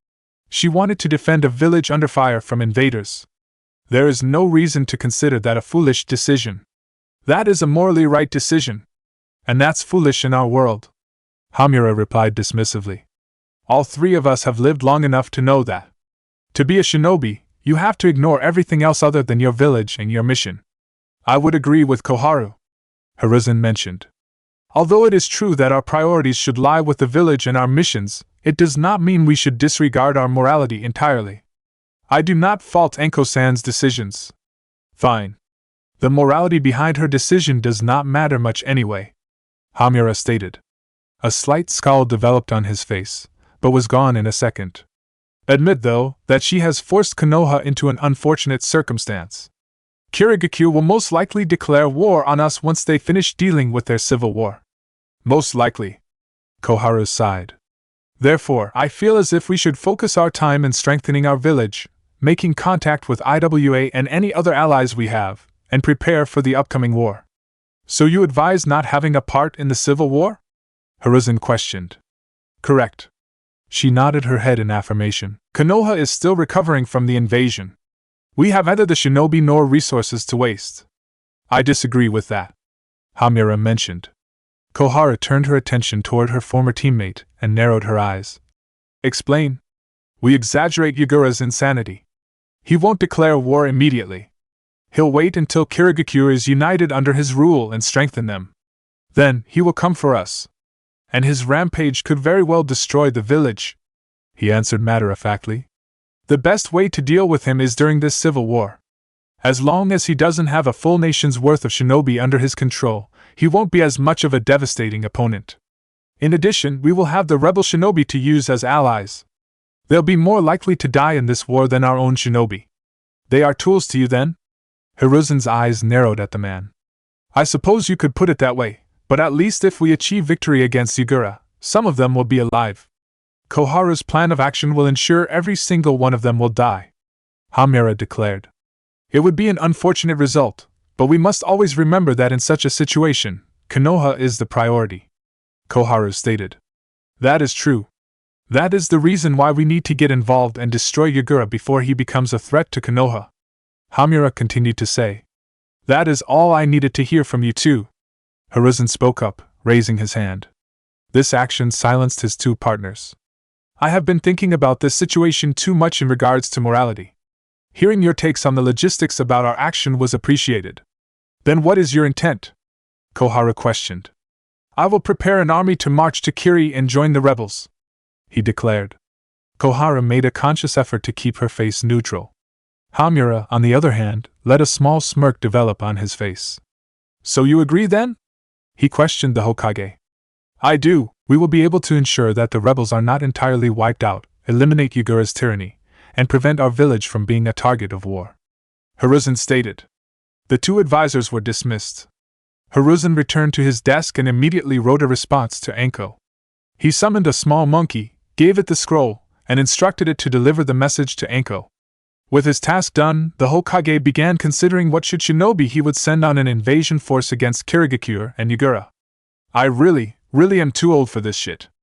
She wanted to defend a village under fire from invaders. There is no reason to consider that a foolish decision. That is a morally right decision. And that's foolish in our world. Hamura replied dismissively. All three of us have lived long enough to know that. To be a shinobi, you have to ignore everything else other than your village and your mission. I would agree with Koharu, Hiruzen mentioned. Although it is true that our priorities should lie with the village and our missions, it does not mean we should disregard our morality entirely. I do not fault Enko-san's decisions. Fine. The morality behind her decision does not matter much anyway, Hamura stated. A slight scowl developed on his face, but was gone in a second. Admit, though, that she has forced Konoha into an unfortunate circumstance. Kirigakure will most likely declare war on us once they finish dealing with their civil war. Most likely. Koharu sighed. Therefore, I feel as if we should focus our time in strengthening our village, making contact with IWA and any other allies we have, and prepare for the upcoming war. So you advise not having a part in the civil war? Hiruzen questioned. Correct. She nodded her head in affirmation. Konoha is still recovering from the invasion. We have neither the shinobi nor resources to waste. I disagree with that, Hamura mentioned. Koharu turned her attention toward her former teammate and narrowed her eyes. Explain. We exaggerate Yagura's insanity. He won't declare war immediately. He'll wait until Kirigakure is united under his rule and strengthen them. Then, he will come for us. And his rampage could very well destroy the village, he answered matter-of-factly. The best way to deal with him is during this civil war. As long as he doesn't have a full nation's worth of shinobi under his control, he won't be as much of a devastating opponent. In addition, we will have the rebel shinobi to use as allies. They'll be more likely to die in this war than our own shinobi. They are tools to you then? Hiruzen's eyes narrowed at the man. I suppose you could put it that way, but at least if we achieve victory against Yagura, some of them will be alive. Koharu's plan of action will ensure every single one of them will die, Hamura declared. It would be an unfortunate result, but we must always remember that in such a situation, Konoha is the priority, Koharu stated. That is true. That is the reason why we need to get involved and destroy Yagura before he becomes a threat to Konoha, Hamura continued to say. That is all I needed to hear from you two. Hiruzen spoke up, raising his hand. This action silenced his two partners. I have been thinking about this situation too much in regards to morality. Hearing your takes on the logistics about our action was appreciated. Then what is your intent? Koharu questioned. I will prepare an army to march to Kiri and join the rebels, he declared. Koharu made a conscious effort to keep her face neutral. Hamura, on the other hand, let a small smirk develop on his face. So you agree then? He questioned the Hokage. I do. We will be able to ensure that the rebels are not entirely wiped out, eliminate Yagura's tyranny, and prevent our village from being a target of war, Hiruzen stated. The two advisors were dismissed. Hiruzen returned to his desk and immediately wrote a response to Enko. He summoned a small monkey, gave it the scroll, and instructed it to deliver the message to Enko. With his task done, the Hokage began considering what shinobi he would send on an invasion force against Kirigakure and Yagura. I really am too old for this shit,